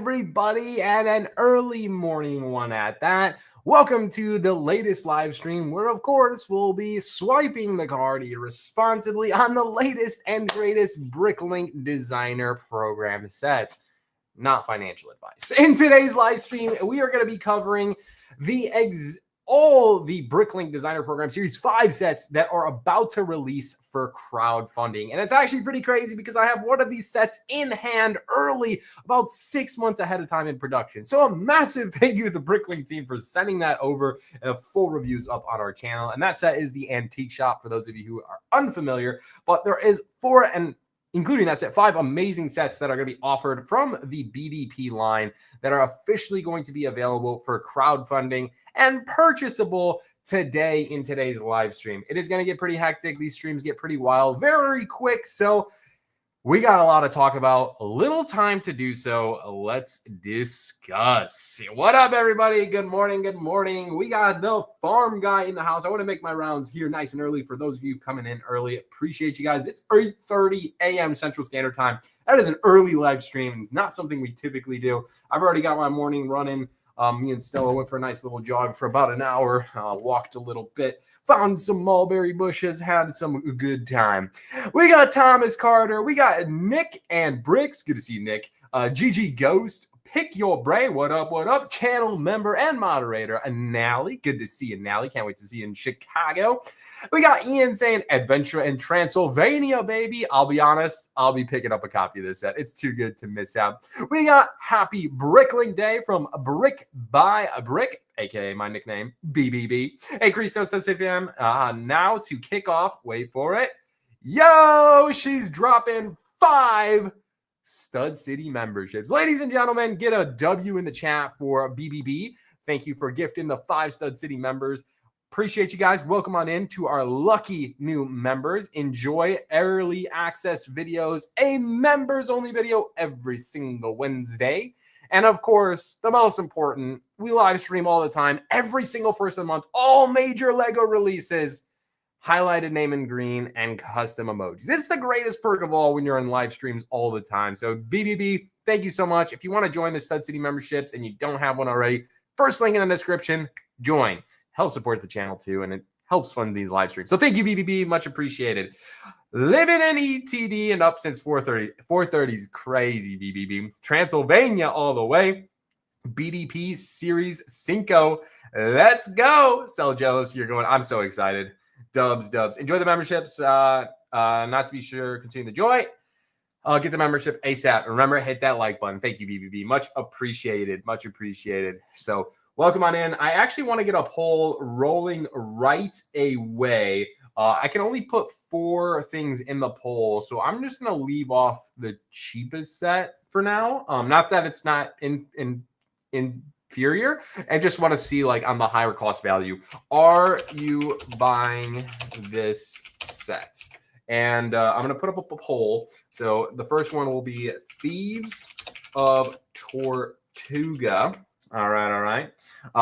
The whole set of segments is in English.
everybody, and an early morning one at that. Welcome to the latest live stream where, of course, we'll be swiping the card irresponsibly on the latest and greatest Bricklink Designer Program sets. Not financial advice. In today's live stream, we are going to be covering all the Bricklink Designer Program Series 5 sets that are about to release for crowdfunding. And it's actually pretty crazy because I have one of these sets in hand early, about 6 months ahead of time in production. So a massive thank you to the Bricklink team for sending that over, and a full reviews up on our channel. And that set is the Antique Shop for those of you who are unfamiliar. But there is including that set, 5 amazing sets that are going to be offered from the BDP line that are officially going to be available for crowdfunding and purchasable today in today's live stream. It is going to get pretty hectic. These streams get pretty wild very quick. So we got a lot to talk about, a little time to do so. Let's discuss. What up, everybody? Good morning. Good morning. We got the farm guy in the house. I want to make my rounds here nice and early for those of you coming in early. Appreciate you guys. It's 8:30 a.m. Central Standard Time. That is an early live stream, not something we typically do. I've already got my morning running. Me and Stella went for a nice little jog for about an hour, walked a little bit, found some mulberry bushes, had some good time. We got Thomas Carter, we got Nick and Bricks. Good to see you, Nick. GG Ghost, Pick Your Brain. What up, what up? Channel member and moderator, Nally. Good to see you, Nally. Can't wait to see you in Chicago. We got Ian saying Adventure in Transylvania, baby. I'll be honest, I'll be picking up a copy of this set. It's too good to miss out. We got Happy Bricklink Day from Brick by Brick, aka my nickname, BBB. Hey, Christos FM. Now to kick off, wait for it. Yo, she's dropping 5 Stud City memberships. Ladies and gentlemen, get a W in the chat for BBB. Thank you for gifting the 5 Stud City members. Appreciate you guys. Welcome on in to our lucky new members. Enjoy early access videos, a members only video every single Wednesday. And of course, the most important, we live stream all the time, every single first of the month, all major Lego releases, highlighted name in green, and custom emojis. It's the greatest perk of all when you're in live streams all the time. So BBB, thank you so much. If you want to join the Stud City memberships and you don't have one already, first link in the description, join. Help support the channel too, and it helps fund these live streams. So thank you, BBB. Much appreciated. Living in ETD and up since 4:30. 4:30 is crazy, BBB. Transylvania all the way. BDP Series 5. Let's go. So jealous you're going. I'm so excited. Dubs. Enjoy the memberships. Not to be sure, continue the joy. Get the membership ASAP. Remember, hit that like button. Thank you, BBB. Much appreciated. Much appreciated. So welcome on in. I actually want to get a poll rolling right away. I can only put 4 things in the poll, so I'm just going to leave off the cheapest set for now. Not that it's not inferior. I just want to see, like, on the higher cost value, are you buying this set? And I'm going to put up a poll. So the first one will be Thieves of Tortuga. All right.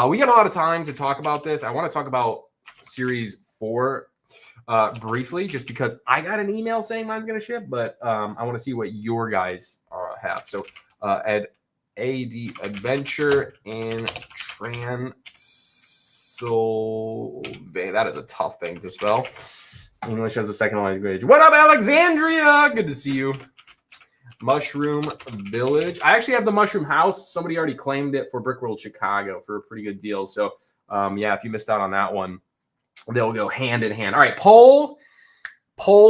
We got a lot of time to talk about this. I want to talk about Series 4 briefly, just because I got an email saying mine's going to ship, but I want to see what your guys have. So Adventure in Transylvania. That is a tough thing to spell. English as a second language. What up, Alexandria? Good to see you. Mushroom Village. I actually have the Mushroom House. Somebody already claimed it for Brickworld Chicago for a pretty good deal. So, yeah, if you missed out on that one, they'll go hand in hand. All right, poll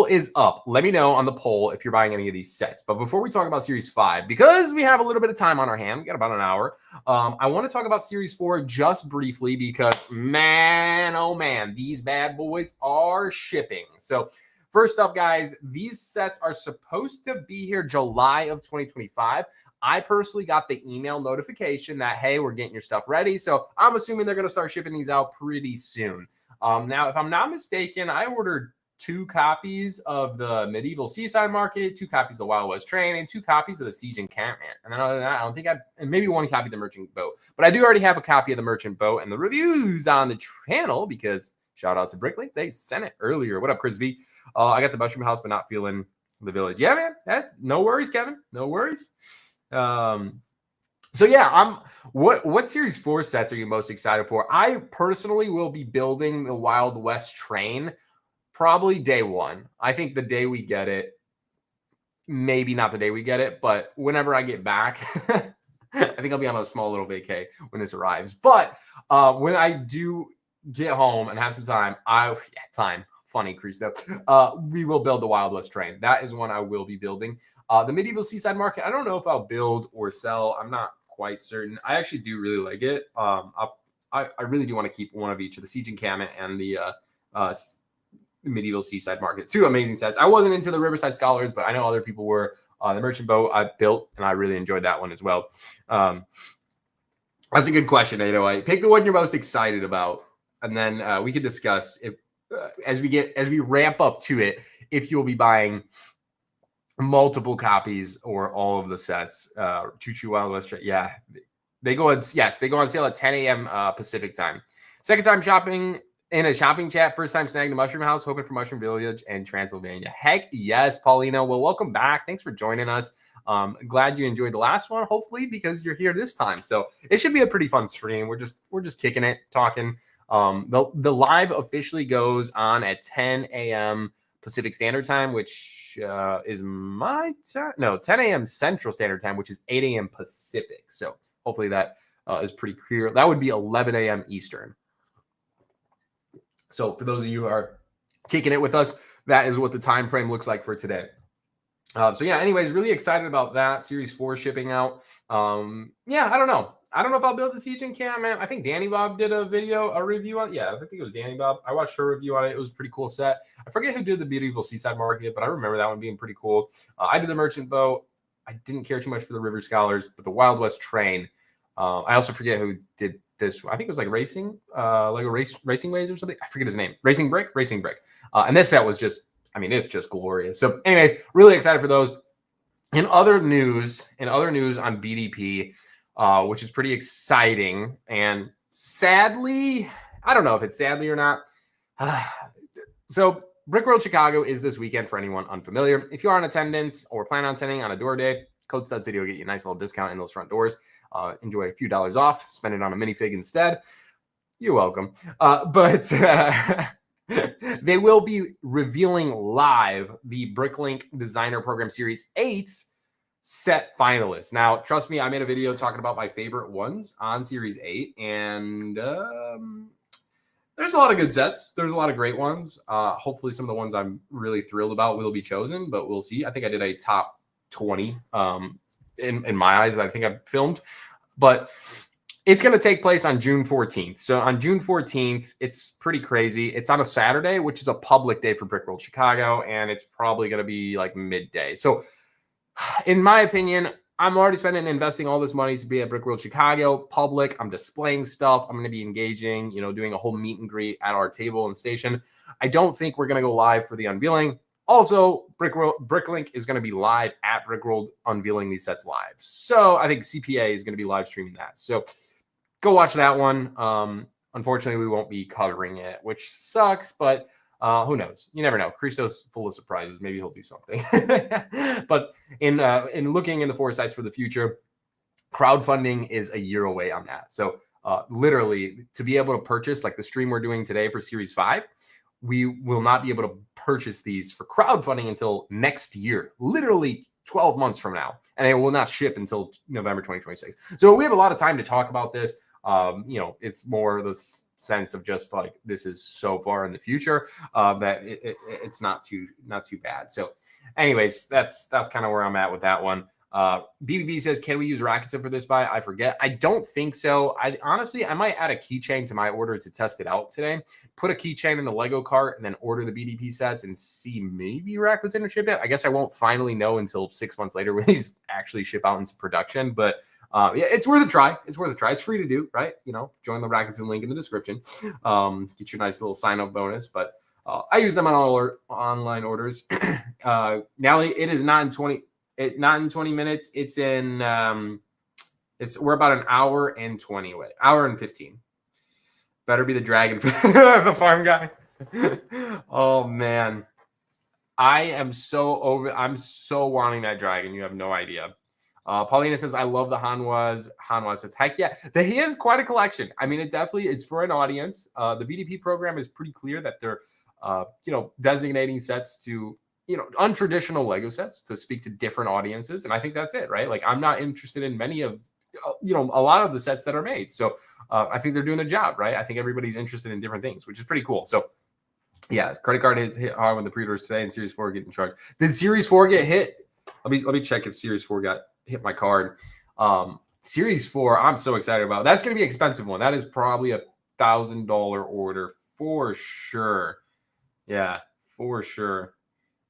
is up. Let me know on the poll if you're buying any of these sets. But before we talk about Series 5, because we have a little bit of time on our hand, we got about an hour, I want to talk about Series 4 just briefly because, man, oh man, these bad boys are shipping. So first up, guys, these sets are supposed to be here July of 2025. I personally got the email notification that, hey, we're getting your stuff ready. So I'm assuming they're going to start shipping these out pretty soon. Now, if I'm not mistaken, I ordered 2 copies of the Medieval Seaside Market, 2 copies of the Wild West Train, and 2 copies of the Siege Encampment. And then other than that, I don't think and maybe 1 copy of the Merchant Boat. But I do already have a copy of the Merchant Boat and the reviews on the channel because shout out to Bricklink. They sent it earlier. What up, Chris V? I got the Mushroom House, but not feeling the village. Yeah, man. No worries, Kevin. No worries. So yeah, what Series 4 sets are you most excited for? I personally will be building the Wild West train probably day one. I think the day we get it, maybe not the day we get it, but whenever I get back, I think I'll be on a small little vacay when this arrives. But when I do get home and have some time, funny crease up. We will build the Wild West train. That is one I will be building. The medieval seaside market, I don't know if I'll build or sell. I'm not quite certain. I actually do really like it. I really do want to keep one of each of the siege encampment and the medieval seaside market. Two amazing sets. I wasn't into the Riverside Scholars, but I know other people were. The merchant boat I built, and I really enjoyed that one as well. That's a good question, 808. Pick the one you're most excited about, and then we can discuss if as we ramp up to it, if you'll be buying multiple copies or all of the sets. Choo Choo Wild West, yeah, they go on sale at 10 a.m. Pacific time. Second time shopping in a shopping chat, first time snagging the Mushroom House, hoping for Mushroom Village and Transylvania. Heck yes, Paulino. Well, welcome back. Thanks for joining us. Glad you enjoyed the last one, hopefully, because you're here this time. So it should be a pretty fun stream. We're just kicking it, talking. The live officially goes on at 10 a.m. Pacific Standard Time, which is my time. No, 10 a.m. Central Standard Time, which is 8 a.m. Pacific. So hopefully that is pretty clear. That would be 11 a.m. Eastern. So for those of you who are kicking it with us, that is what the time frame looks like for today. So yeah, anyways, really excited about that. Series 4 shipping out. Yeah, I don't know. I don't know if I'll build the siege encampment. I think Danny Bob did a review on. Yeah, I think it was Danny Bob. I watched her review on it. It was a pretty cool set. I forget who did the medieval seaside market, but I remember that one being pretty cool. I did the merchant boat. I didn't care too much for the river scholars, but the Wild West train. I also forget who did this. I think it was like racing, like a racing ways or something. I forget his name. Racing Brick. And this set was just, I mean, it's just glorious. So, anyways, really excited for those. In other news on BDP, which is pretty exciting, and sadly, I don't know if it's sadly or not. So, Brickworld Chicago is this weekend for anyone unfamiliar. If you are in attendance or plan on attending on a door day, Code Stud City will get you a nice little discount in those front doors. Enjoy a few dollars off, spend it on a minifig instead. You're welcome. But they will be revealing live the Bricklink Designer Program Series 8 set finalists. Now, trust me, I made a video talking about my favorite ones on Series 8, and there's a lot of good sets. There's a lot of great ones. Hopefully, some of the ones I'm really thrilled about will be chosen, but we'll see. I think I did a top 20 in my eyes that I think I've filmed, but it's going to take place on June 14th. So on June 14th, it's pretty crazy. It's on a Saturday, which is a public day for Brickworld Chicago, and it's probably going to be like midday. So in my opinion, I'm already spending and investing all this money to be at Brickworld Chicago public. I'm displaying stuff. I'm going to be engaging, doing a whole meet and greet at our table and station. I don't think we're going to go live for the unveiling. Also, Bricklink is going to be live at Brickworld unveiling these sets live. So I think CPA is going to be live streaming that. So go watch that one. Unfortunately, we won't be covering it, which sucks, but who knows? You never know. Christo's full of surprises. Maybe he'll do something. But in looking in the foresights for the future, crowdfunding is a year away on that. So literally, to be able to purchase, like the stream we're doing today for Series 5, we will not be able to purchase these for crowdfunding until next year, literally 12 months from now. And they will not ship until November 2026. So we have a lot of time to talk about this. It's more the sense of just like, this is so far in the future that it's not too bad. So anyways, that's kind of where I'm at with that one. BBB says, can we use Rakuten for this buy? I forget. I don't think so. I might add a keychain to my order to test it out today. Put a keychain in the Lego cart and then order the BDP sets and see maybe Rakuten will ship it. I guess I won't finally know until 6 months later when these actually ship out into production. But yeah, it's worth a try. It's free to do, right? Join the Rakuten link in the description. Get your nice little sign-up bonus. But I use them on all online orders. Now it is not in 20 minutes. It's in we're about an hour and 20 away. Hour and 15. Better be the dragon the farm guy. Oh man. I'm so wanting that dragon. You have no idea. Paulina says, I love the Hanwhas. Hanwha says, heck yeah. He is quite a collection. I mean, it's for an audience. The BDP program is pretty clear that they're, designating sets to, untraditional Lego sets to speak to different audiences. And I think that's it, right? Like, I'm not interested in many of, a lot of the sets that are made. So I think they're doing their job, right? I think everybody's interested in different things, which is pretty cool. So yeah, credit card hit hard with the pre-orders today, and Series 4 getting charged. Did Series 4 get hit? Let me check if Series 4 got hit my card. Series 4, I'm so excited about. That's going to be an expensive one. That is probably $1,000 order for sure. Yeah, for sure.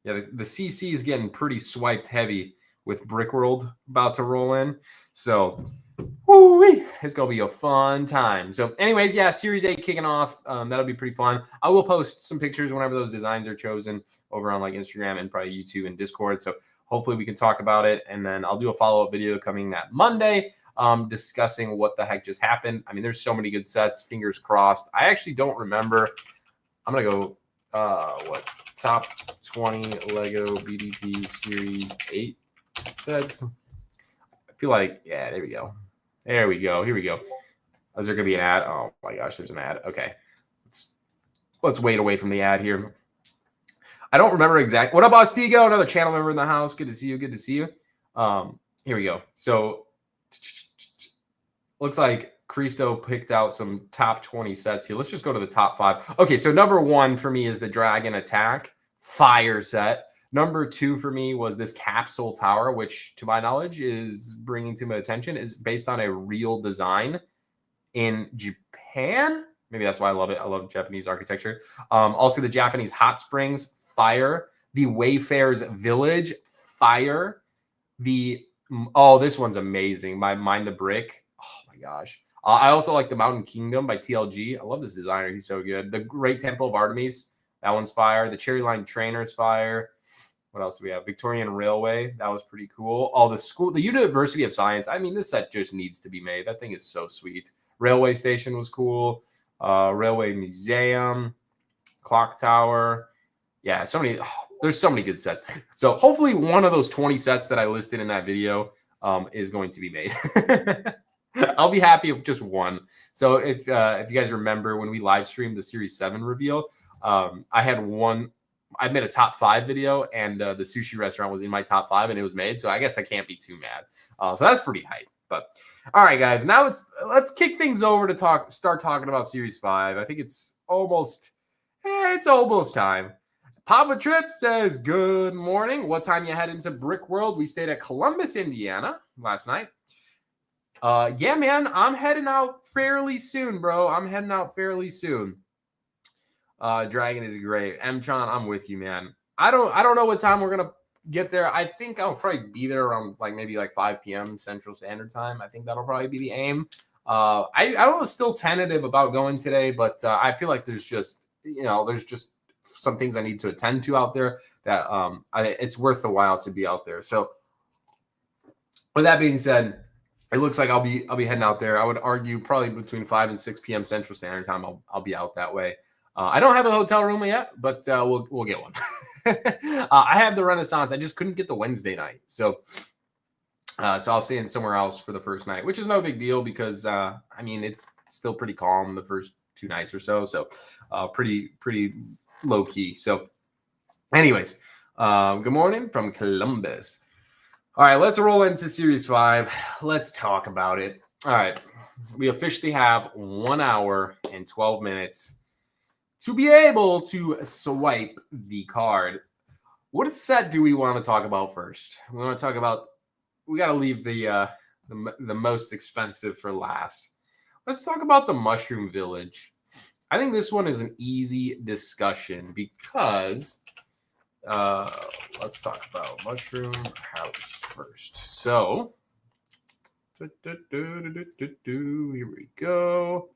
Yeah, the CC is getting pretty swiped heavy with Brickworld about to roll in. So, woo-wee, it's going to be a fun time. So, anyways, yeah, Series 8 kicking off. That'll be pretty fun. I will post some pictures whenever those designs are chosen over on like Instagram and probably YouTube and Discord. So, hopefully we can talk about it. And then I'll do a follow-up video coming that Monday discussing what the heck just happened. I mean, there's so many good sets. Fingers crossed. I actually don't remember. I'm going to go, top 20 Lego BDP Series 8 sets. I feel like, yeah, there we go. There we go. Here we go. Is there going to be an ad? Oh my gosh, there's an ad. Okay. Let's wait away from the ad here. I don't remember exactly. What up, Ostigo? Another channel member in the house. Good to see you. Good to see you. Here we go. So looks like Cristo picked out some top 20 sets here. Let's just go to the top 5. Okay, so number 1 for me is the Dragon Attack Fire set. Number 2 for me was this Capsule Tower, which to my knowledge is bringing to my attention, is based on a real design in Japan. Maybe that's why I love it. I love Japanese architecture. Also the Japanese Hot Springs Fire, the Wayfarer's Village Fire, this one's amazing. Mind the Brick. Oh my gosh. I also like the Mountain Kingdom by TLG. I love this designer. He's so good. The Great Temple of Artemis. That one's fire. The Cherry Line Trainer's fire. What else do we have? Victorian Railway. That was pretty cool. The University of Science. I mean, this set just needs to be made. That thing is so sweet. Railway Station was cool. Railway Museum. Clock Tower. Yeah, there's so many good sets. So hopefully one of those 20 sets that I listed in that video is going to be made. I'll be happy if just one. So if you guys remember when we live streamed the Series 7 reveal, I made a top 5 video, and the sushi restaurant was in my top 5 and it was made. So I guess I can't be too mad. So that's pretty hype. But all right, guys, now let's kick things over to start talking about Series 5. I think it's almost time. Papa Trip says, good morning. What time you head into Brick World? We stayed at Columbus, Indiana last night. Yeah, man, I'm heading out fairly soon, bro. Dragon is great. M-Tron, I'm with you, man. I don't know what time we're gonna get there. I think I'll probably be there around maybe 5 p.m. Central Standard Time. I think that'll probably be the aim. I was still tentative about going today, but I feel like there's just some things I need to attend to out there that it's worth the while to be out there. So with that being said, it looks like I'll be heading out there. I would argue probably between 5 and 6 p.m. Central Standard Time. I'll be out that way. I don't have a hotel room yet, but we'll get one. I have the Renaissance. I just couldn't get the Wednesday night. So I'll stay in somewhere else for the first night, which is no big deal because it's still pretty calm the first 2 nights or so. So pretty low key. So anyways, good morning from Columbus. All right, let's roll into Series 5. Let's talk about it. All right, we officially have 1 hour and 12 minutes to be able to swipe the card. What set do we want to talk about first? We got to leave the most expensive for last. Let's talk about the Mushroom Village. I think this one is an easy discussion because let's talk about Mushroom House first. So here we go.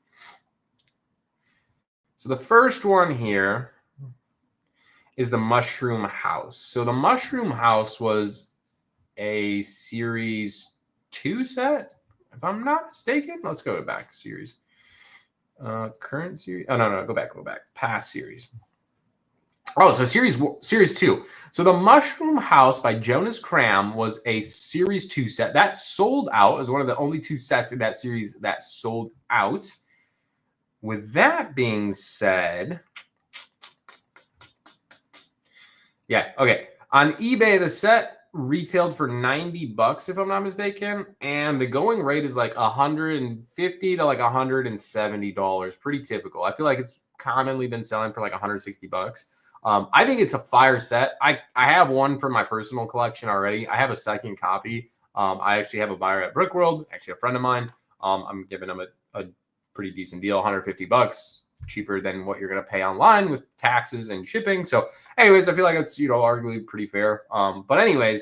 So the first one here is the Mushroom House. So the Mushroom House was a Series 2 set, if I'm not mistaken. Let's go back series. Current series. Oh, no, go back. Past series. Oh, so series 2. So the Mushroom House by Jonas Cram was a series 2 set that sold out. It was one of the only 2 sets in that series that sold out. With that being said, yeah, okay. On eBay, the set retailed for $90, if I'm not mistaken, and the going rate is like $150 to like $170. Pretty typical. I feel like it's commonly been selling for like $160. I think it's a fire set. I have one for my personal collection already. I have a second copy. I actually have a buyer at Brickworld, actually a friend of mine. I'm giving him a pretty decent deal, $150, cheaper than what you're going to pay online with taxes and shipping. So anyways, I feel like it's, arguably pretty fair. But anyways,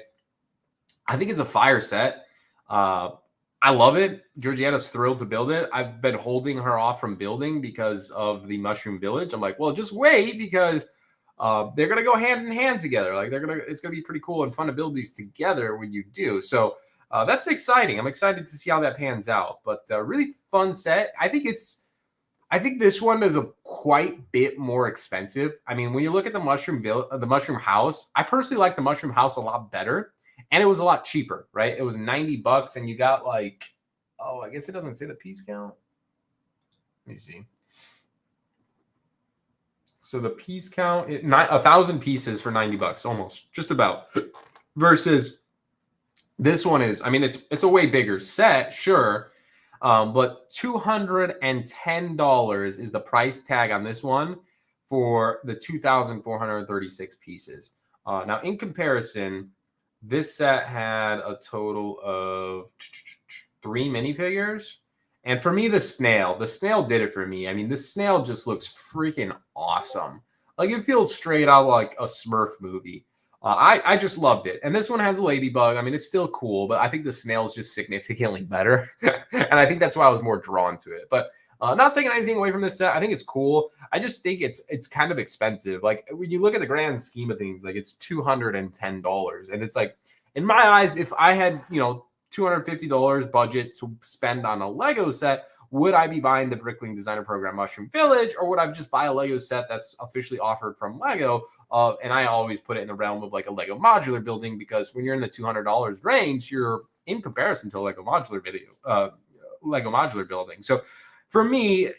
I think it's a fire set. I love it. Georgiana's thrilled to build it. I've been holding her off from building because of the Mushroom Village. I'm like, well, just wait, because they're gonna go hand in hand together. Like it's gonna be pretty cool and fun to build these together when you do. So that's exciting. I'm excited to see how that pans out. But really fun set. I think this one is a quite bit more expensive. I mean, when you look at the Mushroom House, I personally like the Mushroom House a lot better, and it was a lot cheaper, right? It was $90, and you got like, I guess it doesn't say the piece count. Let me see. So the piece count, 1,000 pieces for $90, almost, just about. Versus this one is, I mean, it's a way bigger set, sure. But $210 is the price tag on this one for the 2,436 pieces. Now, in comparison, this set had a total of 3 minifigures. And for me, the snail did it for me. I mean, this snail just looks freaking awesome. Like, it feels straight out like a Smurf movie. I just loved it. And this one has a ladybug. I mean, it's still cool, but I think the snail is just significantly better. And I think that's why I was more drawn to it. But not taking anything away from this set. I think it's cool. I just think it's kind of expensive. Like, when you look at the grand scheme of things, like, it's $210. And it's like, in my eyes, if I had, $250 budget to spend on a Lego set, would I be buying the Bricklink Designer Program Mushroom Village, or would I just buy a Lego set that's officially offered from Lego? And I always put it in the realm of like a Lego modular building, because when you're in the $200 range, you're in comparison to a Lego modular building. So for me,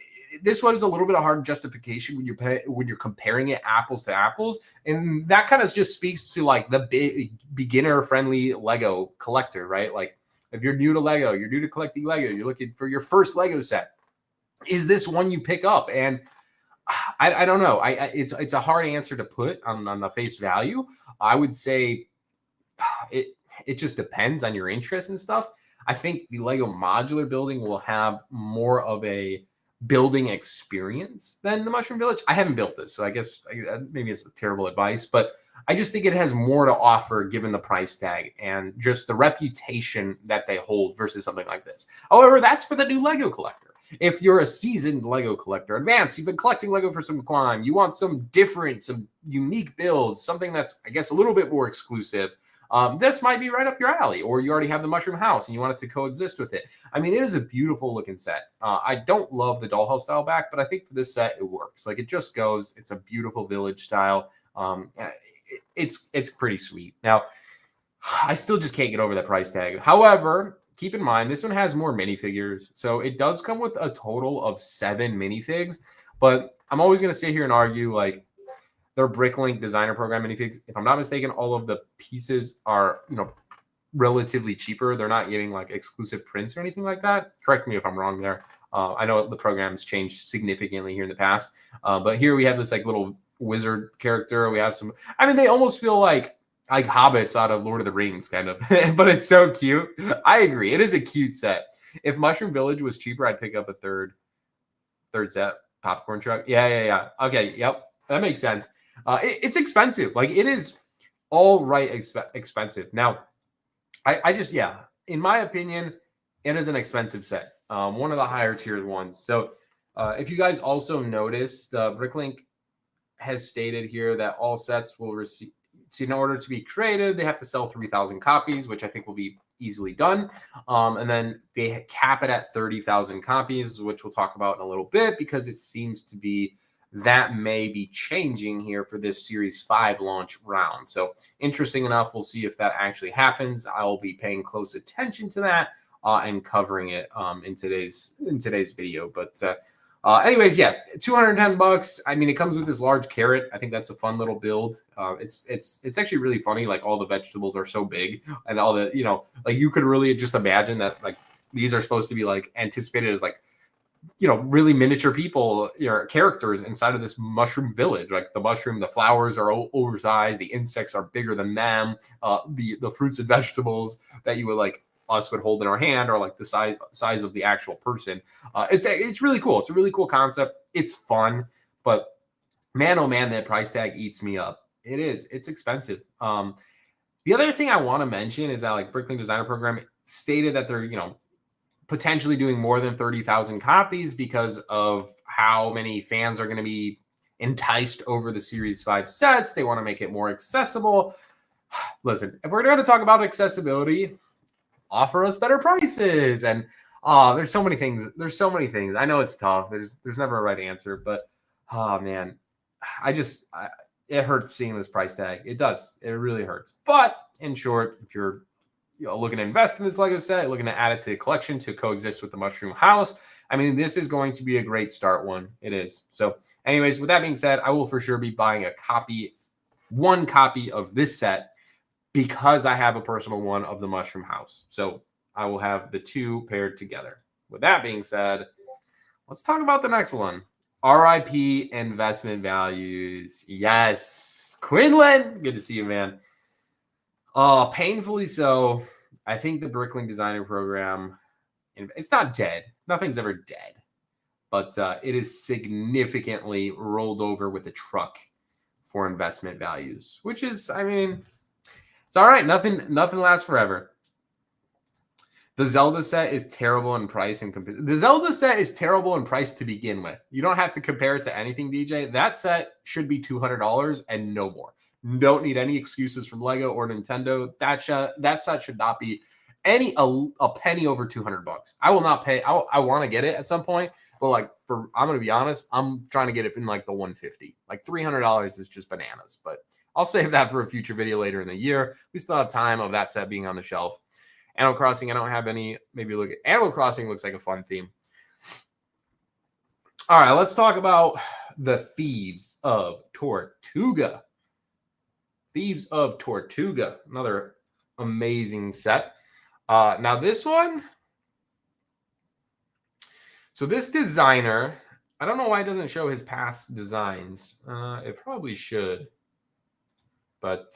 this one is a little bit of hard justification when you're comparing it apples to apples, and that kind of just speaks to like the beginner friendly Lego collector, right? Like, if you're new to Lego, you're new to collecting Lego, you're looking for your first Lego set, is this one you pick up? And I don't know. It's a hard answer to put on the face value. I would say it just depends on your interest and stuff. I think the Lego modular building will have more of a building experience than the Mushroom Village. I haven't built this, so I guess maybe it's terrible advice, but I just think it has more to offer given the price tag and just the reputation that they hold versus something like this. However, that's for the new Lego collector. If you're a seasoned Lego collector, advanced, you've been collecting Lego for some time, you want some different, some unique builds, something that's, I guess, a little bit more exclusive, this might be right up your alley. Or you already have the Mushroom House and you want it to coexist with it. I mean, it is a beautiful looking set. I don't love the dollhouse style back, but I think for this set, it works. Like, it just goes. It's a beautiful village style. It's pretty sweet. Now, I still just can't get over that price tag. However, keep in mind, this one has more minifigures. So it does come with a total of 7 minifigs. But I'm always going to sit here and argue, like, they're Bricklink Designer Program minifigs. If I'm not mistaken, all of the pieces are, relatively cheaper. They're not getting like exclusive prints or anything like that. Correct me if I'm wrong there. I know the program's changed significantly here in the past. But here we have this like little wizard character. We have some, I mean, they almost feel like hobbits out of Lord of the Rings, kind of. But it's so cute. I agree. It is a cute set. If Mushroom Village was cheaper, I'd pick up a third set. Popcorn truck. Yeah. Okay. Yep. That makes sense. It's expensive. Like, it is all right expensive. Now, I just, in my opinion, it is an expensive set. One of the higher tier ones. So if you guys also notice, the Bricklink has stated here that all sets will receive, in order to be created, they have to sell 3,000 copies, which I think will be easily done. And then they cap it at 30,000 copies, which we'll talk about in a little bit, because it seems to be that may be changing here for this Series 5 launch round. So interesting enough, we'll see if that actually happens. I'll be paying close attention to that and covering it in today's video. But anyways, yeah, $210. I mean, it comes with this large carrot. I think that's a fun little build. It's actually really funny. Like all the vegetables are so big, and all the like you could really just imagine that like these are supposed to be like anticipated as like really miniature people, characters inside of this mushroom village. Like the flowers are oversized, the insects are bigger than them. The fruits and vegetables that you would like us would hold in our hand are like the size of the actual person. It's really cool. It's a really cool concept. It's fun, but man, oh man, that price tag eats me up. It's expensive. The other thing I want to mention is that like Bricklink Designer Program stated that they're potentially doing more than 30,000 copies because of how many fans are going to be enticed over the Series 5 sets. They want to make it more accessible. Listen, if we're going to talk about accessibility, offer us better prices. And there's so many things. I know it's tough. There's never a right answer, but oh man, it hurts seeing this price tag. It does. It really hurts. But in short, if you're looking to invest in this Lego set, looking to add it to the collection to coexist with the Mushroom House, I mean, this is going to be a great start one. It is. So anyways, with that being said, I will for sure be buying one copy of this set because I have a personal one of the Mushroom House. So I will have the two paired together. With that being said, let's talk about the next one. RIP investment values. Yes. Quinlan, good to see you, man. Painfully so. I think the Bricklink Designer Program, it's not dead. Nothing's ever dead. But it is significantly rolled over with a truck for investment values, which is, I mean, it's all right. Nothing lasts forever. The Zelda set is terrible in price the Zelda set is terrible in price to begin with. You don't have to compare it to anything, DJ. That set should be $200 and no more. Don't need any excuses from Lego or Nintendo. That set should not be a penny over $200. I will not pay. I want to get it at some point, but like I'm gonna be honest, I'm trying to get it in like the 150. Like $300 is just bananas. But I'll save that for a future video later in the year. We still have time of that set being on the shelf. Animal Crossing, I don't have any. Maybe look at Animal Crossing. Looks like a fun theme. All right, let's talk about the Thieves of Tortuga. Thieves of Tortuga, another amazing set. Now this one, so this designer, I don't know why it doesn't show his past designs. It probably should, but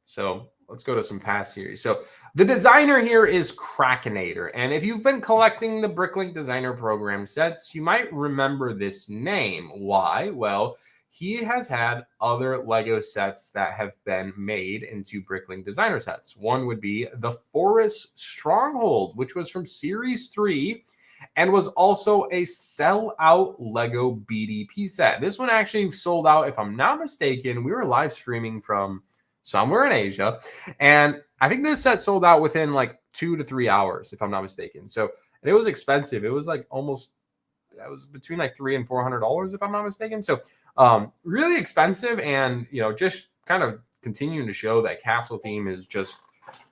so let's go to some past series. So the designer here is Krakenator, and if you've been collecting the Bricklink Designer Program sets, you might remember this name. Why? Well, he has had other Lego sets that have been made into Bricklink Designer sets. One would be the Forest Stronghold, which was from Series 3 and was also a sell-out Lego BDP set. This one actually sold out, if I'm not mistaken. We were live streaming from somewhere in Asia, and I think this set sold out within like 2 to 3 hours, if I'm not mistaken. So, and it was expensive. It was like that was between like $300 and $400, if I'm not mistaken. So, really expensive, and just kind of continuing to show that castle theme is just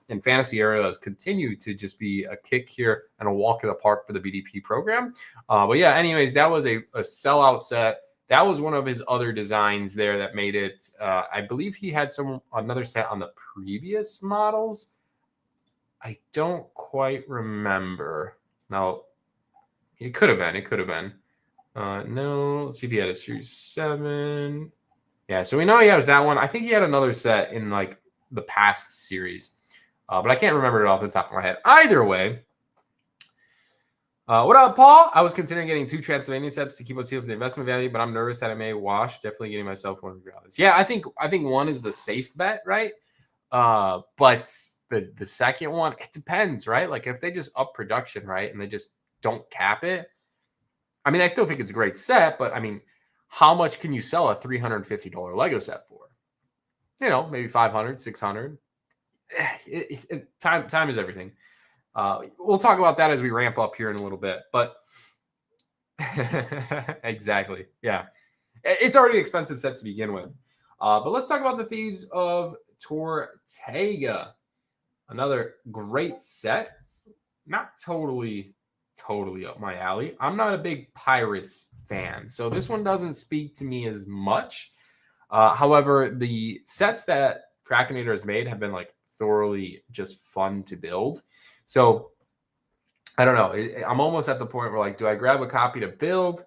in fantasy era has continued to just be a kick here and a walk in the park for the BDP program. But yeah, anyways, that was a sellout set. That was one of his other designs there that made it. I believe he had another set on the previous models. I don't quite remember. Now, it could have been. No, let's see if he had a Series 7. Yeah, so we know he has that one. I think he had another set in like the past series, but I can't remember it off the top of my head. Either way, what up, Paul? I was considering getting 2 Transylvania sets to keep us sealed for the investment value, but I'm nervous that it may wash. Definitely getting myself one regardless. Yeah, I think one is the safe bet, right? But the second one, it depends, right? Like if they just up production, right, and they just don't cap it. I mean, I still think it's a great set, but I mean, how much can you sell a $350 Lego set for? Maybe 500, 600. Time is everything. We'll talk about that as we ramp up here in a little bit, but exactly. Yeah. It's already an expensive set to begin with. But let's talk about the Thieves of Tortuga. Another great set. Not totally up my alley. I'm not a big Pirates fan, so this one doesn't speak to me as much. However, the sets that Krakenator has made have been like thoroughly just fun to build. So I don't know. I'm almost at the point where like, do I grab a copy to build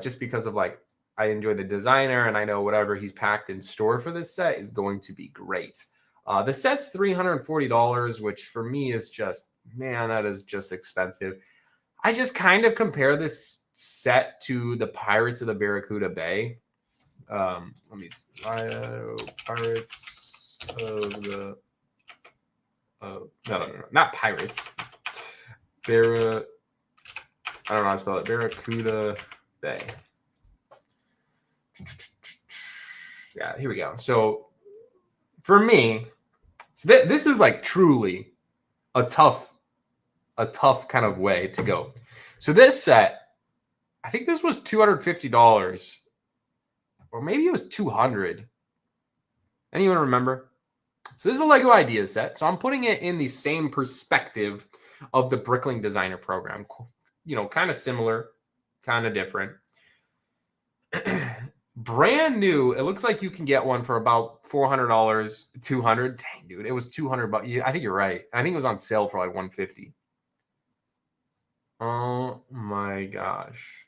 just because of like I enjoy the designer and I know whatever he's packed in store for this set is going to be great. The set's $340, which for me is just, man, that is just expensive. I just kind of compare this set to the Pirates of the Barracuda Bay. Let me see. Pirates of the no, not Pirates. I don't know how to spell it. Barracuda Bay. Yeah, here we go. So for me, this is like truly a tough kind of way to go. So this set, I think this was $250, or maybe it was $200. Anyone remember? So this is a Lego idea set. So I'm putting it in the same perspective of the Bricklink Designer Program. You know, kind of similar, kind of different. Brand new. It looks like you can get one for about $400, $200. Dang, dude, it was $200. I think you're right. I think it was on sale for like $150. Oh my gosh.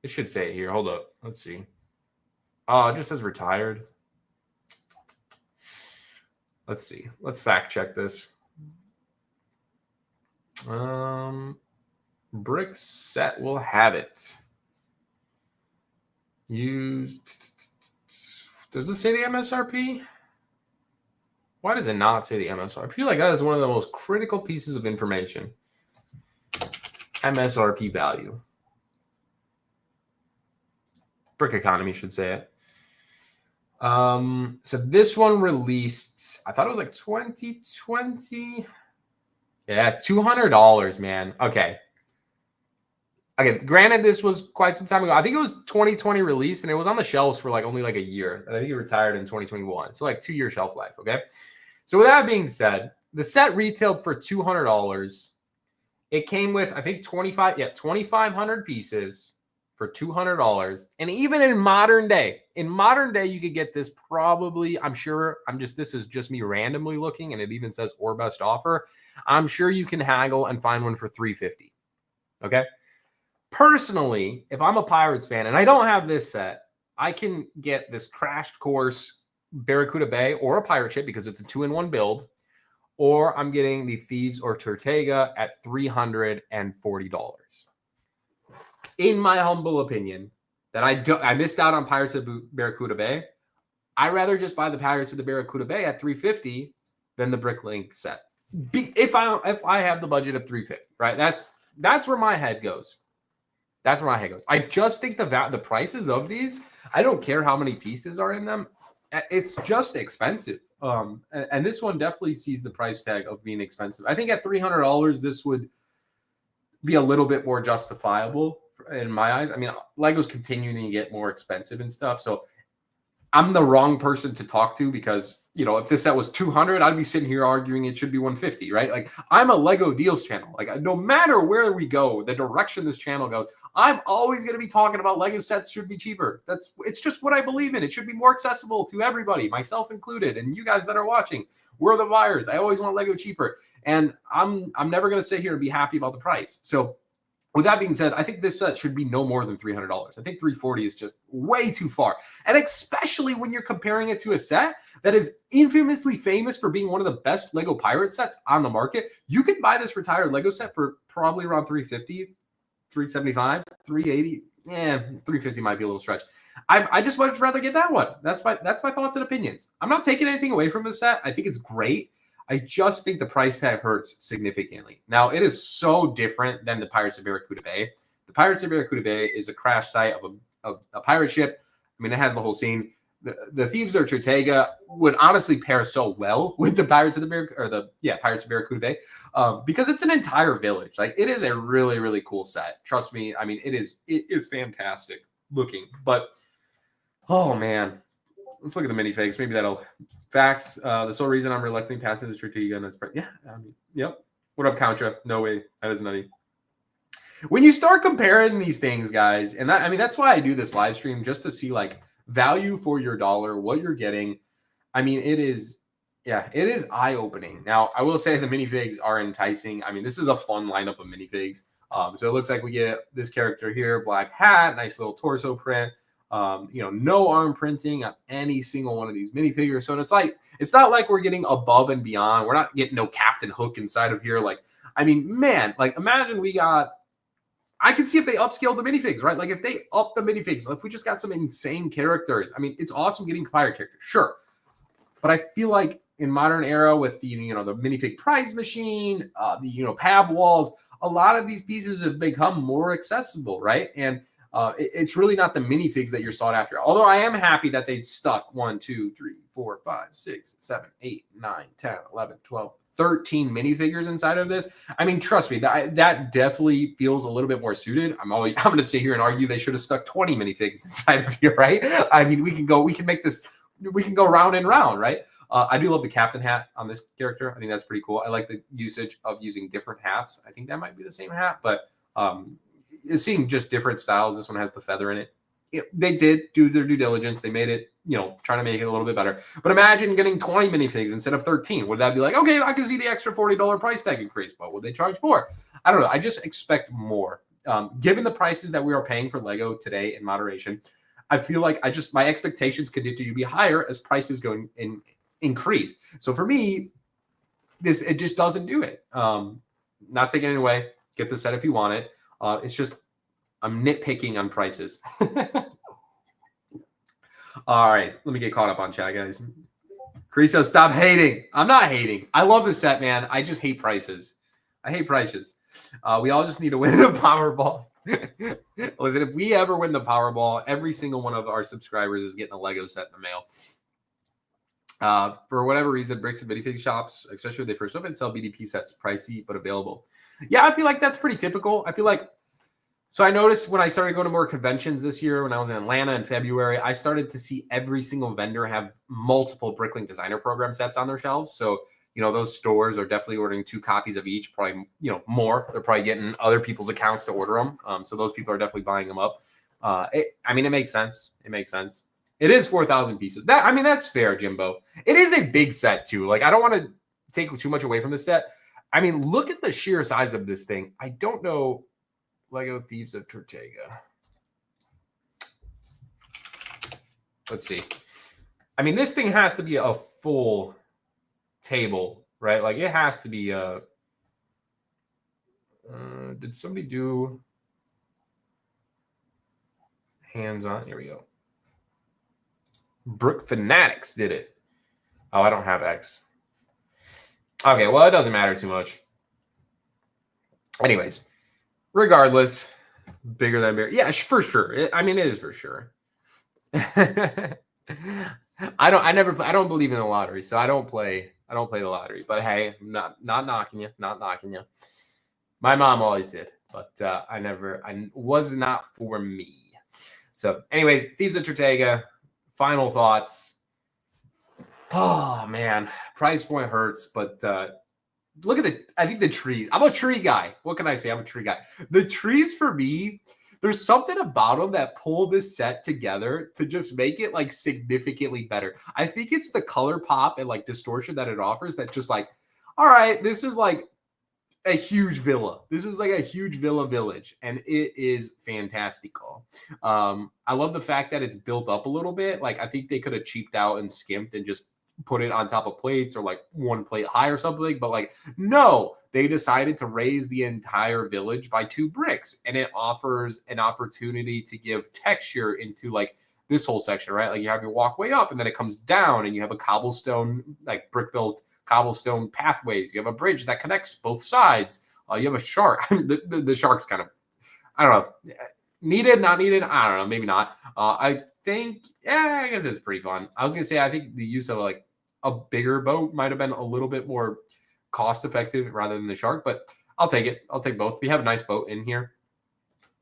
It should say it here. Hold up. Let's see. Oh, it just says retired. Let's see. Let's fact check this. Brick set will have it. Used. Does it say the MSRP? Why does it not say the MSRP? Like that is one of the most critical pieces of information. MSRP value. Brick Economy should say it. So this one released, I thought it was like 2020. Yeah, $200, man. Okay. Granted, this was quite some time ago. I think it was 2020 release, and it was on the shelves for like only like a year. And I think he retired in 2021. So like 2-year shelf life. Okay. So with that being said, the set retailed for $200. It came with, I think 2,500 pieces for $200. And even in modern day, you could get this probably, this is just me randomly looking, and it even says or best offer. I'm sure you can haggle and find one for $350. Okay. Personally, if I'm a Pirates fan and I don't have this set, I can get this Crashed Course Barracuda Bay or a pirate ship because it's a 2-in-1 build, or I'm getting the Thieves or Tortuga at $340. In my humble opinion, that I missed out on Pirates of the Barracuda Bay. I'd rather just buy the Pirates of the Barracuda Bay at $350 than the Bricklink set. If I have the budget of $350, right? That's where my head goes. That's where my head goes. I just think the prices of these, I don't care how many pieces are in them. It's just expensive. And this one definitely sees the price tag of being expensive. I think at $300, this would be a little bit more justifiable in my eyes. I mean, Lego's continuing to get more expensive and stuff. So I'm the wrong person to talk to because, you know, if this set was $200, I'd be sitting here arguing it should be $150, right? Like, I'm a Lego deals channel. Like, no matter where we go, the direction this channel goes, I'm always going to be talking about Lego sets should be cheaper. It's just what I believe in. It should be more accessible to everybody, myself included, and you guys that are watching. We're the buyers. I always want Lego cheaper, and I'm never going to sit here and be happy about the price. So, with that being said, I think this set should be no more than $300. I think $340 is just way too far. And especially when you're comparing it to a set that is infamously famous for being one of the best Lego pirate sets on the market. You can buy this retired Lego set for probably around $350, $375, $380. Yeah, $350 might be a little stretch. I just would rather get that one. That's my thoughts and opinions. I'm not taking anything away from this set. I think it's great. I just think the price tag hurts significantly. Now, it is so different than the Pirates of Barracuda Bay. The Pirates of Barracuda Bay is a crash site of a pirate ship. I mean, it has the whole scene. The Thieves of Tortuga would honestly pair so well with the Pirates of Pirates of Barracuda Bay because it's an entire village. Like, it is a really, really cool set. Trust me. I mean, it is fantastic. looking. But oh man, let's look at the minifigs. Maybe that'll facts. The sole reason I'm reluctantly passing the Tortuga, and that's yeah. I mean, yep. What up, Contra? No way. That is nutty. When you start comparing these things, guys, and I mean that's why I do this live stream, just to see like value for your dollar, what you're getting. I mean, it is eye-opening. Now, I will say the minifigs are enticing. I mean, this is a fun lineup of minifigs. So it looks like we get this character here, black hat, nice little torso print. No arm printing on any single one of these minifigures. So it's not like we're getting above and beyond. We're not getting no Captain Hook inside of here. Like, I mean, man, like imagine I can see if they upscale the minifigs, right? Like if they up the minifigs, if we just got some insane characters. I mean, it's awesome getting pirate characters, sure. But I feel like in modern era with the minifig prize machine, pab walls, a lot of these pieces have become more accessible, right? And it's really not the minifigs that you're sought after. Although I am happy that they stuck 1, 2, 3, 4, 5, 6, 7, 8, 9, 10, 11, 12, 13 minifigures inside of this. I mean, trust me, that definitely feels a little bit more suited. I'm going to sit here and argue they should have stuck 20 minifigs inside of here, right? I mean, we can go round and round, right? I do love the captain hat on this character. I think that's pretty cool. I like the usage of using different hats. I think that might be the same hat, but seeing just different styles. This one has the feather in it. They did do their due diligence. They made it, trying to make it a little bit better. But imagine getting 20 minifigs instead of 13. Would that be like, okay, I can see the extra $40 price tag increase, but would they charge more? I don't know. I just expect more. Given the prices that we are paying for Lego today in moderation, I feel like my expectations continue to be higher as prices go increase. So for me, it just doesn't do it. Not taking it away. Get the set if you want it. It's just I'm nitpicking on prices. All right, let me get caught up on chat, guys. Creaso, stop hating. I'm not hating. I love the set, man. I just hate prices. I hate prices. We all just need to win the Powerball. Listen, if we ever win the Powerball, every single one of our subscribers is getting a Lego set in the mail. For whatever reason, bricks and minifig shops, especially when they first open, sell BDP sets, pricey but available. Yeah, I feel like that's pretty typical. So I noticed when I started going to more conventions this year, when I was in Atlanta in February, I started to see every single vendor have multiple Bricklink Designer Program sets on their shelves. So, those stores are definitely ordering 2 copies of each, probably, more. They're probably getting other people's accounts to order them. So those people are definitely buying them up. It makes sense. It makes sense. It is 4,000 pieces. That's fair, Jimbo. It is a big set too. Like, I don't want to take too much away from the set. I mean, look at the sheer size of this thing. I don't know. Lego Thieves of Tortuga. Let's see. I mean, this thing has to be a full table, right? Like, it has to be a... did somebody do hands-on? Here we go. Brook Fanatics did it. Oh, I don't have X. Okay, well, it doesn't matter too much. Anyways, regardless, bigger than bigger. Yeah, for sure. It is for sure. I don't believe in the lottery, so I don't play the lottery. But hey, I'm not knocking you. My mom always did, but I was not for me. So, anyways, Thieves of Tortuga. Final thoughts. Oh man, price point hurts, but look at I think the trees. I'm a tree guy. What can I say? I'm a tree guy. The trees for me, there's something about them that pull this set together to just make it like significantly better. I think it's the color pop and like distortion that it offers that just like, all right, this is like a huge villa. This is like a huge villa village, and it is fantastical. I love the fact that it's built up a little bit. Like, I think they could have cheaped out and skimped and just put it on top of plates or like one plate high or something. But like, no, they decided to raise the entire village by 2 bricks, and it offers an opportunity to give texture into like this whole section, right? Like, you have your walkway up and then it comes down and you have a cobblestone, like brick built cobblestone pathways. You have a bridge that connects both sides. You have a shark. The shark's kind of, I don't know, needed, not needed. I don't know, maybe not. I think, I guess it's pretty fun. I was gonna say, I think the use of like a bigger boat might have been a little bit more cost effective rather than the shark, but I'll take it. I'll take both. We have a nice boat in here,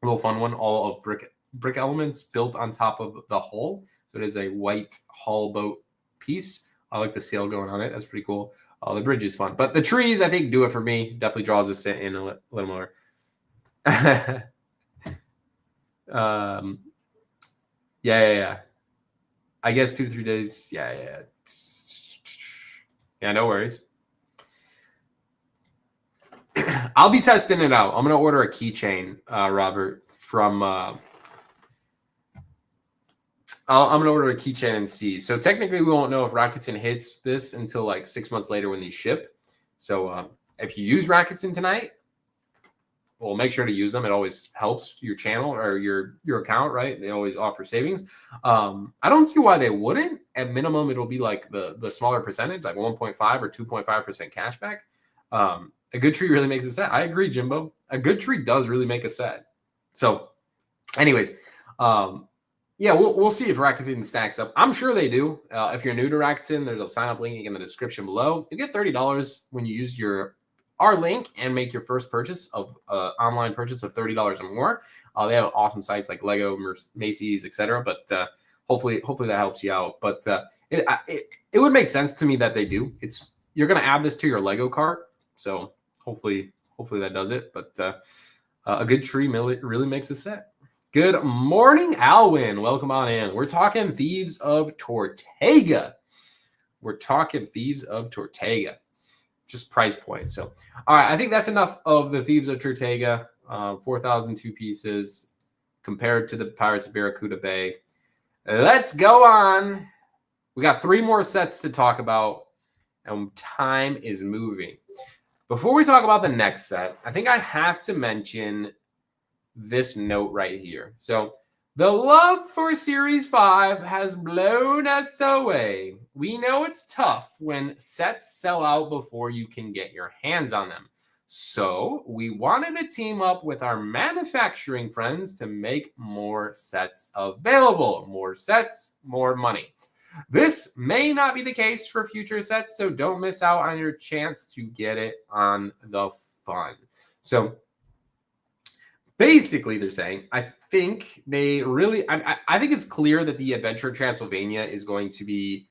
a little fun one, all of brick brick elements built on top of the hull. So it is a white hull boat piece. I like the sail going on it. That's pretty cool. The bridge is fun. But the trees, I think, do it for me. Definitely draws this in a little more. Yeah. I guess 2 to 3 days. Yeah. Yeah, no worries. I'll be testing it out. I'm going to order a keychain, Robert, from... I'm going to order a keychain and see. So technically, we won't know if Rakuten hits this until like 6 months later when these ship. So if you use Rakuten tonight, well, make sure to use them. It always helps your channel or your account, right? They always offer savings. I don't see why they wouldn't. At minimum, it'll be like the smaller percentage, like 1.5 or 2.5% cashback. A good tree really makes a set. I agree, Jimbo. A good tree does really make a set. So, anyways, yeah, we'll see if Rakuten stacks up. I'm sure they do. If you're new to Rakuten, there's a sign-up link in the description below. You get $30 when you use our link and make your first purchase of online purchase of $30 or more. They have awesome sites like Lego, Macy's, etc. But hopefully that helps you out. But it would make sense to me that they do. You're going to add this to your Lego cart, so hopefully that does it. But a good tree really makes a set. Good morning, Alwyn. Welcome on in. We're talking Thieves of Tortuga. Just price point. So, all right, I think that's enough of the Thieves of Tortuga. 4,002 pieces compared to the Pirates of Barracuda Bay. Let's go on. We got 3 more sets to talk about, and time is moving. Before we talk about the next set, I think I have to mention this note right here. So, the love for Series 5 has blown us away. We know it's tough when sets sell out before you can get your hands on them. So we wanted to team up with our manufacturing friends to make more sets available. More sets, more money. This may not be the case for future sets, so don't miss out on your chance to get it on the fun. So basically, they're saying, I think it's clear that the Adventure Transylvania is going to be,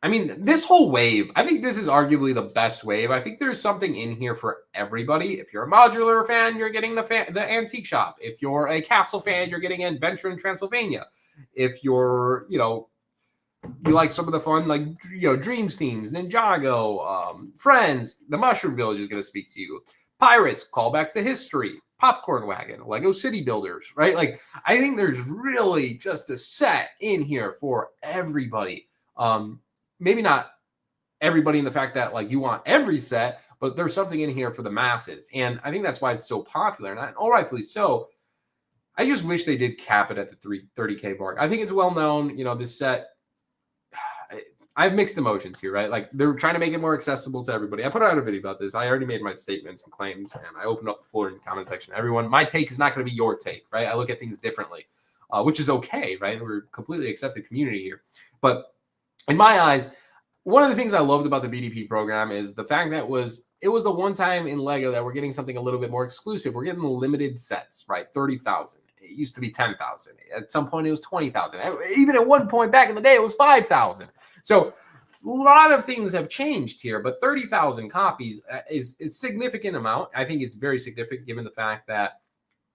this whole wave, I think this is arguably the best wave. I think there's something in here for everybody. If you're a modular fan, you're getting the antique shop. If you're a castle fan, you're getting Adventure in Transylvania. If you're, you like some of the fun, like, Dreams themes, Ninjago, Friends, the Mushroom Village is going to speak to you. Pirates, Call Back to History, Popcorn Wagon, Lego City Builders, right? Like, I think there's really just a set in here for everybody. Maybe not everybody in the fact that, like, you want every set, but there's something in here for the masses. And I think that's why it's so popular, and all rightfully so. I just wish they did cap it at the 30K mark. I think it's well known, this set. I have mixed emotions here, right? Like, they're trying to make it more accessible to everybody. I put out a video about this. I already made my statements and claims, and I opened up the floor in the comment section. Everyone, my take is not going to be your take, right? I look at things differently, which is okay, right? We're a completely accepted community here. But in my eyes, one of the things I loved about the BDP program is the fact that it was the one time in Lego that we're getting something a little bit more exclusive. We're getting limited sets, right? 30,000. It used to be 10,000. At some point, it was 20,000. Even at one point back in the day, it was 5,000. So a lot of things have changed here, but 30,000 copies is a significant amount. I think it's very significant given the fact that,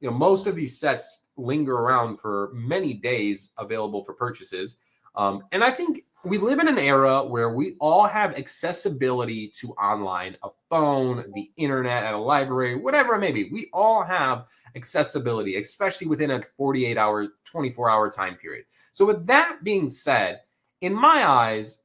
most of these sets linger around for many days available for purchases. And I think we live in an era where we all have accessibility to online, a phone, the internet, at a library, whatever it may be. We all have accessibility, especially within a 48-hour, 24-hour time period. So with that being said, in my eyes,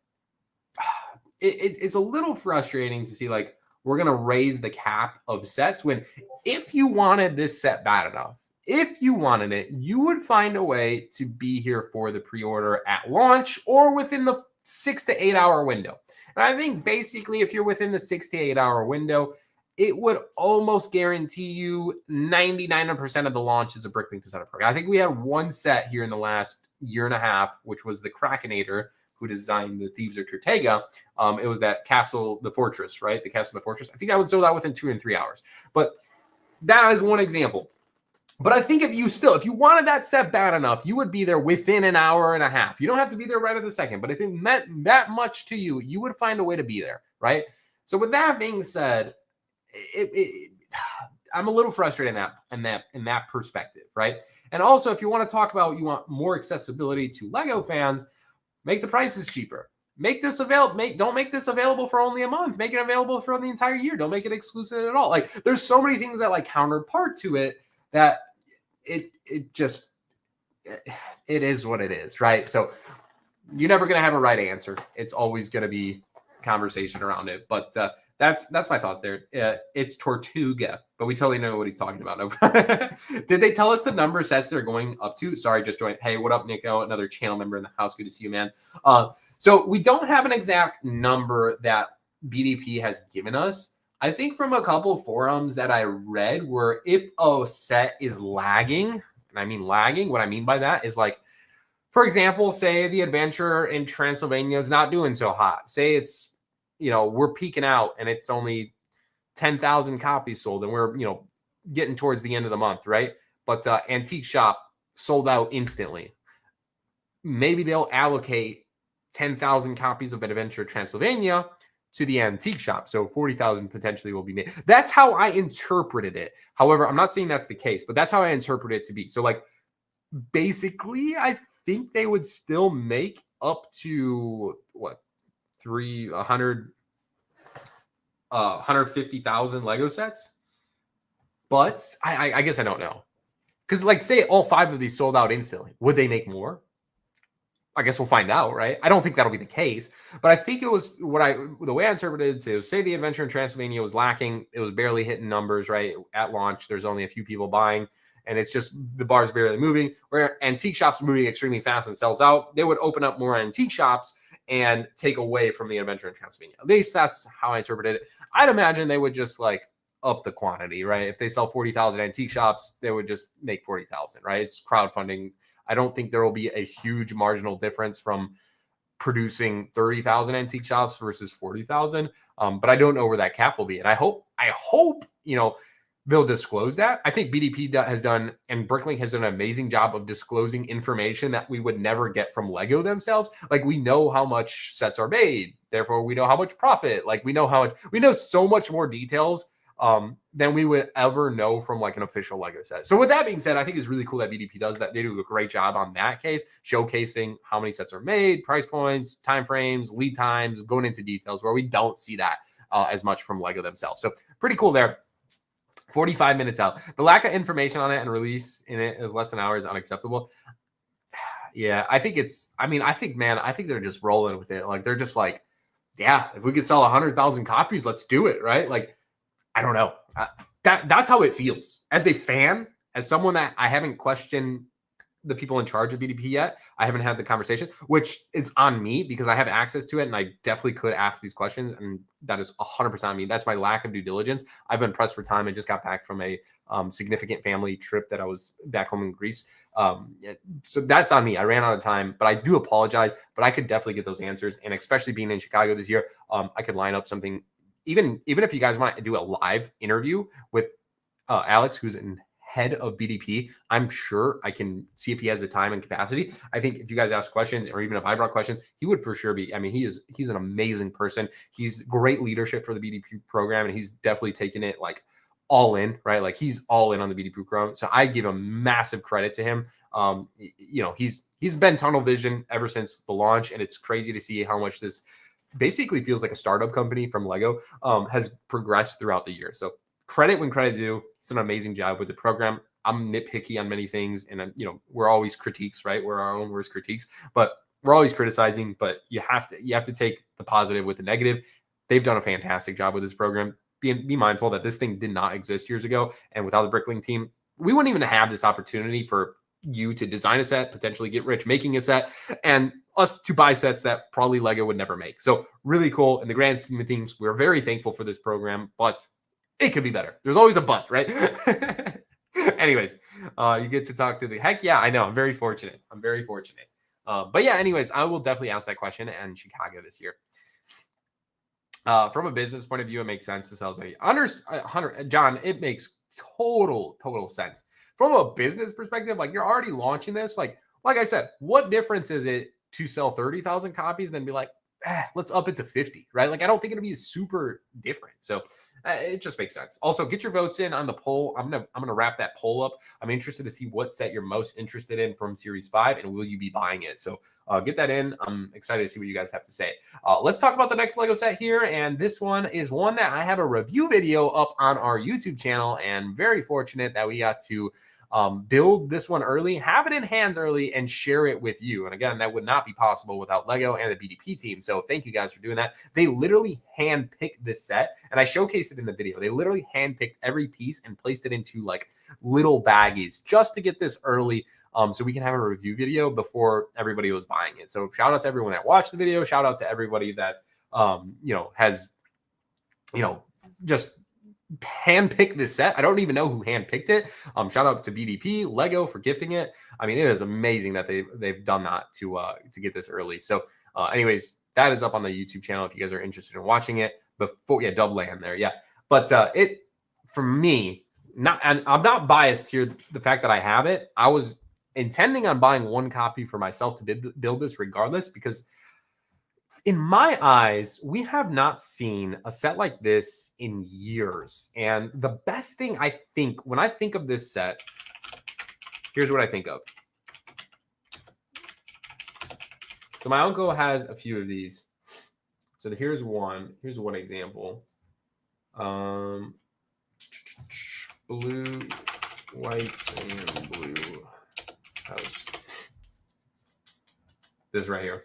it's a little frustrating to see, like, we're going to raise the cap of sets when, if you wanted this set bad enough, if you wanted it, you would find a way to be here for the pre-order at launch or within the 6 to 8 hour window. And I think basically if you're within the 6 to 8 hour window, it would almost guarantee you 99% of the launch is a Bricklink Designer Program. I think we had one set here in the last year and a half, which was the Krakenator, who designed the Thieves of Tortuga. It was that castle, the fortress, right? The castle, the fortress. I think I would sell that within 2 and 3 hours. But that is one example. But I think if you wanted that set bad enough, you would be there within an hour and a half. You don't have to be there right at the second, but if it meant that much to you, you would find a way to be there, right? So with that being said, I'm a little frustrated in that perspective, right? And also, if you want to talk about you want more accessibility to Lego fans, make the prices cheaper. Make this available. Don't make this available for only a month. Make it available for the entire year. Don't make it exclusive at all. Like there's so many things that like counterpart to it that it just it is what it is, right? So you're never gonna have a right answer. It's always gonna be conversation around it. But that's my thoughts there. It's Tortuga, but we totally know what he's talking about. Did they tell us the number sets they're going up to? Sorry, just joined. Hey, what up, Nico? Another channel member in the house. Good to see you, man. So we don't have an exact number that BDP has given us. I think from a couple forums that I read where if a set is lagging, and I mean lagging, what I mean by that is like, for example, say the adventure in Transylvania is not doing so hot. Say it's, we're peaking out and it's only 10,000 copies sold and we're, getting towards the end of the month, right? But Antique Shop sold out instantly. Maybe they'll allocate 10,000 copies of Adventure Transylvania to the Antique Shop. So 40,000 potentially will be made. That's how I interpreted it. However, I'm not saying that's the case, but that's how I interpret it to be. So like basically, I think they would still make up to what 150,000 Lego sets. But I guess I don't know. Because like say all 5 of these sold out instantly. Would they make more? I guess we'll find out, right? I don't think that'll be the case, but I think it was the way I interpreted it to say the adventure in Transylvania was lacking. It was barely hitting numbers, right? At launch, there's only a few people buying and it's just the bar's barely moving, where Antique Shop's moving extremely fast and sells out. They would open up more Antique Shops and take away from the adventure in Transylvania. At least that's how I interpreted it. I'd imagine they would just like up the quantity, right? If they sell 40,000 Antique Shops, they would just make 40,000, right? It's crowdfunding. I don't think there will be a huge marginal difference from producing 30,000 Antique Shops versus 40,000. But I don't know where that cap will be. And I hope, they'll disclose that. I think BDP has done, and Bricklink has done an amazing job of disclosing information that we would never get from Lego themselves. Like we know how much sets are made. Therefore, we know how much profit. Like we know so much more details than we would ever know from like an official Lego set. So with that being said, I think it's really cool that BDP does that. They do a great job on that case, showcasing how many sets are made, price points, time frames, lead times, going into details where we don't see that as much from Lego themselves. So pretty cool there. 45 minutes out. The lack of information on it and release in it is less than an hour is unacceptable. Yeah, I think they're just rolling with it. Like they're just like, yeah, if we could sell 100,000 copies, let's do it, right? Like, I don't know. That's how it feels. As a fan, as someone that I haven't questioned the people in charge of BDP yet, I haven't had the conversation, which is on me because I have access to it and I definitely could ask these questions. And that is 100% on me. That's my lack of due diligence. I've been pressed for time. I just got back from a significant family trip that I was back home in Greece. So that's on me. I ran out of time, but I do apologize, but I could definitely get those answers. And especially being in Chicago this year, I could line up something. Even if you guys want to do a live interview with Alex, who's in head of BDP, I'm sure I can see if he has the time and capacity. I think if you guys ask questions, or even if I brought questions, he would for sure be. I mean, he's an amazing person. He's great leadership for the BDP program, and he's definitely taken it like all in, right? Like he's all in on the BDP program. So I give a massive credit to him. He's been tunnel vision ever since the launch, and it's crazy to see how much this basically feels like a startup company from Lego has progressed throughout the year. So credit when credit due. It's an amazing job with the program. I'm nitpicky on many things, and we're always critiques, right? We're our own worst critiques, but we're always criticizing. But you have to take the positive with the negative. They've done a fantastic job with this program. Be mindful that this thing did not exist years ago, and without the Bricklink team, we wouldn't even have this opportunity for you to design a set, potentially get rich making a set, and us to buy sets that probably Lego would never make. So really cool. In the grand scheme of things, we're very thankful for this program, but it could be better. There's always a but, right? Anyways, you get to talk to heck yeah, I know. I'm very fortunate. But yeah, anyways, I will definitely ask that question in Chicago this year. From a business point of view, it makes sense to sell as many. John, it makes total sense. from a business perspective, like you're already launching this. Like I said, what difference is it to sell 30,000 copies than be like, let's up it to 50, right? Like I don't think it'll be super different. So it just makes sense. Also, get your votes in on the poll. I'm gonna wrap that poll up. I'm interested to see what set you're most interested in from Series 5, and will you be buying it? So get that in. I'm excited to see what you guys have to say. Let's talk about the next Lego set here, and this one is one that I have a review video up on our YouTube channel, and very fortunate that we got to build this one early, have it in hands early, and share it with you. And again, that would not be possible without Lego and the BDP team. So thank you guys for doing that. They literally handpicked this set, and I showcased it in the video. They literally handpicked every piece and placed it into like little baggies just to get this early, so we can have a review video before everybody was buying it. So shout out to everyone that watched the video. Shout out to everybody that has just handpicked this set. I don't even know who handpicked it. Shout out to BDP, Lego for gifting it. I mean, it is amazing that they've done that to get this early. So anyways, that is up on the YouTube channel if you guys are interested in watching it. Before, yeah, double land there, yeah. But it, for me, and I'm not biased here. The fact that I have it, I was intending on buying one copy for myself to build this regardless, because in my eyes, we have not seen a set like this in years. And the best thing I think, when I think of this set, here's what I think of. So my uncle has a few of these. So here's one. Here's one example. Blue, white, and blue house. This right here.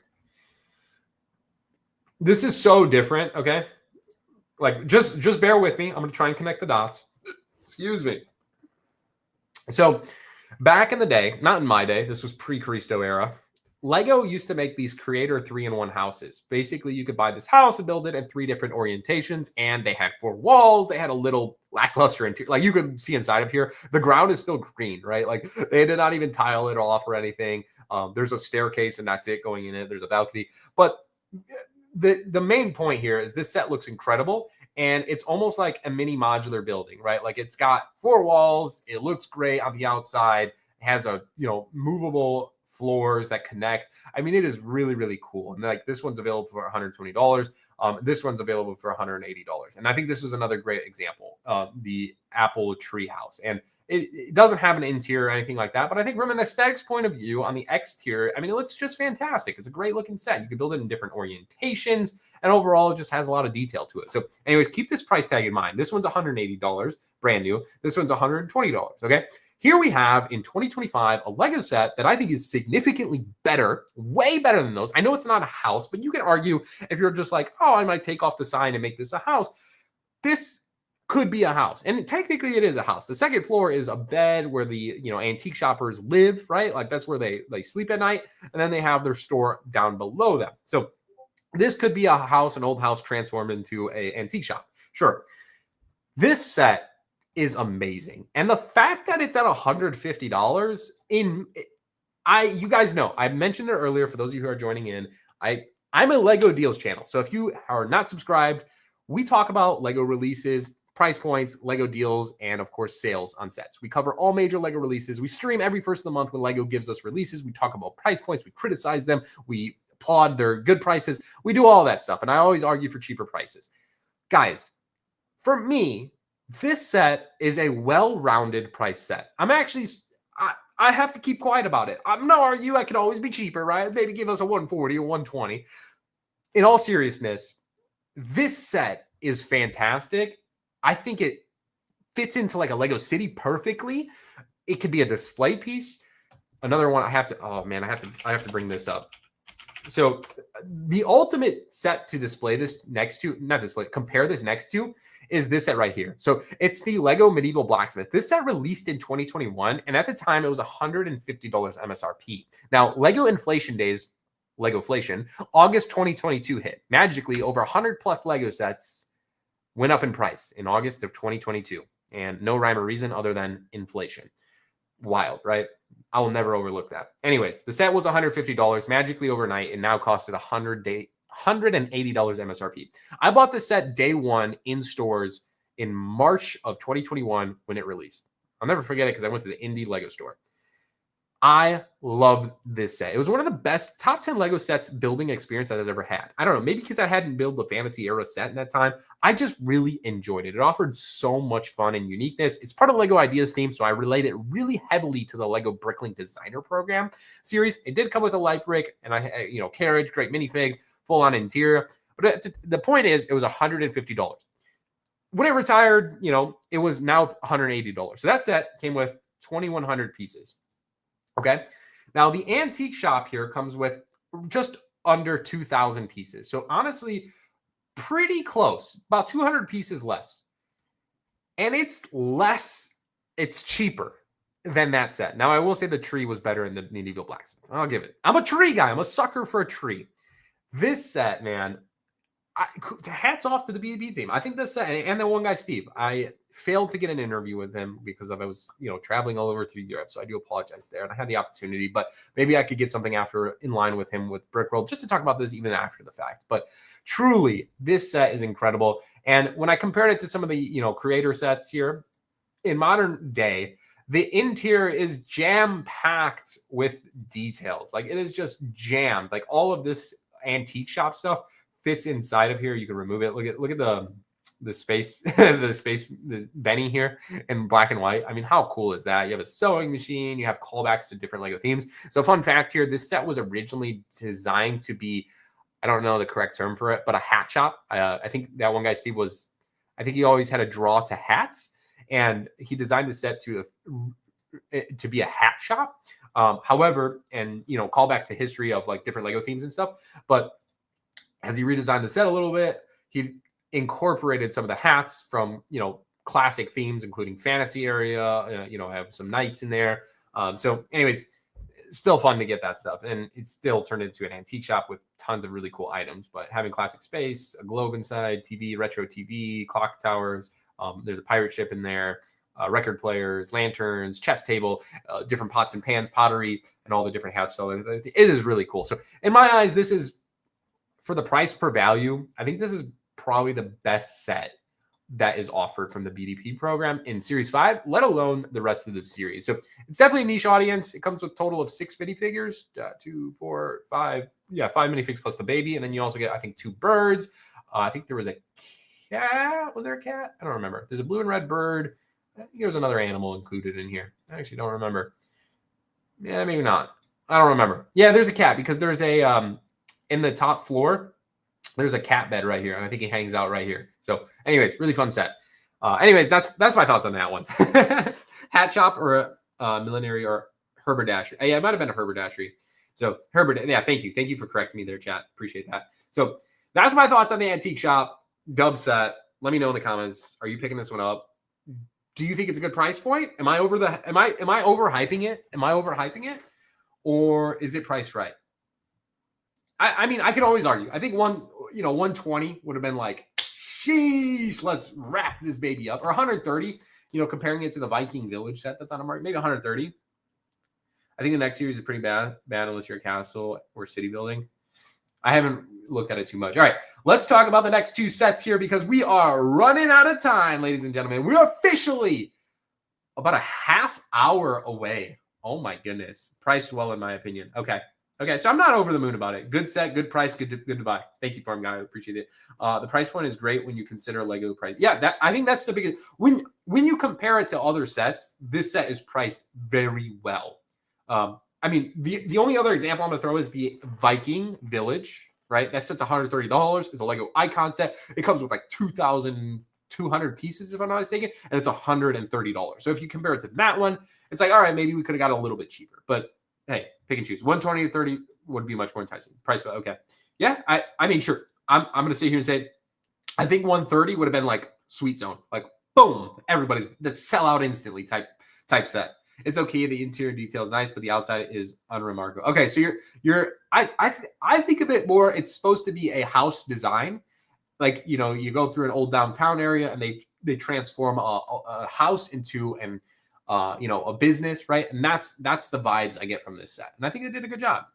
This is so different, okay? Like, just bear with me. I'm going to try and connect the dots. Excuse me. So, back in the day, not in my day, this was pre-Cristo era, Lego used to make these creator 3-in-1 houses. Basically, you could buy this house and build it in 3 different orientations, and they had 4 walls. They had a little lackluster interior. Like, you could see inside of here, the ground is still green, right? Like, they did not even tile it off or anything. There's a staircase, and that's it going in it. There's a balcony. But the main point here is this set looks incredible, and it's almost like a mini modular building, right? Like, it's got 4 walls. It looks great on the outside. It has a, movable floors that connect. I mean, it is really, really cool. And like, this one's available for $120. This one's available for $180. And I think this was another great example, the Apple tree house. And it doesn't have an interior or anything like that, but I think from an aesthetics point of view on the exterior, I mean, it looks just fantastic. It's a great looking set. You can build it in different orientations, and overall it just has a lot of detail to it. So anyways, keep this price tag in mind. This one's $180, brand new. This one's $120, okay? Here we have in 2025 a Lego set that I think is significantly better, way better than those. I know it's not a house, but you can argue if you're just like, oh, I might take off the sign and make this a house. This could be a house, and technically it is a house. The second floor is a bed where the antique shoppers live, right? Like, that's where they sleep at night, and then they have their store down below them. So this could be a house, an old house transformed into an antique shop. Sure. This set is amazing, and the fact that it's at $150 you guys know, I mentioned it earlier. For those of you who are joining in, I'm a Lego deals channel. So if you are not subscribed, we talk about Lego releases, price points, Lego deals, and of course sales on sets. We cover all major Lego releases. We stream every first of the month when Lego gives us releases. We talk about price points. We criticize them. We applaud their good prices. We do all that stuff, and I always argue for cheaper prices. Guys, for me, this set is a well-rounded price set. I have to keep quiet about it. I'm not argue I could always be cheaper, right? Maybe give us a 140 or 120. In all seriousness, this set is fantastic. I think it fits into like a Lego city perfectly. It could be a display piece. Another one I have to bring this up. So the ultimate set to display this next to, compare this next to is this set right here. So it's the Lego Medieval Blacksmith. This set released in 2021, and at the time it was $150 MSRP. Now, Lego Inflation Days, Legoflation, August 2022 hit. Magically, over 100 plus Lego sets went up in price in August of 2022, and no rhyme or reason other than inflation. Wild, right? I will never overlook that. Anyways, the set was $150 magically overnight, and now costed $180 MSRP. I bought this set day one in stores in March of 2021 when it released. I'll never forget it because I went to the indie Lego store. I loved this set. It was one of the best top 10 Lego sets building experience that I've ever had. I don't know, maybe because I hadn't built the fantasy era set in that time. I just really enjoyed it. It offered so much fun and uniqueness. It's part of Lego Ideas theme, so I relate it really heavily to the Lego Bricklink Designer Program series. It did come with a light brick and carriage, great minifigs, full on interior. But the point is, it was $150. When it retired, it was now $180. So that set came with 2,100 pieces. Okay. Now the antique shop here comes with just under 2,000 pieces. So honestly, pretty close, about 200 pieces less. And it's cheaper than that set. Now I will say the tree was better in the medieval blacksmith. I'll give it. I'm a tree guy. I'm a sucker for a tree. This set, man, hats off to the BDB team. I think this set, and the one guy, Steve, I failed to get an interview with him because I was, traveling all over through Europe. So I do apologize there. And I had the opportunity, but maybe I could get something after in line with him with Brickworld just to talk about this even after the fact. But truly, this set is incredible. And when I compared it to some of the, creator sets here in modern day, the interior is jam-packed with details. Like it is just jammed. Like all of this antique shop stuff fits inside of here. You can remove it. Look at the space, the Benny here in black and white. I mean, how cool is that? You have a sewing machine. You have callbacks to different Lego themes. So fun fact here, this set was originally designed to be, I don't know the correct term for it, but a hat shop. I think that one guy, Steve, I think he always had a draw to hats, and he designed the set to be a hat shop. However, and, call back to history of like different Lego themes and stuff. But as he redesigned the set a little bit, he incorporated some of the hats from, classic themes, including fantasy area, have some knights in there. So anyways, still fun to get that stuff. And it's still turned into an antique shop with tons of really cool items, but having classic space, a globe inside, TV, retro TV, clock towers. There's a pirate ship in there, record players, lanterns, chess table, different pots and pans, pottery, and all the different hats. So it is really cool. So in my eyes, this is, for the price per value, I think this is probably the best set that is offered from the BDP program in Series 5, let alone the rest of the series. So it's definitely a niche audience. It comes with a total of 6 minifigures, 2, 4, 5. Yeah, 5 minifigs plus the baby. And then you also get, I think, 2 birds. I think there was a cat. Was there a cat? I don't remember. There's a blue and red bird. I think there was another animal included in here. I actually don't remember. Yeah, maybe not. I don't remember. Yeah, there's a cat because there's a... in the top floor, there's a cat bed right here, and I think he hangs out right here. So, anyways, really fun set. Anyways, that's my thoughts on that one. Hat shop or a millenary or haberdashery. Yeah, it might have been a haberdashery. So thank you for correcting me there, chat. Appreciate that. So that's my thoughts on the antique shop dub set. Let me know in the comments. Are you picking this one up? Do you think it's a good price point? Am I overhyping it? Am I overhyping it? Or is it priced right? I mean, I could always argue. I think 120 would have been like, sheesh, let's wrap this baby up. Or 130, comparing it to the Viking Village set that's on the market, maybe 130. I think the next series is pretty bad unless you're a castle or city building. I haven't looked at it too much. All right, let's talk about the next 2 sets here because we are running out of time, ladies and gentlemen. We're officially about a half hour away. Oh my goodness. Priced well, in my opinion. Okay, so I'm not over the moon about it. Good set, good price, good to buy. Thank you for him, guy. I appreciate it. The price point is great when you consider Lego price. Yeah, I think that's the biggest. When you compare it to other sets, this set is priced very well. I mean, the only other example I'm going to throw is the Viking Village, right? That set's $130. It's a Lego icon set. It comes with like 2,200 pieces, if I'm not mistaken, and it's $130. So if you compare it to that one, it's like, all right, maybe we could have got a little bit cheaper, but hey, pick and choose. 120 to 30 would be much more enticing. Price, okay. Yeah, I mean, sure. I'm going to sit here and say, I think 130 would have been like Sweet Zone. Like, boom, everybody's, that's sell out instantly type set. It's okay. The interior detail is nice, but the outside is unremarkable. Okay, so I think of it more, it's supposed to be a house design. Like, you go through an old downtown area and they transform a house into a business, right? And that's the vibes I get from this set. And I think they did a good job.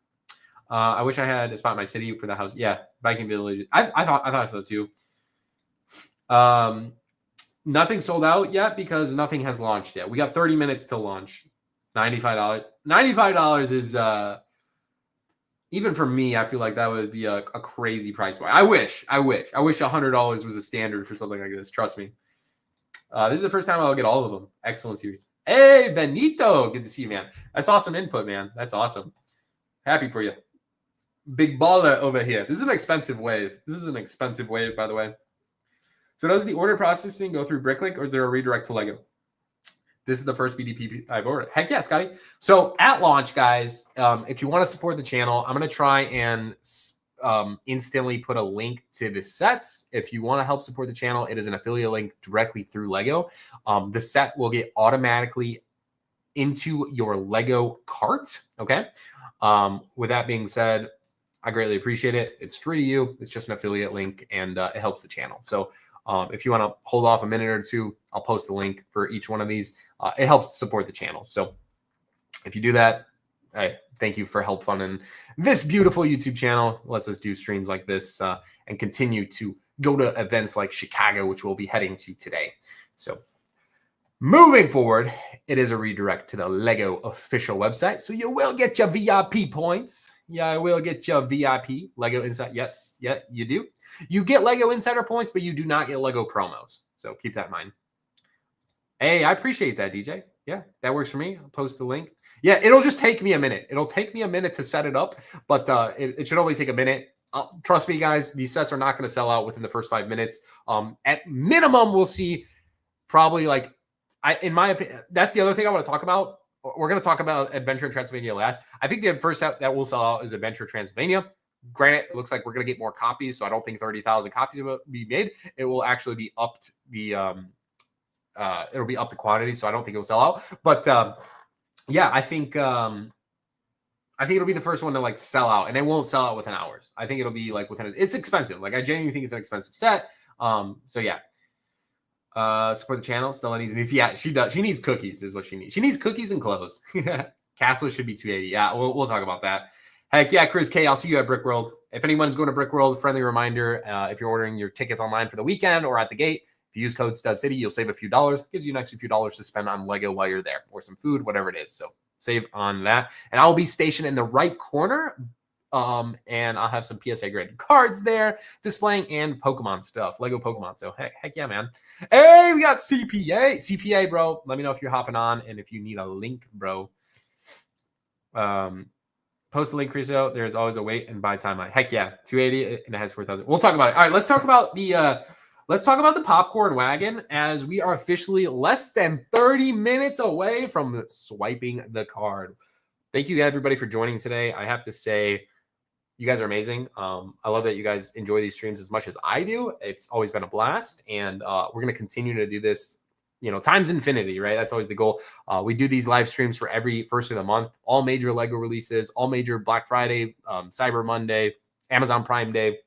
I wish I had a spot in my city for the house. Yeah, Viking Village. I thought so too. Nothing sold out yet because nothing has launched yet. We got 30 minutes to launch. $95. $95 is even for me, I feel like that would be a crazy price point. I wish $100 was a standard for something like this. Trust me. This is the first time I'll get all of them. Excellent series. Hey, Benito. Good to see you, man. That's awesome input, man. That's awesome. Happy for you. Big baller over here. This is an expensive wave. This is an expensive wave, by the way. So does the order processing go through Bricklink or is there a redirect to Lego? This is the first BDP I've ordered. Heck yeah, Scotty. So at launch, guys, if you want to support the channel, I'm going to try and instantly put a link to the sets. If you want to help support the channel, it is an affiliate link directly through Lego. The set will get automatically into your Lego cart. Okay. With that being said, I greatly appreciate it. It's free to you. It's just an affiliate link and it helps the channel. So if you want to hold off a minute or two, I'll post the link for each one of these. It helps support the channel. So if you do that, hey, thank you for help funding this beautiful YouTube channel. Lets us do streams like this and continue to go to events like Chicago, which we'll be heading to today. So moving forward, it is a redirect to the Lego official website. So you will get your VIP points. Yeah, I will get your VIP Lego Insider. Yes, yeah, you do. You get Lego Insider points, but you do not get Lego promos. So keep that in mind. Hey, I appreciate that, DJ. Yeah, that works for me. I'll post the link. Yeah, it'll just take me a minute. It'll take me a minute to set it up, but it should only take a minute. Trust me, guys, these sets are not going to sell out within the first 5 minutes. At minimum, we'll see probably like, in my opinion, that's the other thing I want to talk about. We're going to talk about Adventure in Transylvania last. I think the first set that will sell out is Adventure Transylvania. Granted, it looks like we're going to get more copies, so I don't think 30,000 copies will be made. It will actually be upped the it'll be up the quantity, so I don't think it will sell out. But yeah, I think it'll be the first one to like sell out, and it won't sell out within hours. I think it'll be like within. It's expensive. Like I genuinely think it's an expensive set. So yeah. Support the channel. Stella needs. Yeah, she does. She needs cookies, is what she needs. She needs cookies and clothes. Castle should be 280. Yeah, we'll talk about that. Heck yeah, Chris K. I'll see you at Brick World. If anyone's going to Brick World, friendly reminder: if you're ordering your tickets online for the weekend or at the gate, if you use code STUDCITY, you'll save a few dollars. Gives you an extra few dollars to spend on Lego while you're there, or some food, whatever it is. So save on that. And I'll be stationed in the right corner. And I'll have some PSA graded cards there displaying and Pokemon stuff, Lego Pokemon. So heck yeah, man. Hey, we got CPA, bro. Let me know if you're hopping on and if you need a link, bro. Post the link, Criso. There's always a wait and buy time. Heck yeah, 280 and it has 4,000. We'll talk about it. All right, let's talk about the popcorn wagon as we are officially less than 30 minutes away from swiping the card. Thank you everybody for joining today. I have to say, you guys are amazing. I love that you guys enjoy these streams as much as I do. It's always been a blast. And we're going to continue to do this, times infinity, right? That's always the goal. We do these live streams for every first of the month, all major Lego releases, all major Black Friday, Cyber Monday, Amazon Prime Day,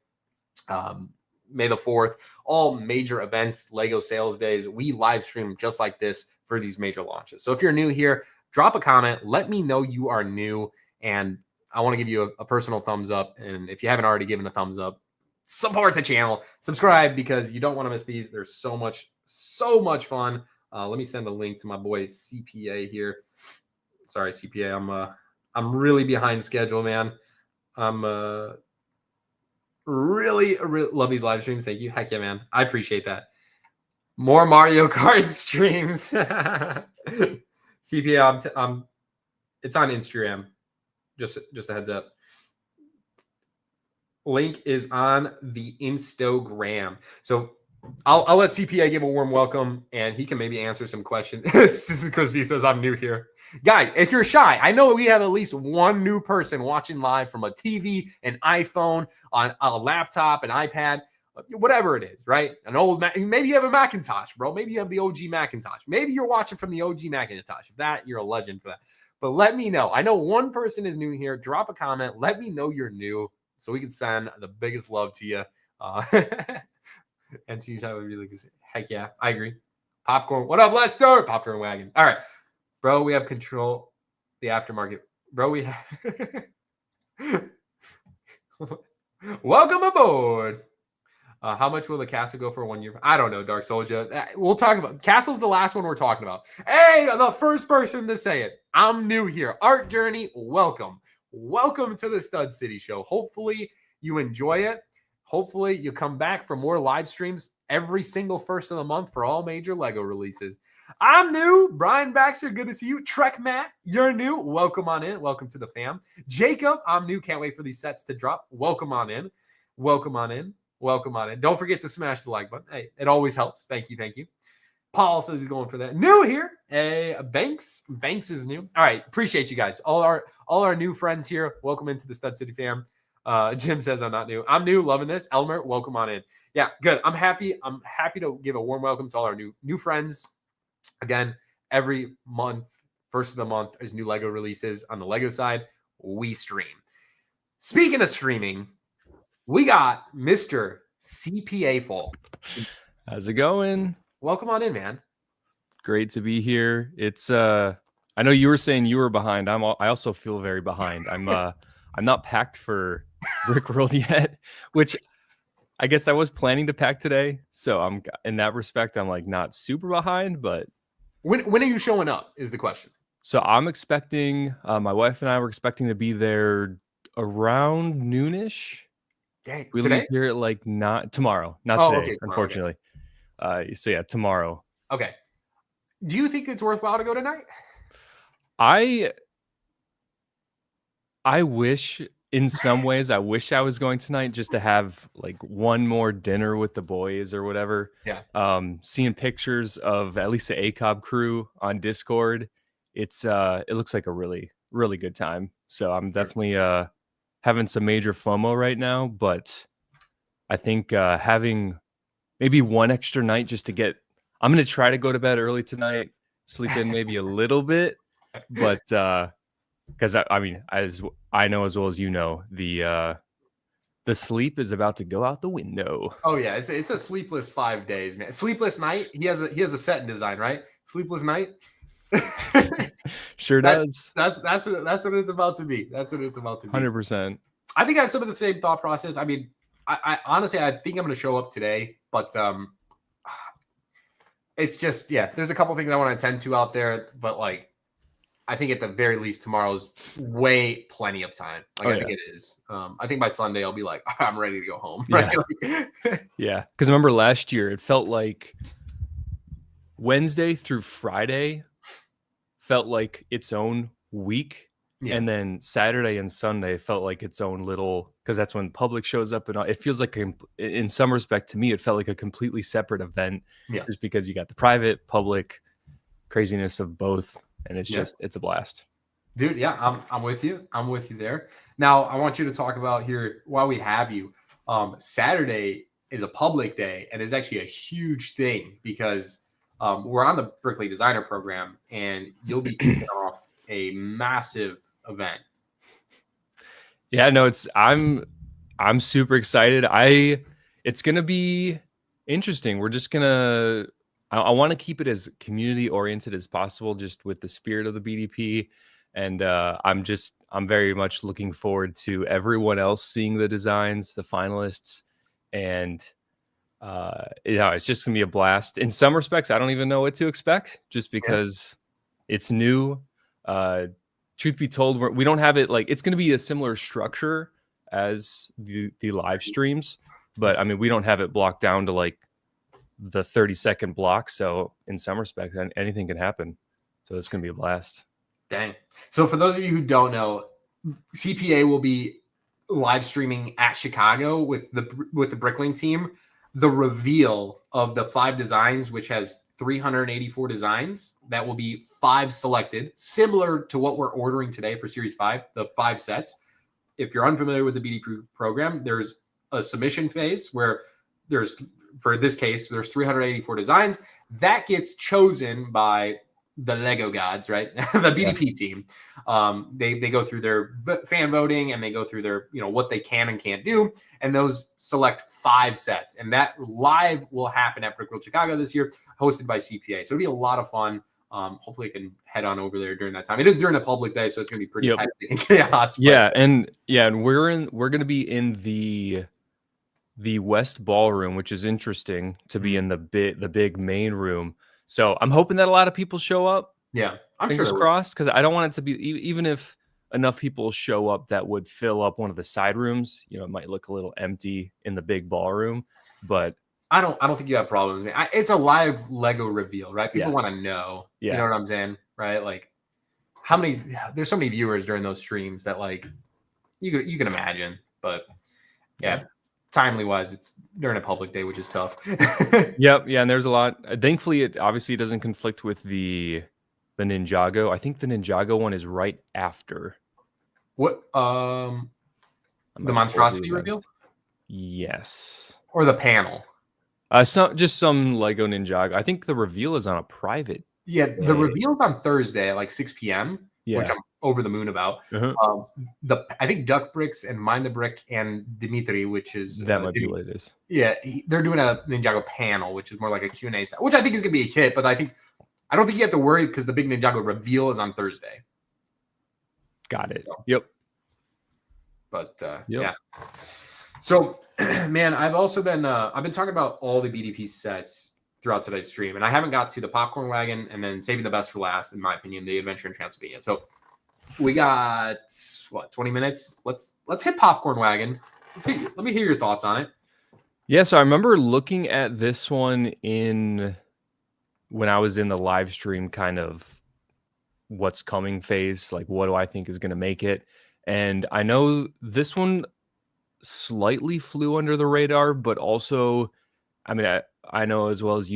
May the 4th, all major events, Lego sales days. We live stream just like this for these major launches. So if you're new here, drop a comment. Let me know you are new. And I want to give you a personal thumbs up. And if you haven't already given a thumbs up, support the channel, subscribe because you don't want to miss these. There's so much fun. Let me send a link to my boy CPA here. Sorry, CPA. I'm really behind schedule, man. I'm really love these live streams. Thank you. Heck yeah, man. I appreciate that. More Mario Kart streams. CPA, it's on Instagram. Just a heads up. Link is on the Instagram. So I'll let CPA give a warm welcome, and he can maybe answer some questions. Because he says I'm new here. Guys, if you're shy, I know we have at least one new person watching live from a TV, an iPhone, on a laptop, an iPad, whatever it is, right? An old maybe you have a Macintosh, bro. Maybe you have the OG Macintosh. Maybe you're watching from the OG Macintosh. If that, you're a legend for that. But let me know. I know one person is new here. Drop a comment. Let me know you're new so we can send the biggest love to you. And she's having really good. Heck yeah, I agree. Popcorn. What up, Lester? Popcorn wagon. All right, bro. We have control the aftermarket. Bro, we have. Welcome aboard. How much will the castle go for 1 year? I don't know, Dark Soldier. We'll talk about castle's the last one we're talking about. Hey, the first person to say it. I'm new here. Art Journey, welcome. Welcome to the Stud City Show. Hopefully you enjoy it. Hopefully you come back for more live streams every single first of the month for all major Lego releases. I'm new. Brian Baxter, good to see you. Trek Matt, you're new. Welcome on in. Welcome to the fam. Jacob, I'm new. Can't wait for these sets to drop. Welcome on in. Welcome on in. Welcome on in. Don't forget to smash the like button. Hey, it always helps. Thank you. Thank you. Paul says he's going for that. New here. Hey, Banks is new. All right. Appreciate you guys. All our new friends here. Welcome into the Stud City fam. Jim says I'm not new. I'm new. Loving this. Elmer, welcome on in. Yeah, good. I'm happy. I'm happy to give a warm welcome to all our new friends. Again, every month, first of the month, is new Lego releases. On the Lego side, we stream. Speaking of streaming, we got Mr. CPA Full. How's it going? Welcome on in, man. Great to be here. It's I know you were saying you were behind. I also feel very behind. I'm not packed for Brickworld yet, which I guess I was planning to pack today. So I'm in that respect, I'm like not super behind, but when are you showing up is the question. So I'm expecting my wife and I were expecting to be there around noonish. Dang, we today? leave here at like tomorrow, not today, okay, unfortunately. Okay. So yeah, tomorrow. Okay. Do you think it's worthwhile to go tonight? I wish, in some ways, I wish I was going tonight just to have like one more dinner with the boys or whatever. Yeah. Seeing pictures of at least the ACOB crew on Discord, it looks like a really, really good time. So I'm definitely having some major FOMO right now, but I think having maybe one extra night just to I'm going to try to go to bed early tonight, sleep in maybe a little bit, but because I mean, as I know as well as you know, the sleep is about to go out the window. Oh yeah, it's a sleepless 5 days, man. Sleepless night. He has a set in design, right? Sleepless night. Sure does. That's what it's about to be. That's what it's about to be. 100%. I think I have some of the same thought process. I mean, I honestly I think I'm going to show up today, but it's just there's a couple things I want to attend to out there, but like I think at the very least tomorrow's way plenty of time. Like I think it is. I think by Sunday I'll be like I'm ready to go home. Right? Yeah, because remember last year it felt like Wednesday through Friday felt like its own week. Yeah. And then Saturday and Sunday felt like its own little, because that's when public shows up, and it feels like in some respect to me it felt like a completely separate event. Just because you got the private public craziness of both, and it's just it's a blast, dude. I'm with you. I'm with you there. Now I want you to talk about here while we have you. Saturday is a public day, and is actually a huge thing because we're on the Bricklink Designer Program, and you'll be kicking off a massive event. Yeah, no, I'm super excited. It's gonna be interesting. We're just gonna I want to keep it as community oriented as possible, just with the spirit of the BDP. And I'm very much looking forward to everyone else seeing the designs, the finalists, and it's just gonna be a blast. In some respects, I don't even know what to expect, just because it's new. Truth be told, we don't have it like it's going to be a similar structure as the live streams, but I mean we don't have it blocked down to like the 30-second block. So in some respects, anything can happen. So it's going to be a blast. Dang. So for those of you who don't know, CPA will be live streaming at Chicago with the Bricklink team. The reveal of the 5 designs, which has 384 designs, that will be 5 selected, similar to what we're ordering today for Series 5, the 5 sets. If you're unfamiliar with the BDP program, there's a submission phase where for this case, there's 384 designs. That gets chosen by the Lego gods, right? The BDP team. They go through their fan voting, and they go through their, what they can and can't do. And those select 5 sets. And that live will happen at Brickworld Chicago this year, hosted by CPA. So it'll be a lot of fun. Hopefully I can head on over there during that time. It is during a public day, so it's going to be pretty hectic and chaos. And we're going to be in the the West Ballroom, which is interesting to be in the big main room. So I'm hoping that a lot of people show up. Yeah, I'm Fingers sure. crossed, because I don't want it to be, even if enough people show up that would fill up one of the side rooms, it might look a little empty in the big ballroom. But I don't think you have problems. It's a live Lego reveal, right? People want to know. Yeah. You know what I'm saying, right? Like, there's so many viewers during those streams that like you can imagine, but yeah. Timely wise, it's during a public day, which is tough. Yep. Yeah. And there's a lot. Thankfully, it obviously doesn't conflict with the Ninjago. I think the Ninjago one is right after. What? The monstrosity reveal? Yes. Or the panel? Some Lego Ninjago. I think the reveal is on a private. Yeah, the reveal's on Thursday at like 6 p.m., which I'm over the moon about. I think Duck Bricks and Mind the Brick and Dimitri, which is that might be what it is. Yeah, they're doing a Ninjago panel, which is more like a Q&A style, which I think is gonna be a hit. But I don't think you have to worry because the big Ninjago reveal is on Thursday. Got it. So, yep. But yeah. So, man, I've also been I've been talking about all the BDP sets throughout today's stream, and I haven't got to the Popcorn Wagon, and then saving the best for last, in my opinion, the Adventure in Transylvania. So we got 20 minutes. Let's hit Popcorn Wagon. Let me hear your thoughts on it. Yeah, so I remember looking at this one when I was in the live stream, kind of what's coming phase, like what do I think is going to make it, and I know this one slightly flew under the radar, but also, I mean, I know as well as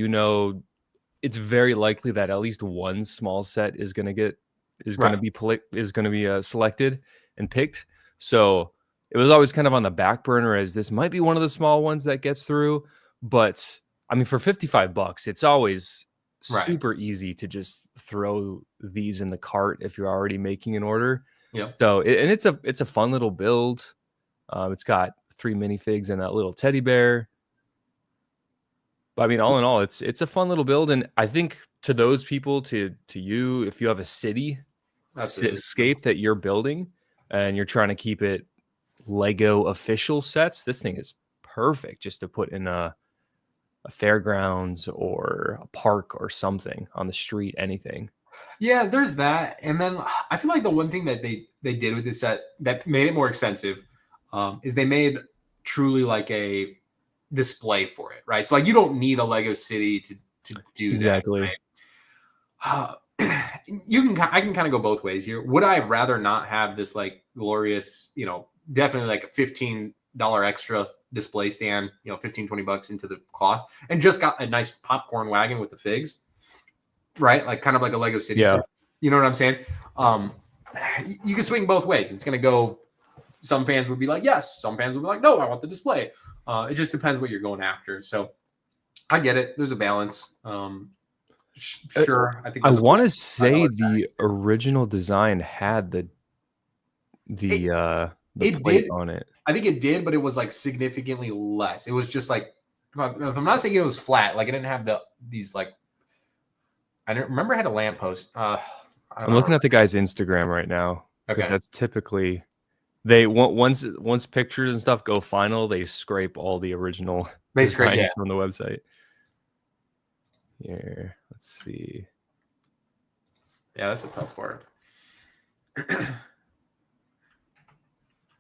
it's very likely that at least one small set is going to be selected and picked. So it was always kind of on the back burner as this might be one of the small ones that gets through. But I mean, for $55, it's always super easy to just throw these in the cart if you're already making an order. Yeah. So it's a fun little build. It's got 3 minifigs and that little teddy bear. But I mean, all in all, it's a fun little build, and I think to those people, to you, if you have a cityscape that you're building and you're trying to keep it Lego official sets, this thing is perfect just to put in a fairgrounds or a park or something on the street, anything. Yeah, there's that, and then I feel like the one thing that they did with this set that made it more expensive is they made truly like a display for it, right? So like you don't need a Lego city to do exactly that, right? I can kind of go both ways here. Would I rather not have this like glorious, definitely like a $15 extra display stand, $15-20 into the cost, and just got a nice popcorn wagon with the figs, right? Like kind of like a Lego city set. You know what I'm saying? You can swing both ways. It's going to go, some fans would be like yes, some fans would be like no, I want the display. It just depends what you're going after. So I get it. There's a balance. Sure. I want to say the original design had the plate did on it. I think it did, but it was like significantly less. It was just like, if I'm not saying it was flat, like it didn't have these like, I don't remember it had a lamppost. I'm looking at the guy's Instagram right now because that's typically once pictures and stuff go final, they scrape all the original designs from the website. Here, let's see. Yeah, that's a tough part.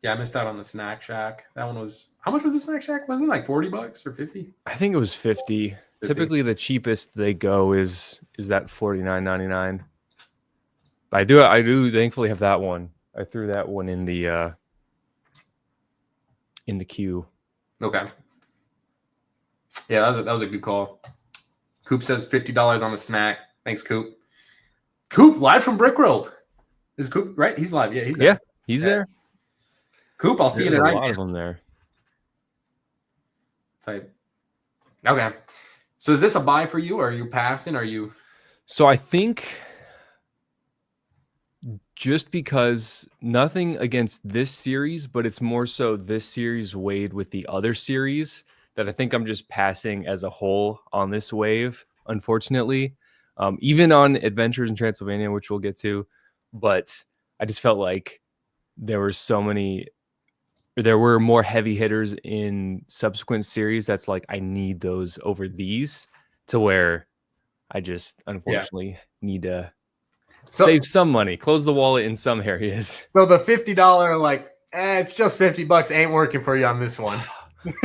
Yeah, I missed out on the Snack Shack. That one was, how much was the Snack Shack? Wasn't it like $40 or 50? I think it was 50. Typically the cheapest they go is that $49.99. But I do thankfully have that one. I threw that one in the queue. Okay. Yeah, that was a good call. Coop says $50 on the snack. Thanks, Coop. Coop, live from Brickworld. Is Coop right? He's live. Yeah, he's there. Yeah, he's there. Coop, I'll see you tonight. A lot of them there. Type. Okay. So is this a buy for you? Or are you passing? Are you? So I think just because nothing against this series, but it's more so this series weighed with the other series that I think I'm just passing as a whole on this wave, unfortunately. Even on Adventures in Transylvania, which we'll get to. But I just felt like there were so many there were more heavy hitters in subsequent series that's like I need those over these, to where I just unfortunately need to So save some money, close the wallet in some areas. so the $50 like it's just $50 ain't working for you on this one.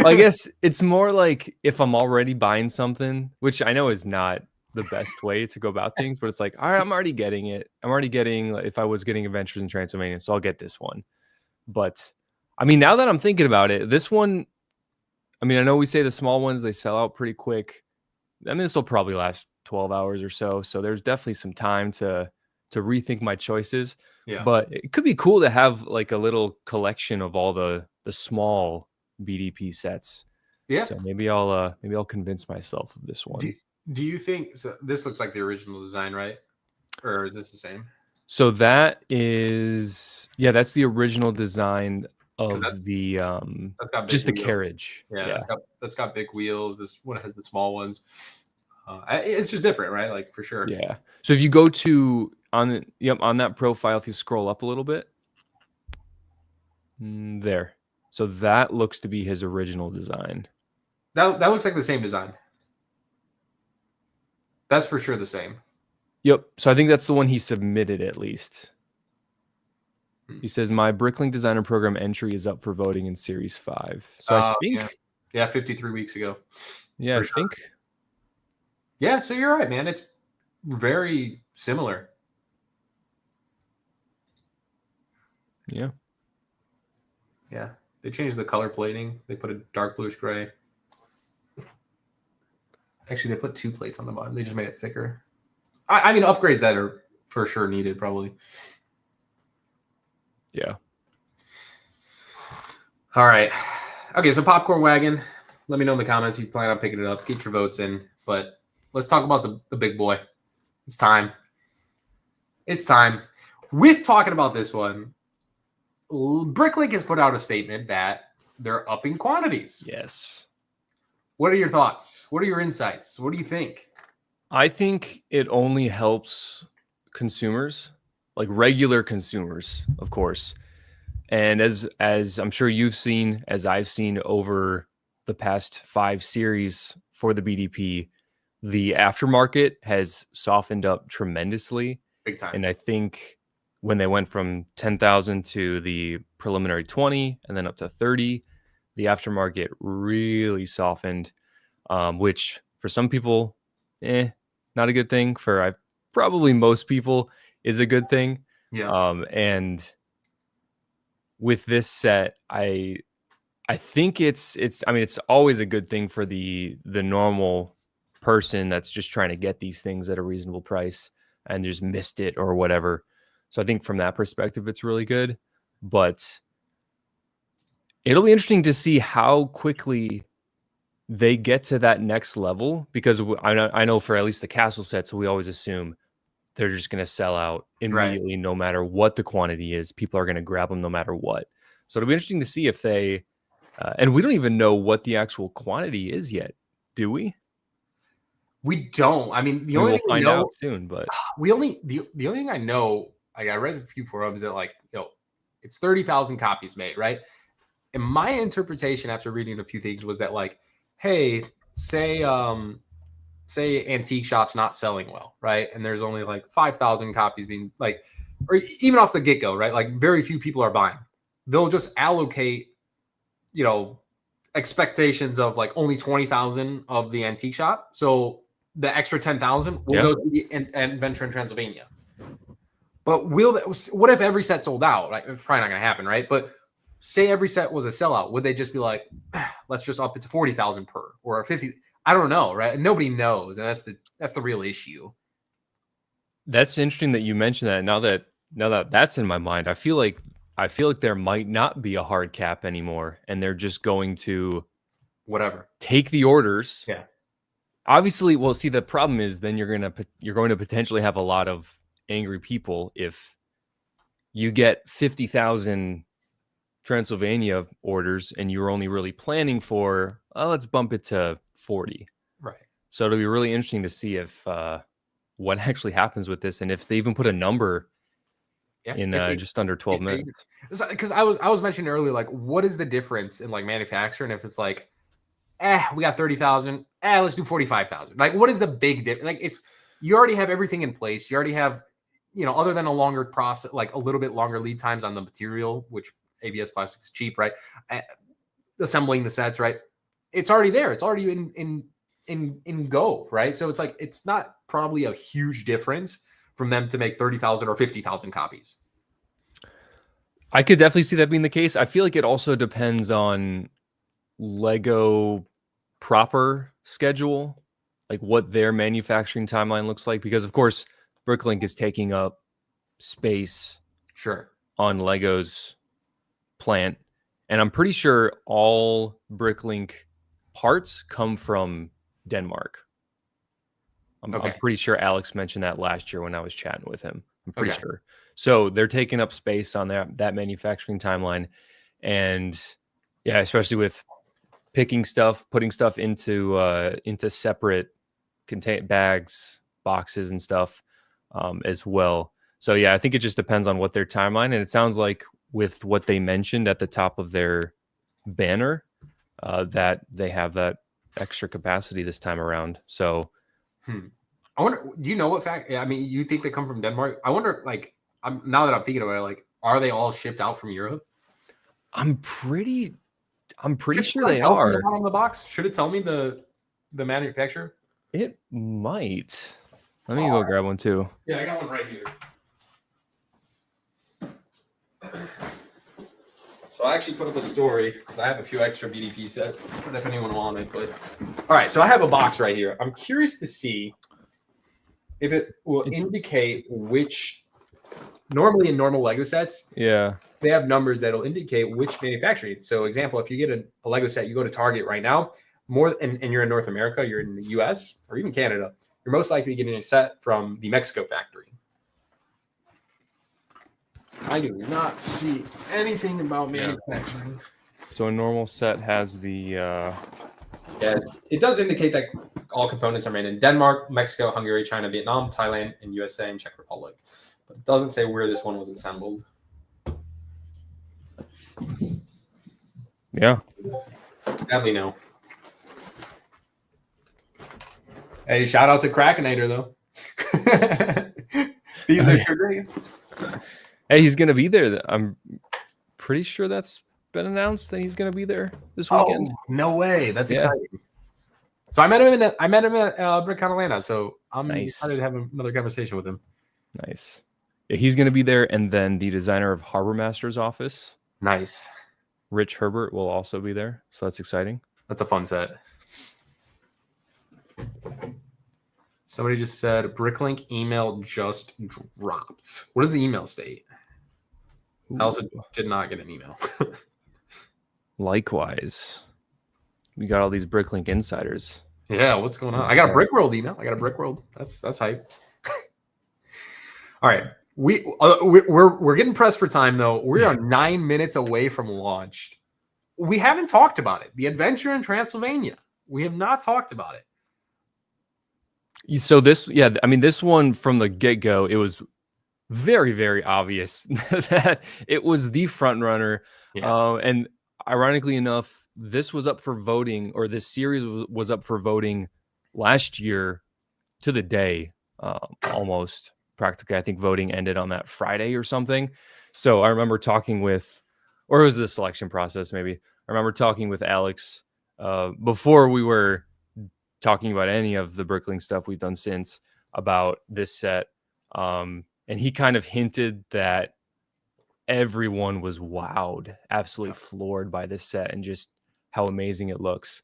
I guess it's more like if I'm already buying something, which I know is not the best way to go about things, but it's like, all right, I'm already getting it. I'm already getting, if I was getting Adventures in Transylvania, so I'll get this one. But I mean, now that I'm thinking about it, this one, I mean, I know we say the small ones, they sell out pretty quick. I mean, this will probably last 12 hours or so. So there's definitely some time to rethink my choices. Yeah. But it could be cool to have like a little collection of all the small BDP sets. Yeah. So maybe I'll convince myself of this one. Do you think so? This looks like the original design, right? Or is this the same? So that is, yeah, that's the original design of the that's got just the wheels. carriage. Yeah. That's got big wheels. This one has the small ones. It's just different, right? Like for sure. Yeah. So if you go to on that profile, if you scroll up a little bit, there. So that looks to be his original design. That looks like the same design. That's for sure the same. Yep. So I think that's the one he submitted at least. He says, my Bricklink Designer Program entry is up for voting in Series 5. So I think... Yeah, 53 weeks ago. Yeah, I think... Yeah, so you're right, man. It's very similar. Yeah. Yeah. They changed the color plating. They put a dark bluish gray. Actually, they put 2 plates on the bottom. They just made it thicker. I mean, upgrades that are for sure needed, probably. Yeah. All right. Okay, so Popcorn Wagon. Let me know in the comments if you plan on picking it up. Get your votes in. But let's talk about the big boy. It's time. It's time. With talking about this one, Bricklink has put out a statement that they're upping quantities. Yes. What are your thoughts? What are your insights? What do you think? I think it only helps consumers, like regular consumers, of course. And as I'm sure you've seen, as I've seen over the past 5 series for the BDP, the aftermarket has softened up tremendously. Big time. And I think when they went from 10,000 to the preliminary 20 and then up to 30, the aftermarket really softened, which for some people, not a good thing. For probably most people is a good thing. Yeah. And with this set, I think it's I mean, it's always a good thing for the normal person that's just trying to get these things at a reasonable price and just missed it or whatever. So I think from that perspective, it's really good. But it'll be interesting to see how quickly they get to that next level, because I know for at least the castle sets, we always assume they're just going to sell out immediately, no matter what the quantity is. People are going to grab them no matter what. So it'll be interesting to see if they, and we don't even know what the actual quantity is yet, do we? We don't. I mean, we'll find out soon, but the only thing I know, like I read a few forums that it's 30,000 copies made, right? And my interpretation after reading a few things was that hey, say antique shop's not selling well, right? And there's only 5,000 copies being or even off the get-go, right? Like very few people are buying. They'll just allocate, expectations of only 20,000 of the antique shop. So the extra 10,000 will go to the Adventure in Transylvania. But what if every set sold out? Right? It's probably not going to happen, right? But say every set was a sellout, would they just be like, let's just up it to 40,000 per or 50? I don't know, right? Nobody knows, and that's the real issue. That's interesting that you mentioned that. Now that that's in my mind, I feel like there might not be a hard cap anymore, and they're just going to take the orders. Yeah. Obviously, well, see, the problem is then you're going to potentially have a lot of angry people if you get 50,000 Transylvania orders and you're only really planning for, let's bump it to 40. Right. So it'll be really interesting to see if what actually happens with this, and if they even put a number Yeah, in just under 12 minutes. Because I was mentioning earlier, like, what is the difference in like manufacturing if it's like, we got 30,000, let's do 45,000. Like, what is the big difference? Like, it's you already have everything in place. You already have, other than a longer process, like a little bit longer lead times on the material, which ABS plastic is cheap, right? Assembling the sets, right? It's already there. It's already in go, right? So it's like it's not probably a huge difference from them to make 30,000 or 50,000 copies. I could definitely see that being the case. I feel like it also depends on Lego proper schedule, like what their manufacturing timeline looks like, because of course Bricklink is taking up space on Lego's plant, and I'm pretty sure all Bricklink parts come from Denmark. I'm pretty sure Alex mentioned that last year when I was chatting with him. I'm pretty sure. So they're taking up space on that manufacturing timeline, and yeah, especially with picking stuff, putting stuff into separate bags, boxes, and stuff as well. So yeah, I think it just depends on what their timeline. And it sounds like with what they mentioned at the top of their banner, that they have that extra capacity this time around. So, I wonder. Do you know what fact? I mean, you think they come from Denmark? I wonder. Like, now that I'm thinking about it, like, are they all shipped out from Europe? I'm pretty sure they are. On the box, should it tell me the manufacturer? It might. Let me go grab one too. Yeah, I got one right here. So I actually put up a story because I have a few extra BDP sets, but if anyone wanted. But all right, so I have a box right here. I'm curious to see if it will indicate which. Normally in normal Lego sets, they have numbers that'll indicate which manufacturer. So, example, if you get a Lego set, you go to Target right now, and you're in North America, you're in the US or even Canada, you're most likely getting a set from the Mexico factory. I do not see anything about manufacturing. So a normal set has the yes, it does indicate that all components are made in Denmark, Mexico, Hungary, China, Vietnam, Thailand, and USA and Czech Republic. But it doesn't say where this one was assembled. Yeah. Sadly, no. Hey, shout out to Krakenator, though. Thieves of Tortuga. Hey, he's going to be there. I'm pretty sure that's been announced that he's going to be there this weekend. Oh, no way. That's exciting. So I met him at Bricklink Atlanta, so I'm excited to have another conversation with him. Nice. Yeah, he's going to be there, and then the designer of Harbor Master's office. Nice. Rich Herbert will also be there, so that's exciting. That's a fun set. Somebody just said Bricklink email just dropped. What does the email state? I also did not get an email. Likewise. We got all these Bricklink insiders. Yeah, what's going on? I got a Brickworld email. That's hype. All right. We're getting pressed for time, though. We are 9 minutes away from launch. We haven't talked about it. The adventure in Transylvania. We have not talked about it. So this one from the get-go, it was very, very obvious that it was the front runner. Yeah. And ironically enough, this was up for voting, or this series was up for voting last year to the day, almost practically. I think voting ended on that Friday or something. So I remember talking with, or it was the selection process maybe. I remember talking with Alex before we were talking about any of the Bricklink stuff we've done since about this set. And he kind of hinted that everyone was wowed, absolutely floored by this set and just how amazing it looks.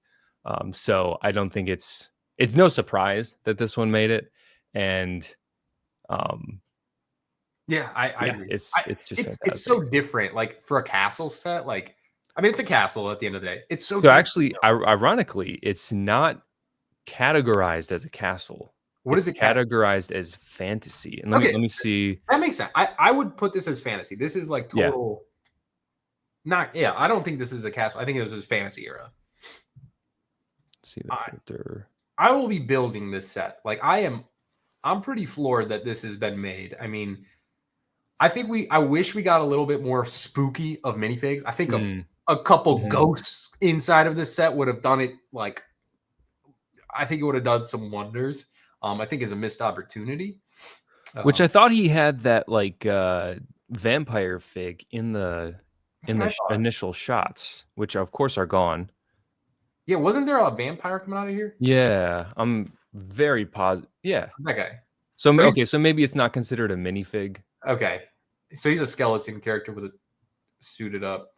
So I don't think it's no surprise that this one made it. And I agree. It's so different. Like for a castle set, like, I mean, it's a castle at the end of the day. It's so actually, ironically, it's not categorized as a castle. What is it categorized as fantasy? And let me see. That makes sense. I would put this as fantasy. This is like total. Yeah. I don't think this is a castle. I think this is fantasy era. Let's see the filter. I will be building this set. Like I'm pretty floored that this has been made. I mean, I think I wish we got a little bit more spooky of minifigs. I think Mm. a couple Mhm. ghosts inside of this set would have done it. Like, I think it would have done some wonders. I think it's a missed opportunity. Which I thought he had that like vampire fig in the initial shots, which of course are gone. Yeah, wasn't there a vampire coming out of here? Yeah, I'm very positive. Yeah, That guy. so So okay, so maybe it's not considered a minifig. Okay, so he's a skeleton character with a suited up.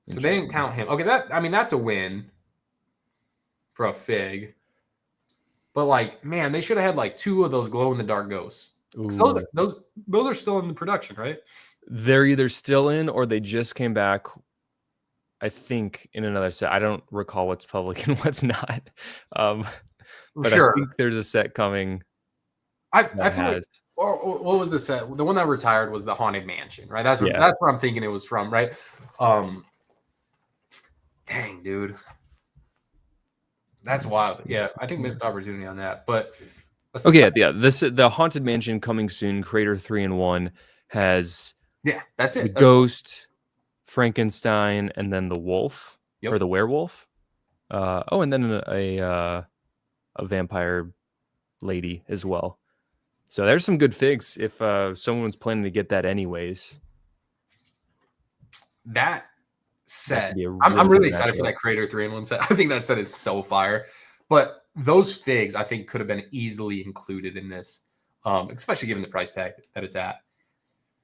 So they didn't count him. Okay, that's a win for a fig. But like, man, they should have had like 2 of those glow in the dark ghosts. Those are still in the production, right? They're either still in or they just came back. I think in another set. I don't recall what's public and what's not. But Sure. I think there's a set coming. I feel like, what was the set? The one that retired was the Haunted Mansion, right? That's where I'm thinking it was from, right? Dang, dude. That's wild. Yeah, I think missed opportunity on that. But okay, yeah, the Haunted Mansion coming soon, Crater 3-in-1 has that's it. The Ghost, Frankenstein, and then the wolf or the werewolf. And then a vampire lady as well. So there's some good figs if someone's planning to get that anyways. That set, I'm really excited for that Crater 3-in-1 set. I think that set is so fire. But those figs, I think, could have been easily included in this, especially given the price tag that it's at.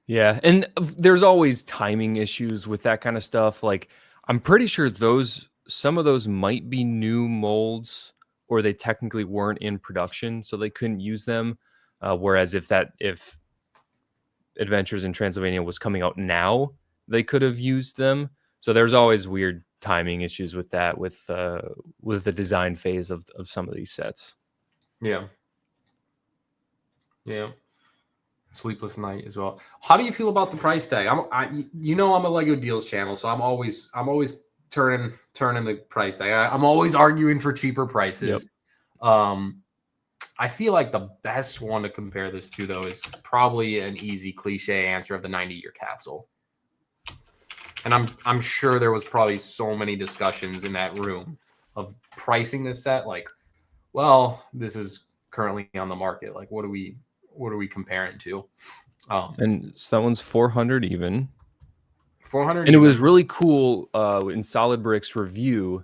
Yeah, and there's always timing issues with that kind of stuff. Like, I'm pretty sure some of those might be new molds, or they technically weren't in production, so they couldn't use them. Whereas if Adventures in Transylvania was coming out now, they could have used them. So there's always weird timing issues with that, with the design phase of some of these sets. Yeah. Sleepless Night as well. How do you feel about the price tag? I'm a Lego Deals channel, so I'm always turning the price tag. I'm always arguing for cheaper prices. Yep. I feel like the best one to compare this to, though, is probably an easy cliche answer of the 90-year castle. And I'm sure there was probably so many discussions in that room of pricing this set. Like, well, this is currently on the market. Like, what are we comparing to? And so that one's 400 even. 400. And it was really cool in Solid Bricks review.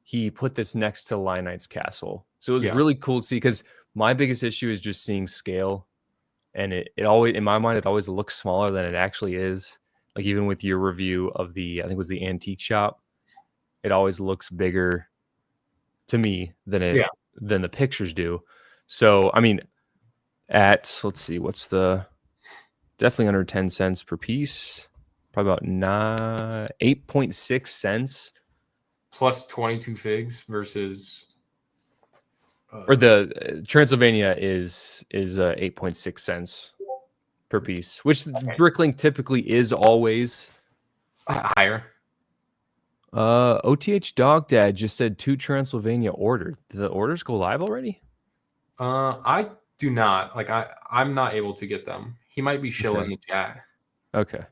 He put this next to Lion Knight's castle. So it was really cool to see, because my biggest issue is just seeing scale. And it always, in my mind, it always looks smaller than it actually is. Like, even with your review of I think it was the antique shop, it always looks bigger to me than the pictures do. So, I mean, let's see, what's definitely under 10 cents per piece, probably about 8.6 cents. Plus 22 figs versus... or the Transylvania is 8.6 cents per piece, which Bricklink typically is always higher. OTH Dog Dad just said 2 Transylvania ordered. Did the orders go live already? I do not. Like, I'm not able to get them. He might be shilling the chat. Okay.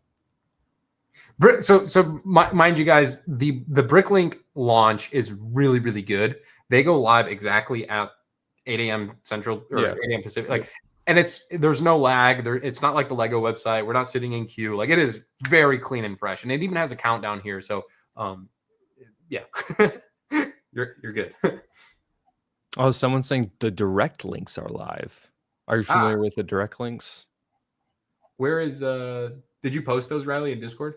So mind you guys, the Bricklink launch is really, really good. They go live exactly at 8 a.m. Central or 8 a.m. Pacific. Like, and there's no lag. It's not like the Lego website. We're not sitting in queue. Like, it is very clean and fresh, and it even has a countdown here. So, yeah, you're good. Oh, someone's saying the direct links are live. Are you familiar with the direct links? Where is did you post those, Riley, in Discord?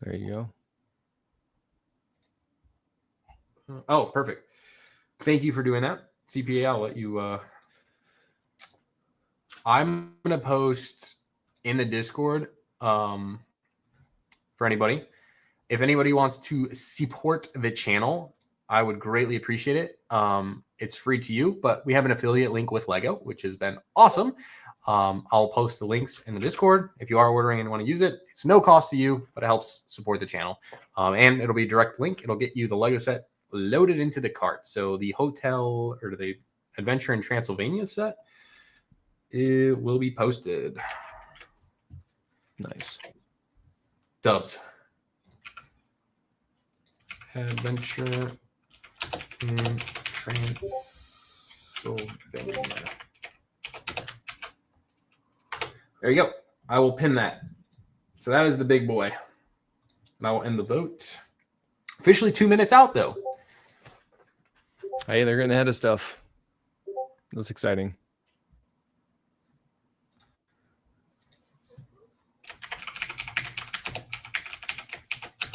There you go. Oh, perfect. Thank you for doing that. CPA, I'll let you I'm gonna post in the Discord for anybody. If anybody wants to support the channel, I would greatly appreciate it. It's free to you, but we have an affiliate link with Lego, which has been awesome. I'll post the links in the Discord. If you are ordering and want to use it, it's no cost to you, but it helps support the channel. And it'll be a direct link. It'll get you the Lego set loaded into the cart. So the hotel or the Adventure in Transylvania set, it will be posted. Nice. Dubs. Adventure in Transylvania. There you go. I will pin that. So that is the big boy. And I will end the vote. Officially 2 minutes out, though. Hey, they're getting ahead of stuff. That's exciting.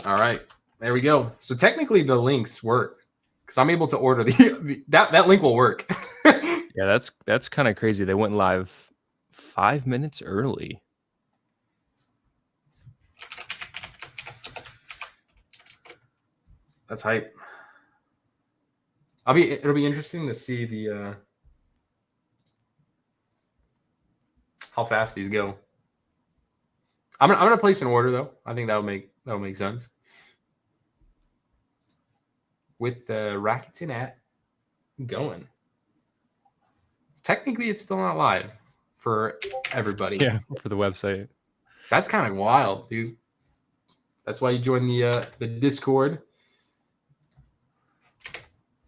All right. There we go. So technically the links work because I'm able to order that link will work. Yeah, that's kind of crazy. They went live 5 minutes early. That's hype. It'll be interesting to see the how fast these go. I'm gonna place an order though. I think that'll make sense. With the Rakuten app going. Technically it's still not live for everybody. Yeah, for the website. That's kind of wild, dude. That's why you join the Discord.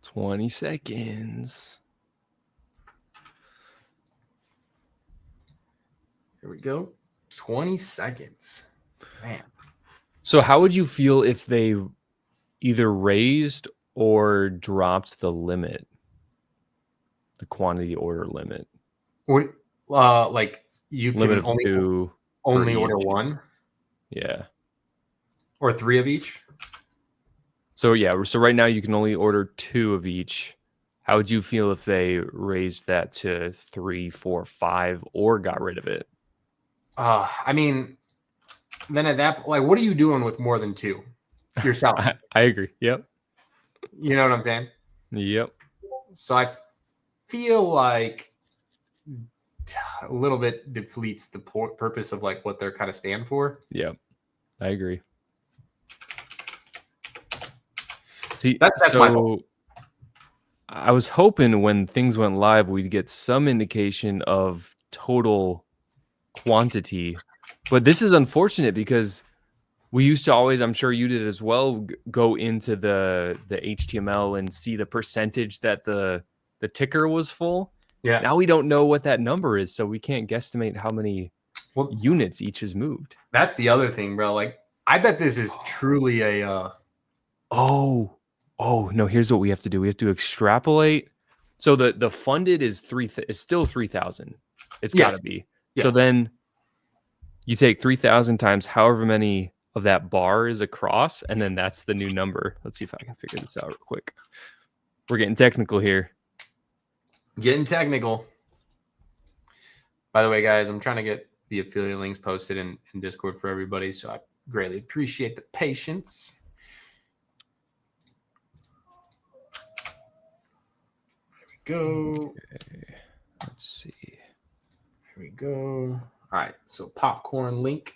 20 seconds. Here we go. 20 seconds. Man. So how would you feel if they either raised or dropped the limit? The quantity order limit. What like you limit can of two only per order each. one? Yeah. Or 3 of each? So yeah, so right now you can only order 2 of each. How would you feel if they raised that to 3, 4, 5, or got rid of it? I mean, then at that, like, what are you doing with more than 2 yourself? I agree. Yep. You know what I'm saying? Yep. So I feel like a little bit depletes the purpose of like what they're kind of stand for. Yep. I agree. See, that's my fault. I was hoping when things went live, we'd get some indication of total quantity, but this is unfortunate because we used to always, I'm sure you did as well, go into the HTML and see the percentage that the ticker was full. Yeah. Now we don't know what that number is, so we can't guesstimate how many units each has moved. That's the other thing, bro. Like, I bet this is truly a Oh no, here's what we have to do. We have to extrapolate. So the funded is still 3,000. It's gotta be. Yeah. So then you take 3,000 times however many of that bar is across, and then that's the new number. Let's see if I can figure this out real quick. We're getting technical here. Getting technical. By the way, guys, I'm trying to get the affiliate links posted in Discord for everybody, so I greatly appreciate the patience. There we go. Okay. Let's see. Here we go. All right, so popcorn link.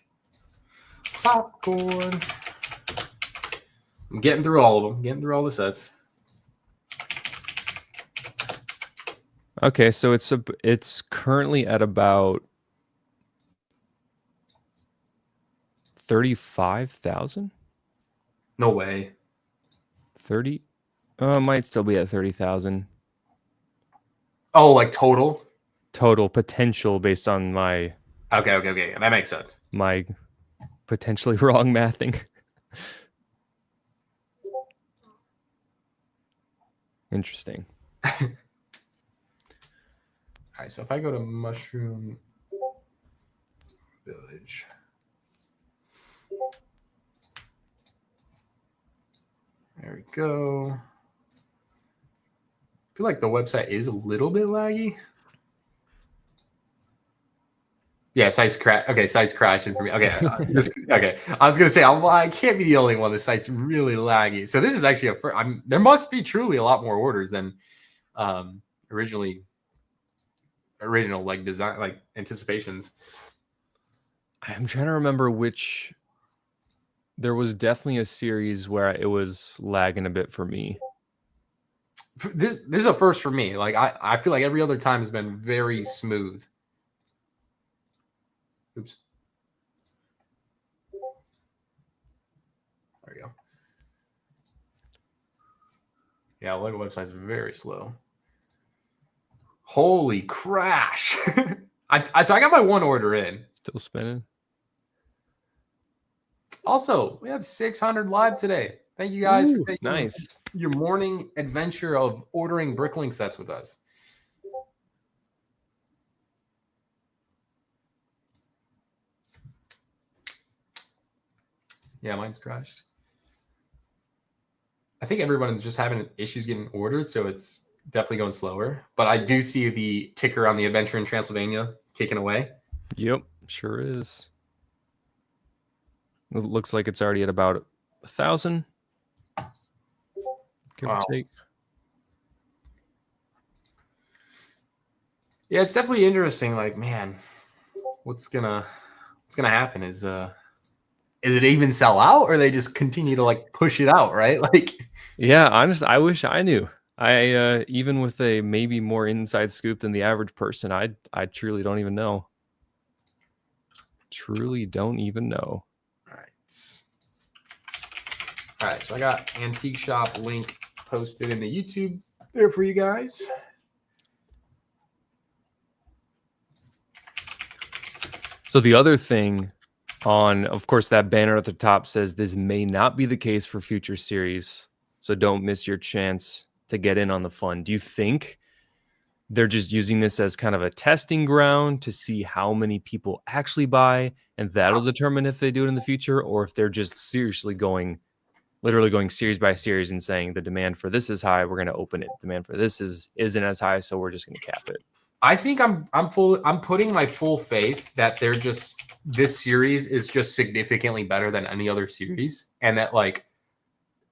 Popcorn. I'm getting through all of them. Getting through all the sets. Okay, so it's currently at about 35,000. No way. 30. Might still be at 30,000. Oh, like total? Total potential based on my. Okay. That makes sense. My potentially wrong mathing. Interesting. All right, so if I go to Mushroom Village. There we go. I feel like the website is a little bit laggy. Yeah, site's crashing for me. Okay, okay. I was gonna say I can't be the only one. The site's really laggy. So this is actually there must be truly a lot more orders than original like design like anticipations. I'm trying to remember which. There was definitely a series where it was lagging a bit for me. This is a first for me. Like I feel like every other time has been very smooth. Oops. There we go. Yeah, Lego website's very slow. Holy crash! So I got my one order in. Still spinning. Also, we have 600 live today. Thank you guys for taking your morning adventure of ordering Bricklink sets with us. Yeah, mine's crashed. I think everyone's just having issues getting ordered, so it's definitely going slower. But I do see the ticker on the adventure in Transylvania kicking away. Yep, sure is. It looks like it's already at about 1,000, give or take. Yeah, it's definitely interesting. Like, man, what's gonna happen is it even sell out, or they just continue to like push it out, right? Like, yeah, honestly, I wish I knew. I even with a maybe more inside scoop than the average person, I truly don't even know. Truly don't even know. All right, so I got Antique Shop link posted in the YouTube there for you guys. So the other thing on, of course, that banner at the top says this may not be the case for future series, so don't miss your chance to get in on the fun. Do you think they're just using this as kind of a testing ground to see how many people actually buy, and that'll determine if they do it in the future, or if they're just literally going series by series and saying the demand for this is high, we're going to open it. Demand for this isn't as high, so we're just going to cap it. I think I'm putting my full faith that this series is just significantly better than any other series, and that like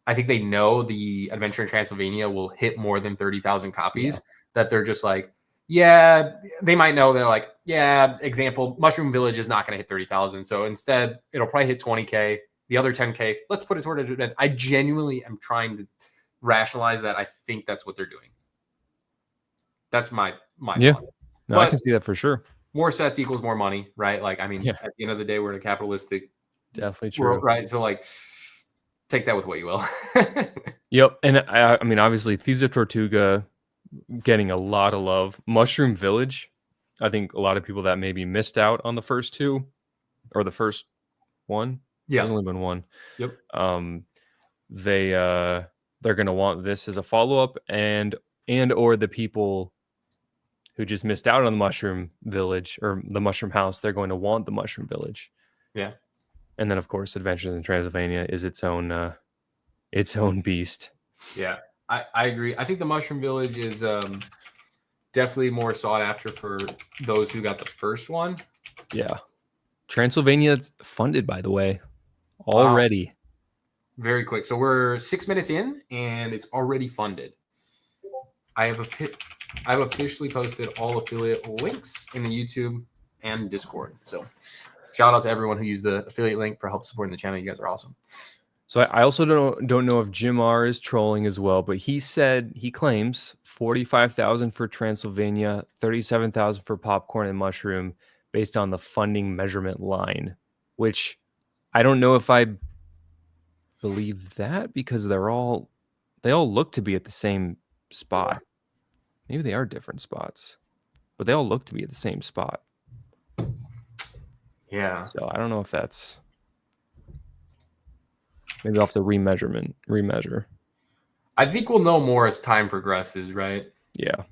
I think they know the Adventure in Transylvania will hit more than 30,000 copies. Yeah. That they're just like, yeah, they might know they're like, yeah, example, Mushroom Village is not going to hit 30,000, so instead it'll probably hit 20K. The other 10K, let's put it toward an event. I genuinely am trying to rationalize that. I think that's what they're doing. That's my yeah. thought. No, I can see that for sure. More sets equals more money, right? Like, I mean, yeah. At the end of the day, we're in a capitalistic definitely true world, right? So like, take that with what you will. Yep. And I mean, obviously, Thieves of Tortuga getting a lot of love. Mushroom Village, I think a lot of people that maybe missed out on the first two or the first one. Yeah. There's only been one. Yep. They're going to want this as a follow-up, and or the people who just missed out on the Mushroom Village or the Mushroom House, they're going to want the Mushroom Village. Yeah. And then, of course, Adventures in Transylvania is its own beast. Yeah, I agree. I think the Mushroom Village is definitely more sought after for those who got the first one. Yeah. Transylvania's funded, by the way, already. Wow. Very quick. So we're 6 minutes in, and it's already funded. I've officially posted all affiliate links in the YouTube and Discord. So shout out to everyone who used the affiliate link for help supporting the channel. You guys are awesome. So I also don't know if Jim R is trolling as well, but he claims 45,000 for Transylvania, 37,000 for Popcorn and Mushroom, based on the funding measurement line, which I don't know if I believe that, because they all look to be at the same spot. Maybe they are different spots, but they all look to be at the same spot. Yeah. So I don't know if that's, maybe I'll have to remeasure. I think we'll know more as time progresses, right? Yeah.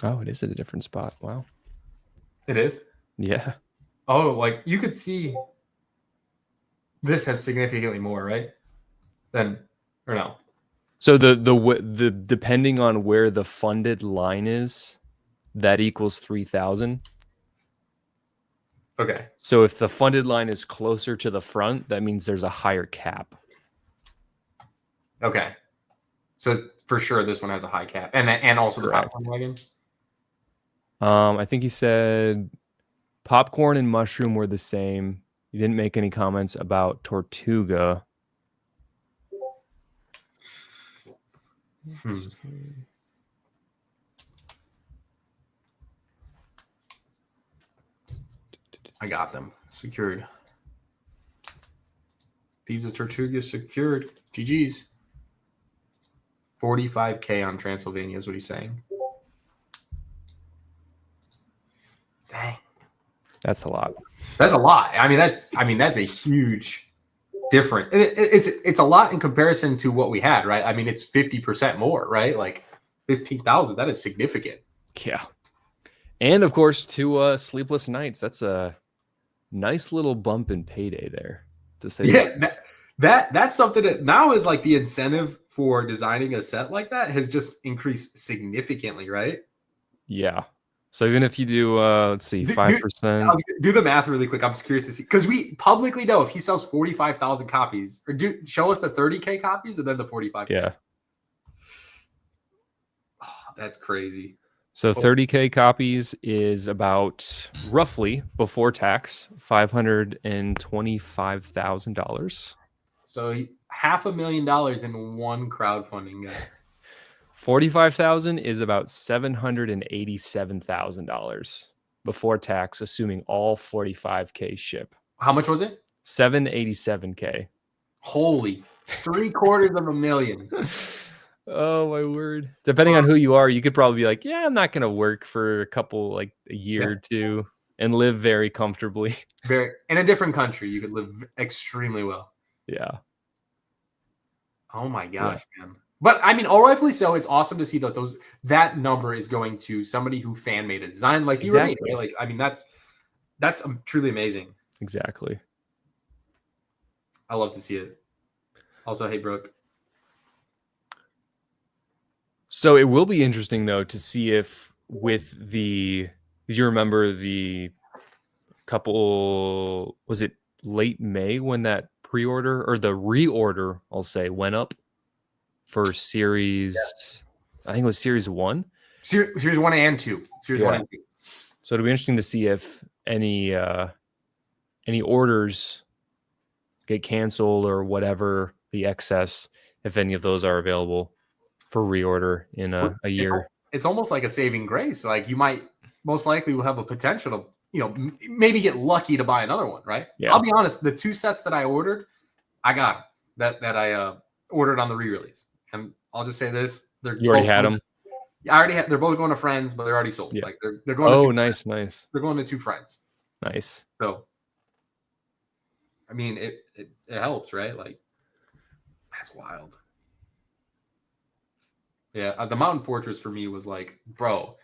Oh, it is at a different spot. Wow. It is? Yeah. Oh, like you could see this has significantly more, right? Or no? So the depending on where the funded line is, that equals 3,000. Okay. So if the funded line is closer to the front, that means there's a higher cap. Okay. So for sure, this one has a high cap, and also the Popcorn Wagon. I think he said Popcorn and Mushroom were the same. He didn't make any comments about Tortuga. I got them secured. Thieves of Tortuga secured. GG's. 45K on Transylvania is what he's saying. Dang. That's a lot. That's a lot. I mean, that's a huge difference. It's a lot in comparison to what we had, right? I mean, it's 50% more, right? Like 15,000. That is significant. Yeah. And of course, 2 sleepless nights. That's a nice little bump in payday there, to say. Yeah, that's something that now is like the incentive for designing a set like that has just increased significantly, right? Yeah. So even if you do, let's see, 5%. Do the math really quick. I'm just curious to see, because we publicly know if he sells 45,000 copies, or show us the 30K copies and then the 45K. Yeah. Oh, that's crazy. So 30K copies is about roughly before tax $525,000. So $500,000 in one crowdfunding guy. 45,000 is about $787,000 before tax, assuming all 45K ship. How much was it? 787K. Holy, $750,000. Oh my word. Depending on who you are, you could probably be like, yeah, I'm not going to work for a couple, like a year or two and live very comfortably. In a different country, you could live extremely well. Yeah. Oh my gosh, man. But I mean, all rightfully so. It's awesome to see that number is going to somebody who fan made a design like you or me, right? Like, I mean, that's truly amazing. Exactly. I love to see it. Also, hey, Brooke. So it will be interesting, though, to see if with you remember the couple, was it late May when that pre-order or the reorder, I'll say, went up for series, I think it was series 1. Series 1 and 2. Series 1 and 2. So it'll be interesting to see if any orders get canceled or whatever, the excess, if any of those are available for reorder in a year. It's almost like a saving grace. Like you might most likely will have a potential to, maybe get lucky to buy another one, right? Yeah. I'll be honest, the 2 sets that I ordered, I got that I ordered on the re-release. And I'll just say this: you already had them. I already had. They're both going to friends, but they're already sold. Yeah. Like they're going. Oh, to nice. They're going to 2 friends. Nice. So, I mean, it helps, right? Like, that's wild. Yeah, the Mountain Fortress for me was like, bro,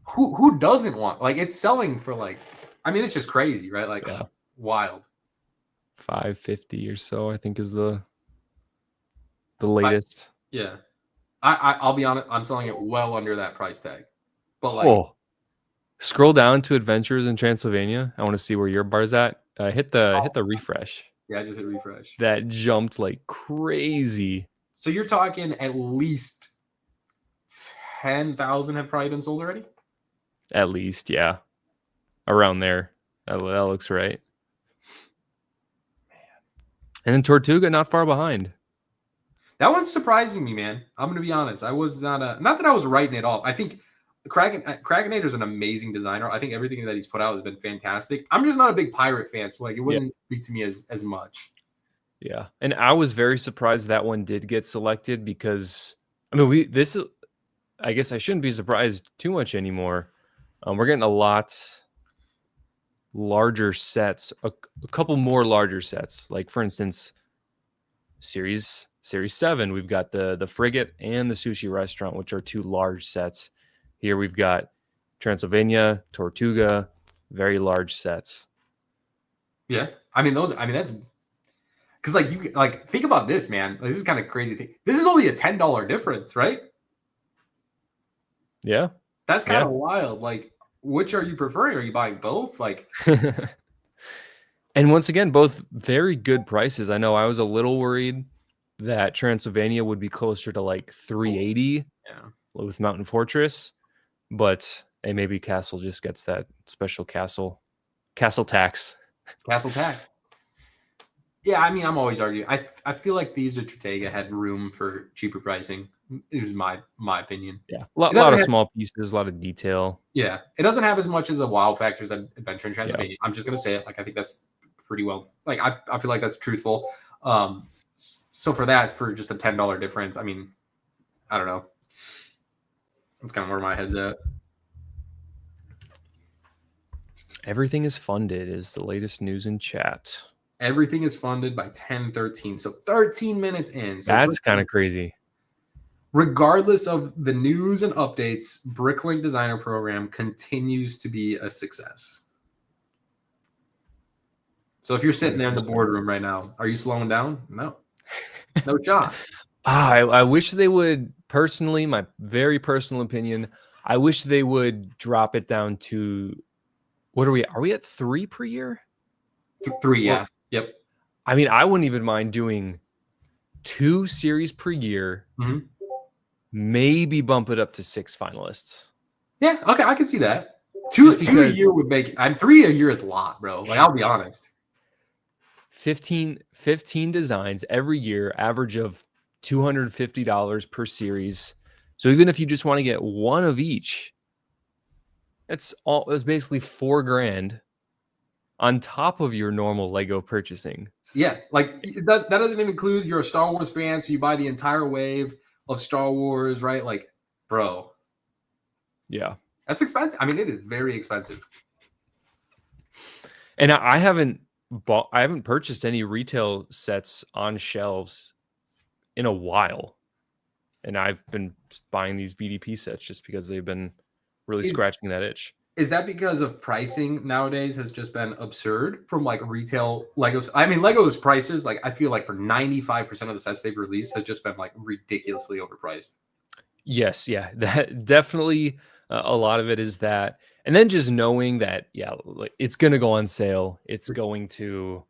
who doesn't want? Like, it's selling for like, I mean, it's just crazy, right? Like, wild. 550 or so, I think, is the latest. Yeah, I'll be honest, I'm selling it well under that price tag. But like, scroll down to Adventures in Transylvania. I want to see where your bar's at. Hit the refresh. Yeah, I just hit refresh. That jumped like crazy. So you're talking at least 10,000 have probably been sold already? At least, yeah. Around there. That looks right. Man. And then Tortuga not far behind. That one's surprising me, man. I'm going to be honest. I was not that I was writing it off. I think Krakenator is an amazing designer. I think everything that he's put out has been fantastic. I'm just not a big pirate fan, so like it wouldn't speak to me as much. Yeah. And I was very surprised that one did get selected because, I mean, I guess I shouldn't be surprised too much anymore. We're getting a lot larger sets, a couple more larger sets. Like, for instance, Series 7, we've got the frigate and the sushi restaurant, which are 2 large sets. Here we've got Transylvania, Tortuga, very large sets. Yeah. That's because like think about this, man. This is kind of crazy thing. This is only a $10 difference, right? Yeah. That's kind of wild. Like, which are you preferring? Are you buying both? Like, and once again, both very good prices. I know I was a little worried that Transylvania would be closer to like 380 with Mountain Fortress, but maybe Castle just gets that special castle tax. Castle tax. Yeah, I mean, I'm always arguing. I feel like Thieves of Tortuga had room for cheaper pricing. Is my opinion. Yeah, a It lot doesn't of have, small pieces, a lot of detail. yeah, it doesn't have as much as a wow factor as an Adventure in Yeah. Transylvania. I'm just gonna say it. Like, I think that's pretty well. Like, I feel like that's truthful. So for that, for just a $10 difference, I mean, I don't know. That's kind of where my head's at. Everything is funded is the latest news in chat. Everything is funded by 1013. So 13 minutes in. So that's kind of crazy. Regardless of the news and updates, Bricklink Designer Program continues to be a success. So if you're sitting there in the boardroom right now, are you slowing down? No. No shot. I wish they would, personally, my very personal opinion, I wish they would drop it down to, what are we? Are we at 3 per year? 3, yeah. Yep. I mean, I wouldn't even mind doing 2 series per year. Mm-hmm. Maybe bump it up to 6 finalists. Yeah, okay, I can see that. 2 a year would make. 3 a year is a lot, bro. Like, I'll be honest. 15 designs every year, average of $250 per series. So even if you just want to get one of each, that's basically $4,000 on top of your normal Lego purchasing. Yeah, like that doesn't even include you're a Star Wars fan, so you buy the entire wave of Star Wars, right? Like, bro. Yeah. That's expensive. I mean, it is very expensive. And I haven't purchased any retail sets on shelves in a while. And I've been buying these BDP sets just because they've been really scratching that itch. Is that because of pricing nowadays has just been absurd from like retail Legos? I mean, Legos prices, like I feel like for 95% of the sets they've released has just been like ridiculously overpriced. Yes, yeah, that definitely a lot of it is that. And then just knowing that, yeah, it's going to go on sale. It's going to,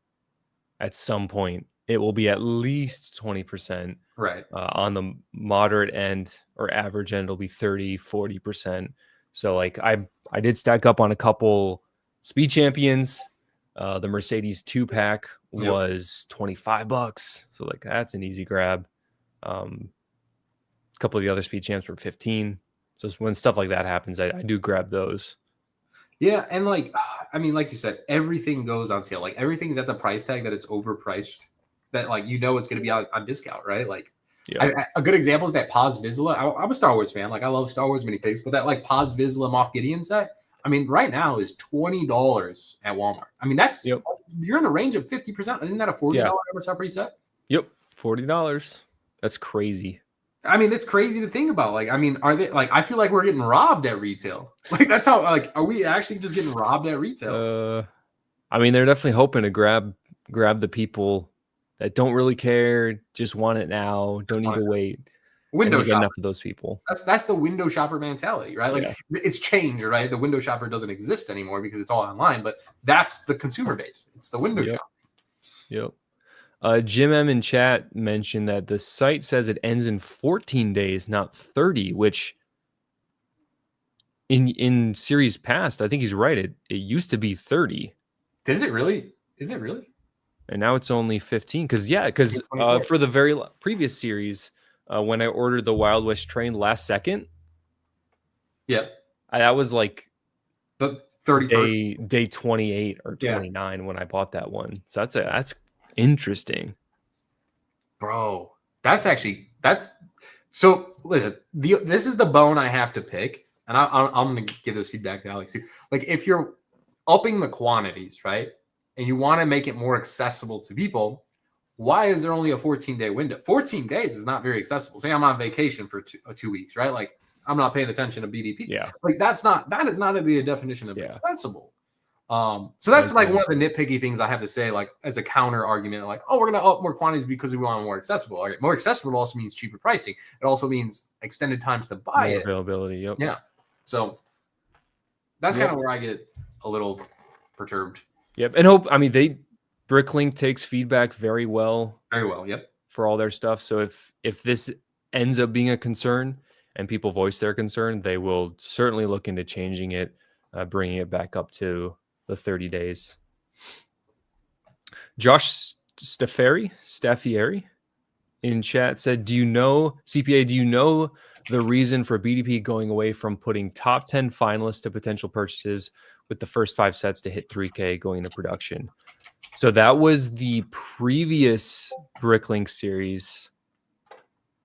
at some point, it will be at least 20%. Right. On the moderate end or average end, it'll be 30, 40%. So like I did stack up on a couple Speed Champions. The Mercedes 2-pack was $25. So like that's an easy grab. A couple of the other Speed Champs were 15. So when stuff like that happens, I do grab those. Yeah, and like I mean, like you said, everything goes on sale. Like everything's at the price tag that it's overpriced. That like it's going to be on discount, right? Like a good example is that Paz Vizsla. I'm a Star Wars fan. Like I love Star Wars minifigs, but that like Paz Vizsla Moff Gideon set, I mean, right now is $20 at Walmart. I mean, that's you're in the range of 50%. Isn't that a $40 MSRP set? Yep, $40. That's crazy. I mean, it's crazy to think about. Like, I mean, are they like? I feel like we're getting robbed at retail. Like, that's how. Like, are we actually just getting robbed at retail? I mean, they're definitely hoping to grab the people that don't really care, just want it now, don't need to wait. Window shopper. Enough of those people. That's the window shopper mentality, right? Like it's changed, right? The window shopper doesn't exist anymore because it's all online, but that's the consumer base. It's the window shopper. Yep. Jim M in chat mentioned that the site says it ends in 14 days, not 30, which in series past, I think he's right. It used to be 30. Is it really? And now it's only 15. Because for the very previous series, when I ordered the Wild West train last second, that was like the 30 day 28 or 29 when I bought that one. So that's interesting, bro. So listen. This is the bone I have to pick, and I'm gonna give this feedback to Alex. Like if you're upping the quantities, right? And you want to make it more accessible to people, why is there only a 14-day window? 14 days is not very accessible. Say I'm on vacation for 2 weeks, right? Like I'm not paying attention to BDP. Yeah. Like that is not the definition of accessible. So that's like one of the nitpicky things I have to say, like as a counter argument, like, oh, we're going to up more quantities because we want more accessible. All right, more accessible also means cheaper pricing. It also means extended times to buy it. Availability. Yep. Yeah. So that's kind of where I get a little perturbed. Yep. And Bricklink takes feedback very well. Very well. Yep. For all their stuff. So if this ends up being a concern and people voice their concern, they will certainly look into changing it, bringing it back up to the 30 days. Josh Staffieri in chat said, do you know, CPA, do you know the reason for BDP going away from putting top 10 finalists to potential purchases with the first 5 sets to hit 3K going into production? So that was the previous Bricklink series.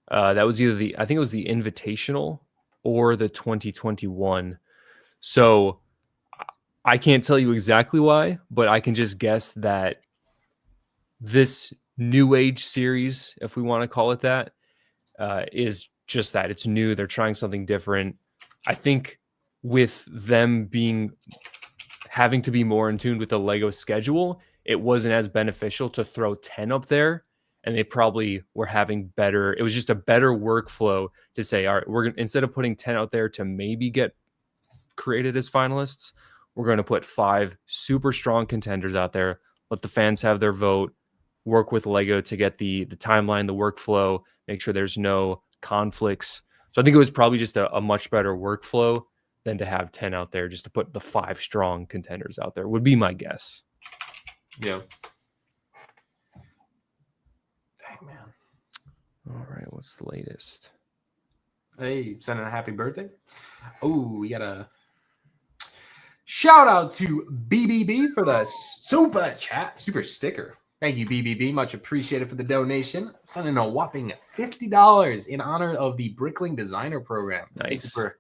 That was either I think it was the Invitational or the 2021. So I can't tell you exactly why, but I can just guess that this new age series, if we want to call it that, is just that. It's new. They're trying something different. I think with them having to be more in tune with the Lego schedule, it wasn't as beneficial to throw 10 up there. And they probably were having better, it was just a better workflow to say, all right, we're going to, instead of putting 10 out there to maybe get created as finalists, we're going to put 5 super strong contenders out there, let the fans have their vote, work with Lego to get the timeline, the workflow, make sure there's no conflicts. So I think it was probably just a much better workflow than to have 10 out there, just to put the 5 strong contenders out there, would be my guess. Yeah. Dang, man. All right, what's the latest? Hey, sending a happy birthday. Oh, we got a shout out to BBB for the super chat, super sticker. Thank you, BBB. Much appreciated for the donation. Sending a whopping $50 in honor of the Bricklink Designer Program. Nice. Thank you for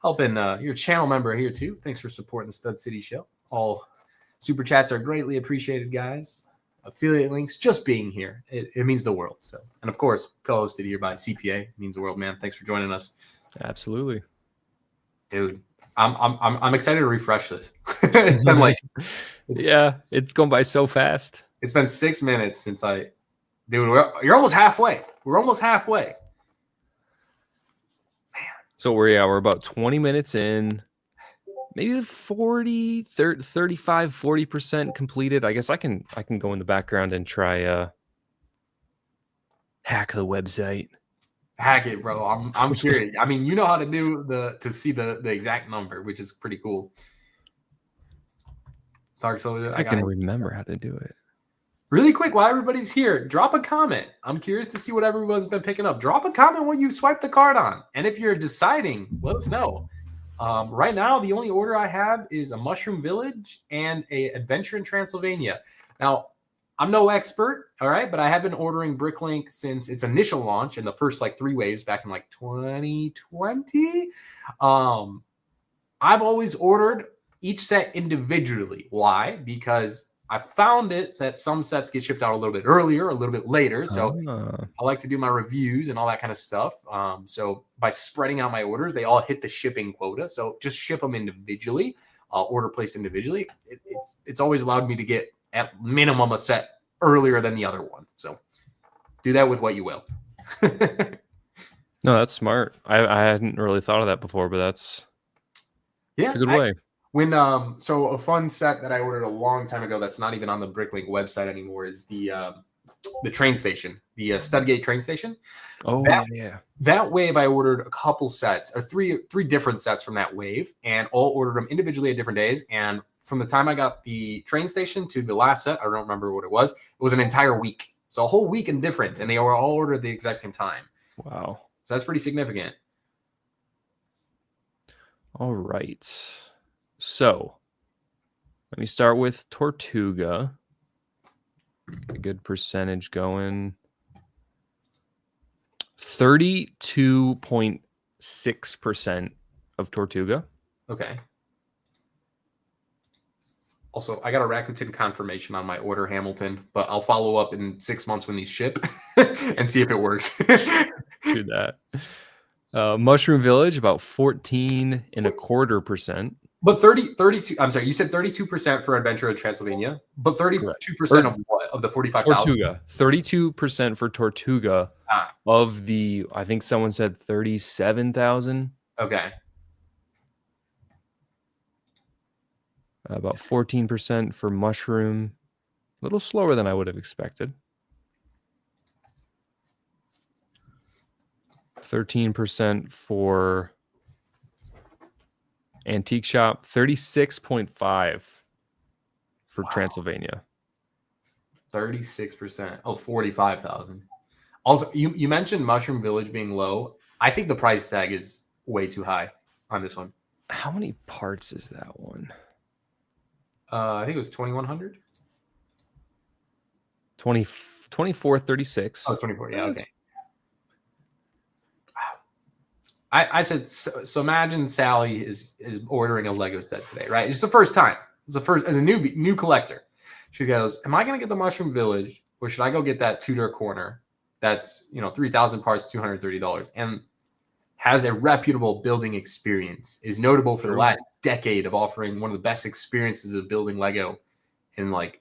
helping your channel member here, too. Thanks for supporting the Stud City Show. All super chats are greatly appreciated, guys. Affiliate links, just being here, it means the world. So, and of course, co-hosted here by CPA, means the world, man. Thanks for joining us. Absolutely, dude. I'm excited to refresh this. It's been it's going by so fast. It's been 6 minutes since you're almost halfway. We're almost halfway. Man. So we're about 20 minutes in. Maybe 40, 30, 35, 40% completed. I guess I can go in the background and try hack the website. Hack it, bro. I'm curious. I mean, you know how to see the exact number, which is pretty cool. Dark Souls. I can remember how to do it. Really quick, while everybody's here, drop a comment. I'm curious to see what everyone's been picking up. Drop a comment when you swipe the card on. And if you're deciding, let us know. Right now, the only order I have is a Mushroom Village and a Adventure in Transylvania. Now, I'm no expert, all right, but I have been ordering Bricklink since its initial launch in the first 3 waves back in 2020. I've always ordered each set individually. Why? Because I found it that some sets get shipped out a little bit earlier, a little bit later. So I like to do my reviews and all that kind of stuff. So by spreading out my orders, they all hit the shipping quota. So just ship them individually, order placed individually. It's always allowed me to get at minimum a set earlier than the other one. So do that with what you will. No, that's smart. I hadn't really thought of that before, but that's a good way. So a fun set that I ordered a long time ago that's not even on the Bricklink website anymore is the train station, the Studgate train station. Oh, yeah. That wave I ordered a couple sets, or three different sets from that wave, and all ordered them individually at different days. And from the time I got the train station to the last set, I don't remember what it was an entire week. So a whole week in difference, and they were all ordered at the exact same time. Wow. So that's pretty significant. All right. So let me start with Tortuga. A good percentage going. 32.6% of Tortuga. Okay. Also, I got a Rakuten confirmation on my order, Hamilton, but I'll follow up in 6 months when these ship and see if it works. Do that. Mushroom Village, about 14.25%. But 32, I'm sorry, you said 32% for Adventure in Transylvania, but 32% of what? Of the 45,000? Tortuga. 32% for Tortuga of the, I think someone said 37,000. Okay. About 14% for Mushroom. A little slower than I would have expected. 13% for Antique Shop. 36.5% for Transylvania. 36%. Oh, 45,000. Also, you mentioned Mushroom Village being low. I think the price tag is way too high on this one. How many parts is that one? I think it was 2,100. 2436. Oh, 24. Yeah, okay. I said so. Imagine Sally is ordering a Lego set today, right? It's the first time. It's the first as a new collector. She goes, "Am I going to get the Mushroom Village, or should I go get that Tudor corner? That's 3,000 parts, $230, and has a reputable building experience. Is notable for the last decade of offering one of the best experiences of building Lego, and like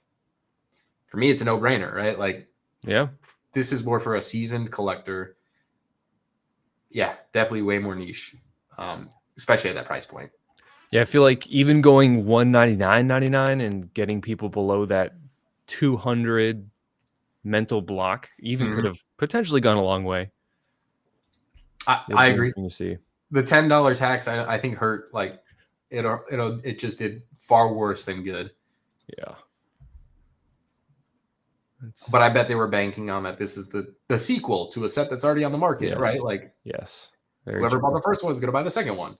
for me, it's a no-brainer, right? Like, yeah, this is more for a seasoned collector." Yeah, definitely way more niche, especially at that price point. Yeah, I feel like even going $199.99 and getting people below that 200 mental block even could have potentially gone a long way. I agree. You see, the $10 tax I think hurt. Like it just did far worse than good. Yeah. But I bet they were banking on that. This is the sequel to a set that's already on the market, yes. right? Like, yes, whoever bought the first one is going to buy the second one.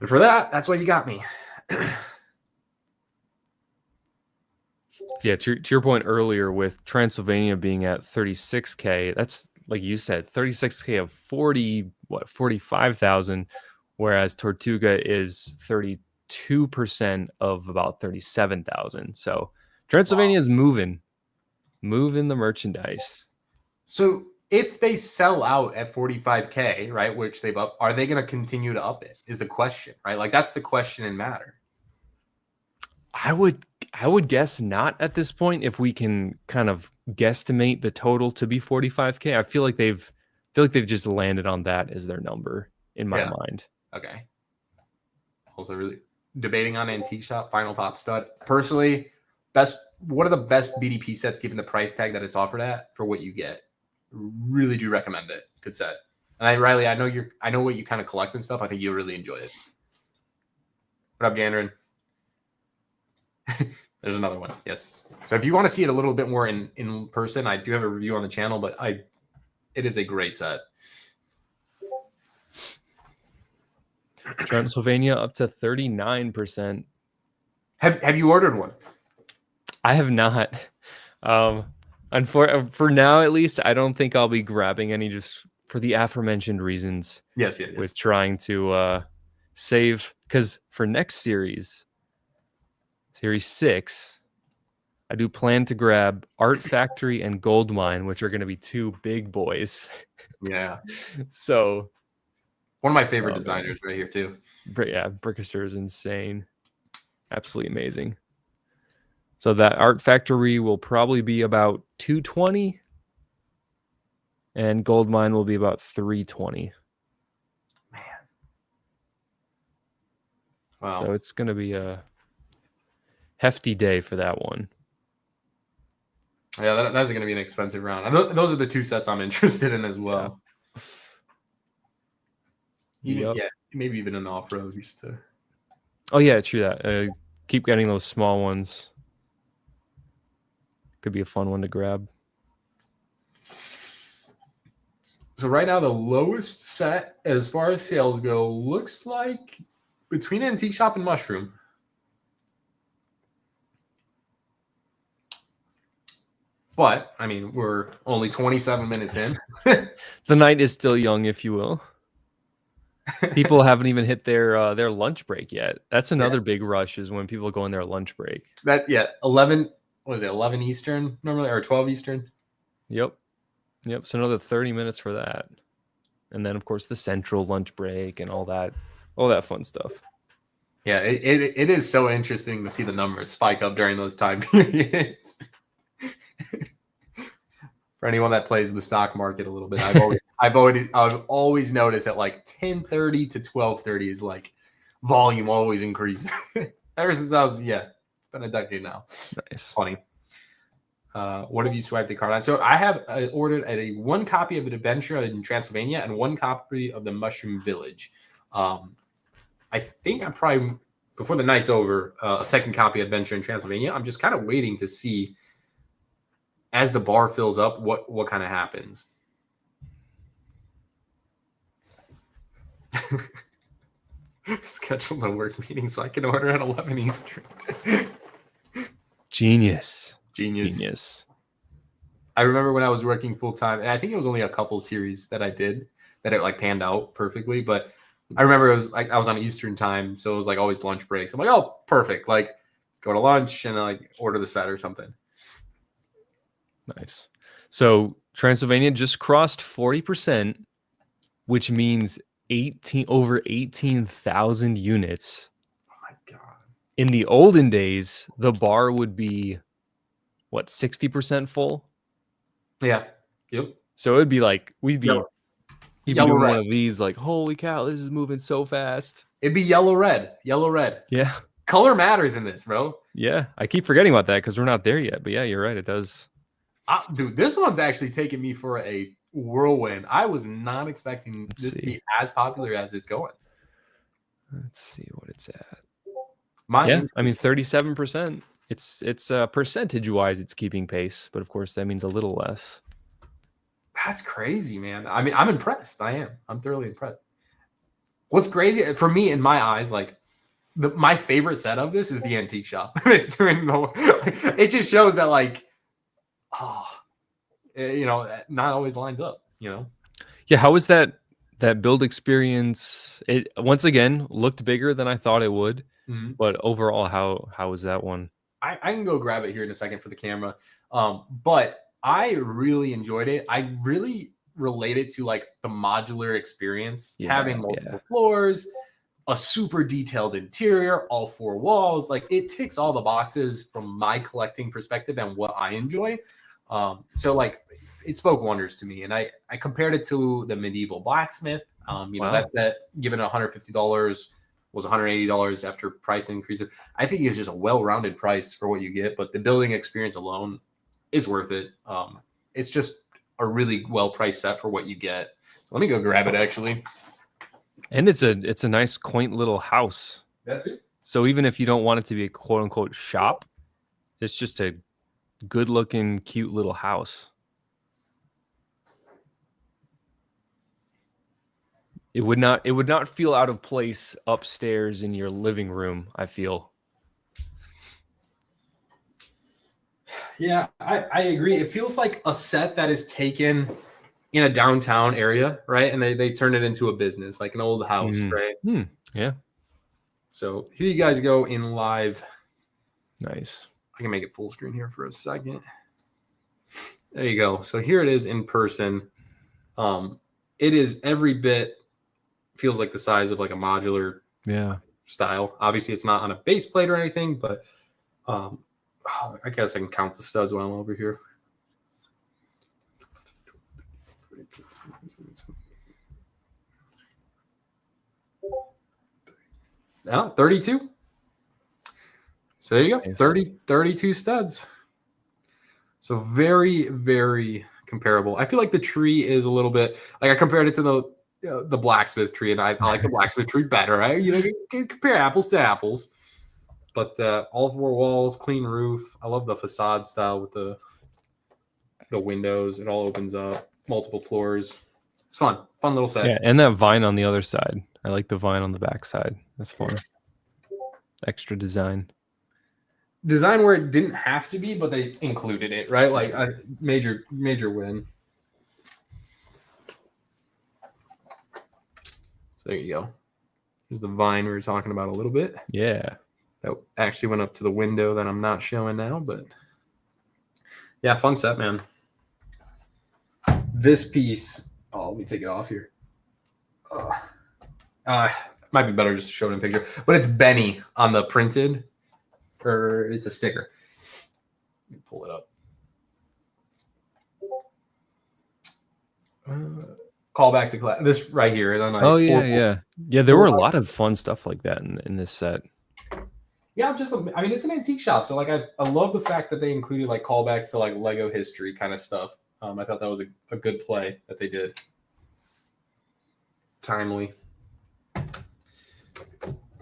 And for that's why you got me. Yeah, to your point earlier with Transylvania being at 36K, that's like you said, 36K of 45,000, whereas Tortuga is 32% of about 37,000. So Transylvania is moving the merchandise. So if they sell out at 45K, right, which they've up, are they going to continue to up it? Is the question, right? Like, that's the question in matter. I would guess not at this point. If we can kind of guesstimate the total to be 45K, I feel like they've just landed on that as their number in my mind. Okay. Also, really debating on Antique Shop, Final Thought Stud. Personally, what are the best BDP sets given the price tag that it's offered at for what you get? Really do recommend it. Good set. And Riley, I know what you kind of collect and stuff. I think you'll really enjoy it. What up, Jandrin? There's another one. Yes. So if you want to see it a little bit more in person, I do have a review on the channel, but it is a great set. Transylvania up to 39%. Have you ordered one? I have not. For now, at least, I don't think I'll be grabbing any, just for the aforementioned reasons. Yes. With trying to save, because for next series 6, I do plan to grab Art Factory and Gold Mine, which are going to be two big boys. Yeah. So one of my favorite designers right here too. Yeah, Brickster is insane. Absolutely amazing. So that Art Factory will probably be about 220, and Gold Mine will be about 320. Man. Wow. So it's going to be a hefty day for that one. Yeah, that's going to be an expensive round. Those are the two sets I'm interested in as well. Yeah, maybe even an off-road just to... Oh, yeah, true that. Keep getting those small ones. Could be a fun one to grab. So right now, the lowest set as far as sales go looks like between Antique Shop and Mushroom. But, I mean, we're only 27 minutes in. The night is still young, if you will. People haven't even hit their lunch break yet. That's another big rush, is when people go on their lunch break. 11 Eastern normally, or 12 Eastern? Yep. So another 30 minutes for that. And then, of course, the central lunch break and all that fun stuff. Yeah, it is so interesting to see the numbers spike up during those time periods. For anyone that plays the stock market a little bit, I've always noticed at like 10:30 to 12:30 is like volume always increases. Ever since it's been a decade now. Nice. Funny. What have you swiped the card on? So I have ordered one copy of an adventure in Transylvania and one copy of the Mushroom Village. I think I'm probably, before the night's over, a second copy of Adventure in Transylvania. I'm just kind of waiting to see as the bar fills up, what kind of happens? Schedule a work meeting so I can order at 11 Eastern. Genius. Genius. I remember when I was working full time, and I think it was only a couple series that I did that it like panned out perfectly. But I remember it was like I was on Eastern time, so it was like always lunch breaks. I'm like, oh, perfect. Like go to lunch and like order the set or something. Nice. So Transylvania just crossed 40%, which means over 18,000 units. Oh my god. In the olden days, the bar would be what, 60% full? Yeah. Yep. So it'd be like we'd be doing red. one of these like, holy cow, this is moving so fast. It'd be yellow red. Yeah. Color matters in this, bro. Yeah. I keep forgetting about that because we're not there yet. But yeah, you're right. It does. Dude, this one's actually taking me for a whirlwind. I was not expecting this to be as popular as it's going. Let's see what it's at. Yeah, I mean 37%. It's percentage wise, it's keeping pace, but of course that means a little less. That's crazy, man. I mean, I'm impressed. I'm thoroughly impressed. What's crazy for me in my eyes, like my favorite set of this is the antique shop. It's doing it just shows that like, not always lines up, Yeah, how was that build experience? It once again looked bigger than I thought it would, but overall, how was that one? I can go grab it here in a second for the camera, but I really enjoyed it. I really related to like the modular experience, having multiple floors, a super detailed interior, all four walls. Like it ticks all the boxes from my collecting perspective and what I enjoy. So like it spoke wonders to me. And I compared it to the medieval blacksmith. That set, given $150, was $180 after price increases. I think it's just a well-rounded price for what you get, but the building experience alone is worth it. It's just a really well-priced set for what you get. Let me go grab it actually. And it's a nice, quaint little house. That's it. So even if you don't want it to be a quote unquote shop, it's just a good looking, cute little house. It would not feel out of place upstairs in your living room, I feel. Yeah, I agree. It feels like a set that is taken in a downtown area, right? And they turn it into a business, like an old house, right? Yeah. So here you guys go in live. Nice. I can make it full screen here for a second. There you go. So here it is in person. It is every bit feels like the size of like a modular style. Obviously, it's not on a base plate or anything, but I guess I can count the studs while I'm over here. Now 32. So there you go. Nice. 32 studs. So very, very comparable. I feel like the tree is a little bit like I compared it to the blacksmith tree, and I like the blacksmith tree better. Right? You can compare apples to apples. But all four walls, clean roof. I love the facade style with the windows. It all opens up, multiple floors. It's fun little set. Yeah, and that vine on the other side. I like the vine on the back side. That's fun. Extra design where it didn't have to be, but they included it, right? Like a major win. So there you go. Here's the vine we were talking about a little bit. Yeah. That actually went up to the window that I'm not showing now, but yeah, fun set, man. This piece, let me take it off here. Might be better just to show it in picture, but it's Benny on the printed, or it's a sticker. Let me pull it up. Call back to class. This right here. And then yeah. There were a lot of fun stuff like that in this set. Yeah, it's an antique shop, so like I love the fact that they included like callbacks to like Lego history kind of stuff. I thought that was a good play that they did. Timely.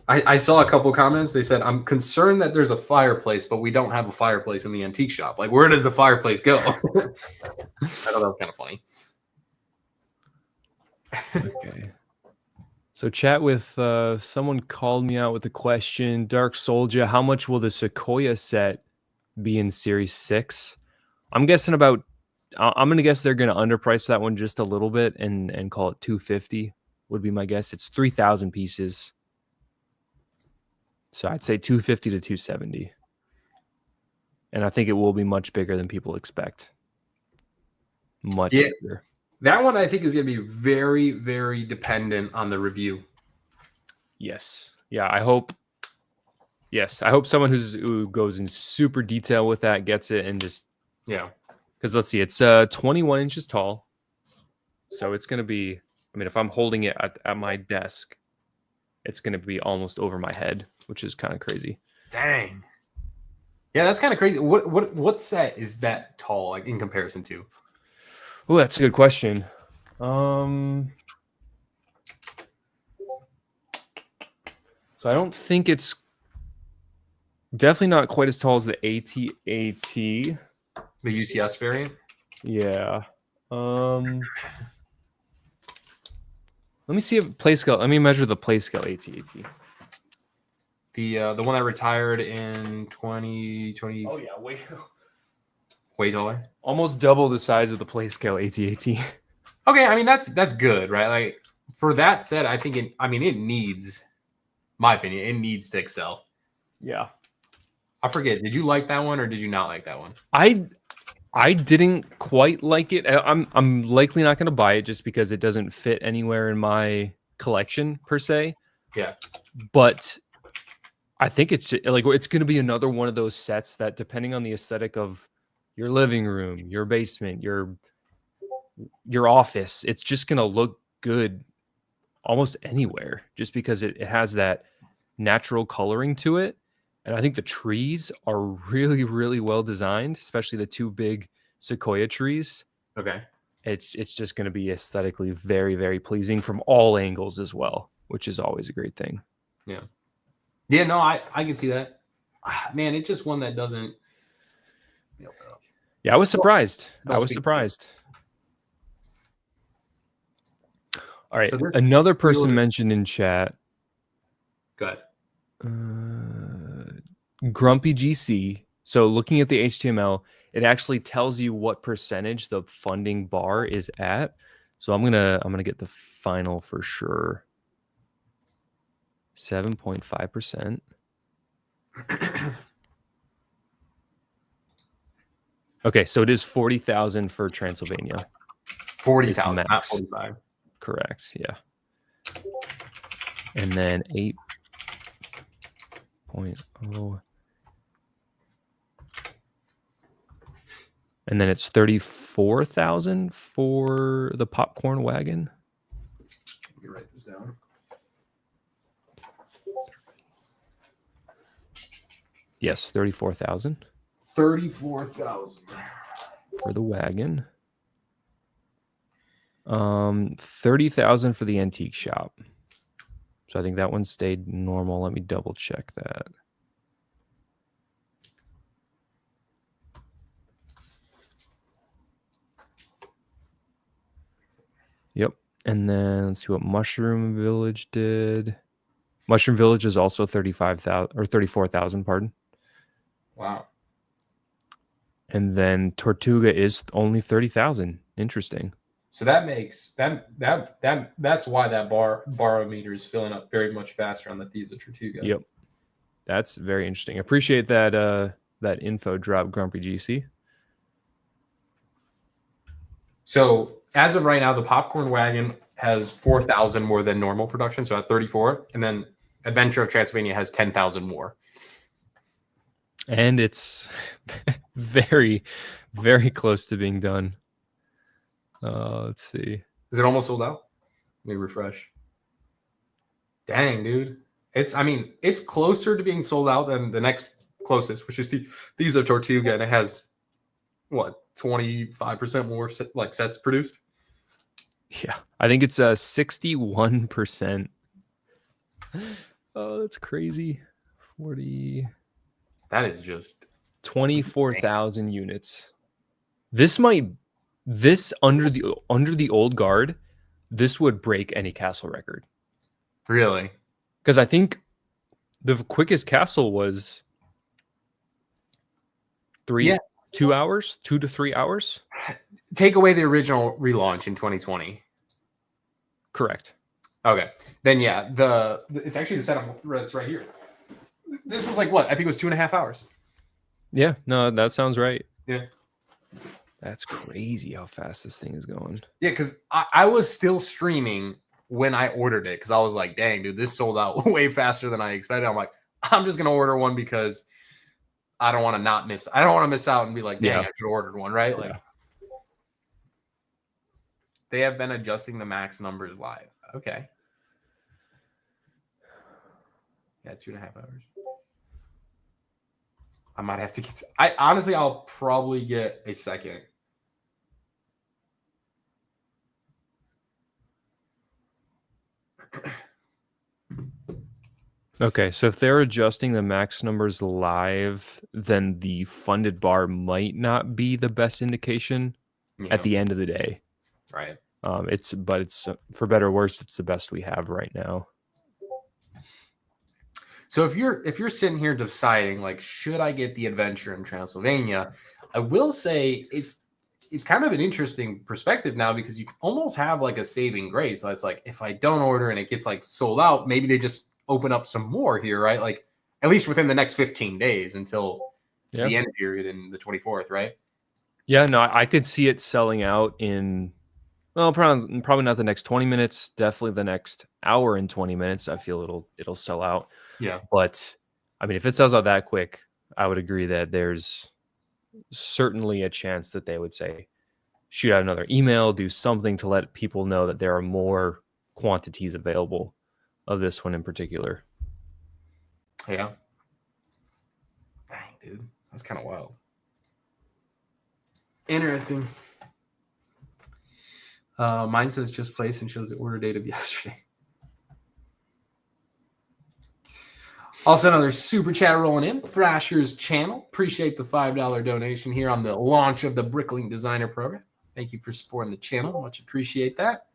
I saw a couple comments. They said, I'm concerned that there's a fireplace, but we don't have a fireplace in the antique shop. Like, where does the fireplace go? I thought that was kind of funny. Okay. So chat with someone called me out with the question, Dark Soldier, how much will the Sequoia set be in Series 6? I'm guessing about, I'm going to guess they're going to underprice that one just a little bit and call it 250 would be my guess. It's 3,000 pieces. So I'd say 250 to 270. And I think it will be much bigger than people expect. Much bigger. That one I think is going to be very, very dependent on the review. Yes. Yeah, I hope someone who goes in super detail with that gets it and just, yeah. Because let's see, it's 21 inches tall. So it's going to be, I mean, if I'm holding it at my desk, it's going to be almost over my head, which is kind of crazy. Dang. Yeah, that's kind of crazy. What set is that tall, like in comparison to? Oh, that's a good question. So I don't think it's definitely not quite as tall as the AT-AT. The UCS variant? Yeah. Let me see a play scale. Let me measure the play scale AT-AT. The one that retired in 2020. Oh yeah, way taller. Almost double the size of the play scale AT-AT. Okay, I mean that's good, right? Like for that set, I think it needs, my opinion, it needs to excel. Yeah. I forget. Did you like that one or did you not like that one? I didn't quite like it. I'm likely not going to buy it just because it doesn't fit anywhere in my collection per se. Yeah. But I think it's just, like it's going to be another one of those sets that, depending on the aesthetic of your living room, your basement, your office, it's just going to look good almost anywhere just because it has that natural coloring to it. And I think the trees are really, really well designed, especially the two big sequoia trees. Okay. It's just going to be aesthetically very, very pleasing from all angles as well, which is always a great thing. Yeah. Yeah, no, I can see that. Man, it's just one that doesn't. Yeah, I was surprised. Surprised. All right. So another person mentioned in chat. Go ahead. Grumpy GC. So looking at the HTML, it actually tells you what percentage the funding bar is at. So I'm gonna get the final for sure. 7.5%. Okay, so it is 40,000 for Transylvania. 40,000, not 45. Correct. Yeah. And then 8.0. And then it's 34,000 for the popcorn wagon. Let me write this down. Yes, 34,000. 34,000 for the wagon. 30,000 for the antique shop. So I think that one stayed normal. Let me double check that. Yep. And then let's see what Mushroom Village did. Mushroom Village is also 35,000 or 34,000, pardon. Wow. And then Tortuga is only 30,000. Interesting. So that makes that's why that barometer is filling up very much faster on the Thieves of Tortuga. Yep. That's very interesting. Appreciate that that info drop, Grumpy GC. So as of right now, the popcorn wagon has 4,000 more than normal production, so at 34, and then Adventure of Transylvania has 10,000 more. And it's very, very close to being done. Let's see. Is it almost sold out? Let me refresh. Dang, dude. It's closer to being sold out than the next closest, which is Thieves of Tortuga, and it has, what, 25% more sets produced? Yeah. I think it's 61%. Oh, that's crazy. 40. That is just 24,000 units. This under the old guard, this would break any castle record. really. Because I think the quickest castle was 2 hours, 2 to 3 hours. Take away the original relaunch in 2020. Correct. Okay, then yeah, it's actually the setup that's right here. This was like what? I think it was 2.5 hours. Yeah, no, that sounds right. Yeah. That's crazy how fast this thing is going. Yeah, because I was still streaming when I ordered it because I was like, dang, dude, this sold out way faster than I expected. I'm like, I'm just gonna order one because I don't want to miss out and be like, dang, I should have ordered one, right? Like, they have been adjusting the max numbers live. Okay. Yeah, 2.5 hours. I might have to get. I'll probably get a second. Okay, so if they're adjusting the max numbers live, then the funded bar might not be the best indication at the end of the day. Right. It's for better or worse, it's the best we have right now. So if you're sitting here deciding like, should I get the adventure in Transylvania? I will say it's kind of an interesting perspective now because you almost have like a saving grace. So it's like, if I don't order and it gets like sold out, maybe they just open up some more here, right? Like at least within the next 15 days until the end period in the 24th, right? Yeah, no, I could see it selling out in, well, probably not the next 20 minutes, definitely the next hour and 20 minutes. I feel it'll sell out. Yeah. But I mean, if it sells out that quick, I would agree that there's certainly a chance that they would say, shoot out another email, do something to let people know that there are more quantities available of this one in particular. Yeah. Dang, dude. That's kind of wild. Interesting. Mine says just placed and shows the order date of yesterday. Also, another super chat rolling in. Thrasher's channel. Appreciate the $5 donation here on the launch of the Bricklink Designer Program. Thank you for supporting the channel. Much appreciate that.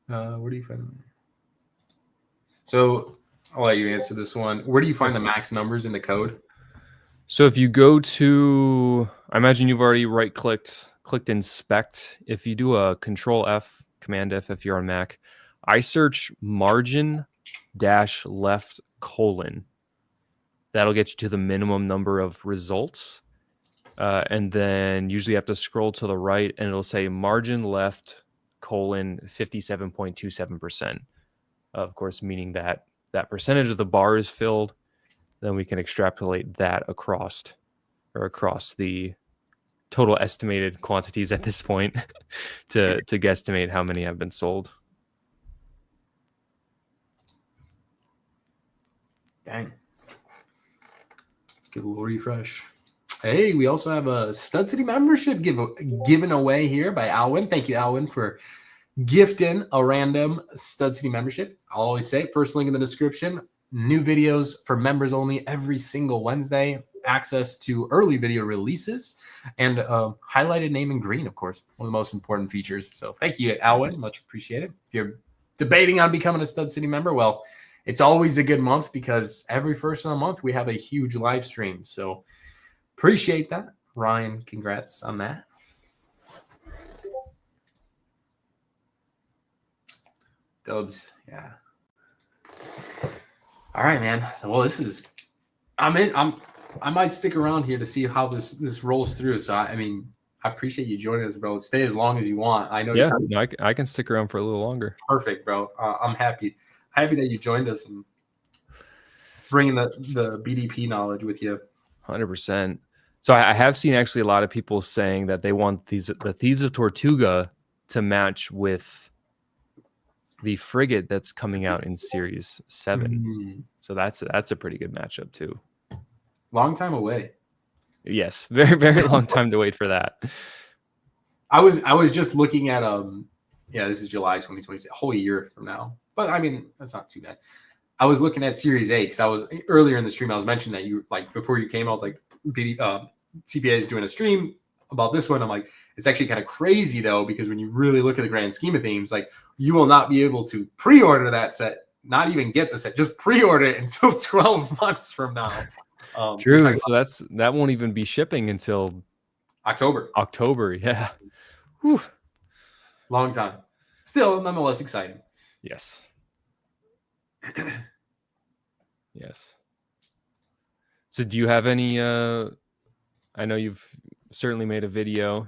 Where do you find them? So I'll let you answer this one. Where do you find the max numbers in the code? So if you go to, I imagine you've already clicked inspect. If you do a Control F, Command F if you're on Mac, I search margin -left : that'll get you to the minimum number of results. And then usually you have to scroll to the right and it'll say margin left : 57.27%. Of course, meaning that percentage of the bar is filled. Then we can extrapolate that across the total estimated quantities at this point to guesstimate how many have been sold. Dang. Let's give a little refresh. Hey, we also have a Stud City membership given away here by Alwyn. Thank you, Alwyn, for gifting a random Stud City membership. I'll always say, first link in the description. New videos for members only every single Wednesday. Access to early video releases and highlighted name in green, of course, one of the most important features. So thank you, Alwyn. Much appreciated. If you're debating on becoming a Stud City member, well, it's always a good month because every first of the month we have a huge live stream. So appreciate that. Ryan, congrats on that. Dubs, yeah. All right, man. Well, I might stick around here to see how this rolls through. So I appreciate you joining us, bro. Stay as long as you want. I know. Yeah, I can stick around for a little longer. Perfect, bro. I'm happy that you joined us and bringing the BDP knowledge with you. 100%. So I have seen actually a lot of people saying that they want the Thieves of Tortuga to match with the frigate that's coming out in Series 7. So that's a pretty good matchup too. Long time away. Yes, very, very long time to wait for that. I was just looking at Yeah, this is July 2026, a whole year from now. But I mean, that's not too bad. I was looking at Series A because I was earlier in the stream. I was mentioning that you like before you came. I was like, CPA is doing a stream about this one. I'm like, it's actually kind of crazy though, because when you really look at the grand scheme of things, like you will not be able to pre-order that set, not even get the set, just pre-order it until 12 months from now. True. So that won't even be shipping until October. Yeah. Whew. Long time. Still, nonetheless, exciting. Yes. Yes. So do you have any I know you've certainly made a video.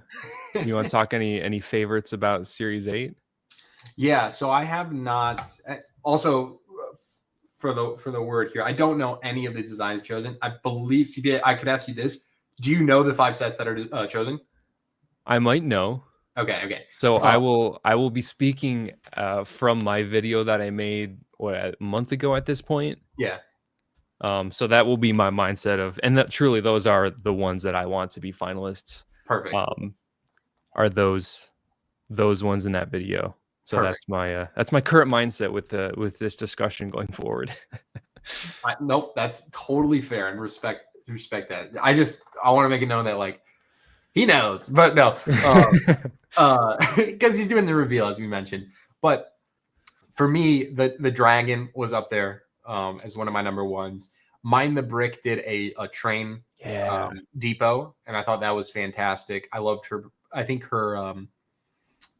You want to talk any favorites about Series 8? Yeah, so I have not. Also, for the word here, I don't know any of the designs chosen. I believe CPA. I could ask you this: do you know the 5 sets that are chosen? I might know. Okay. So I will be speaking from my video that I made a month ago at this point. Yeah. So that will be my mindset of, and that truly those are the ones that I want to be finalists. Perfect. Are those ones in that video? So Perfect. that's my current mindset with this discussion going forward. Nope, that's totally fair and respect that. I want to make it known that like he knows, but no, because he's doing the reveal as we mentioned. But for me, the dragon was up there as one of my number ones. Mine the Brick did a train depot, and I thought that was fantastic. I loved her. I think her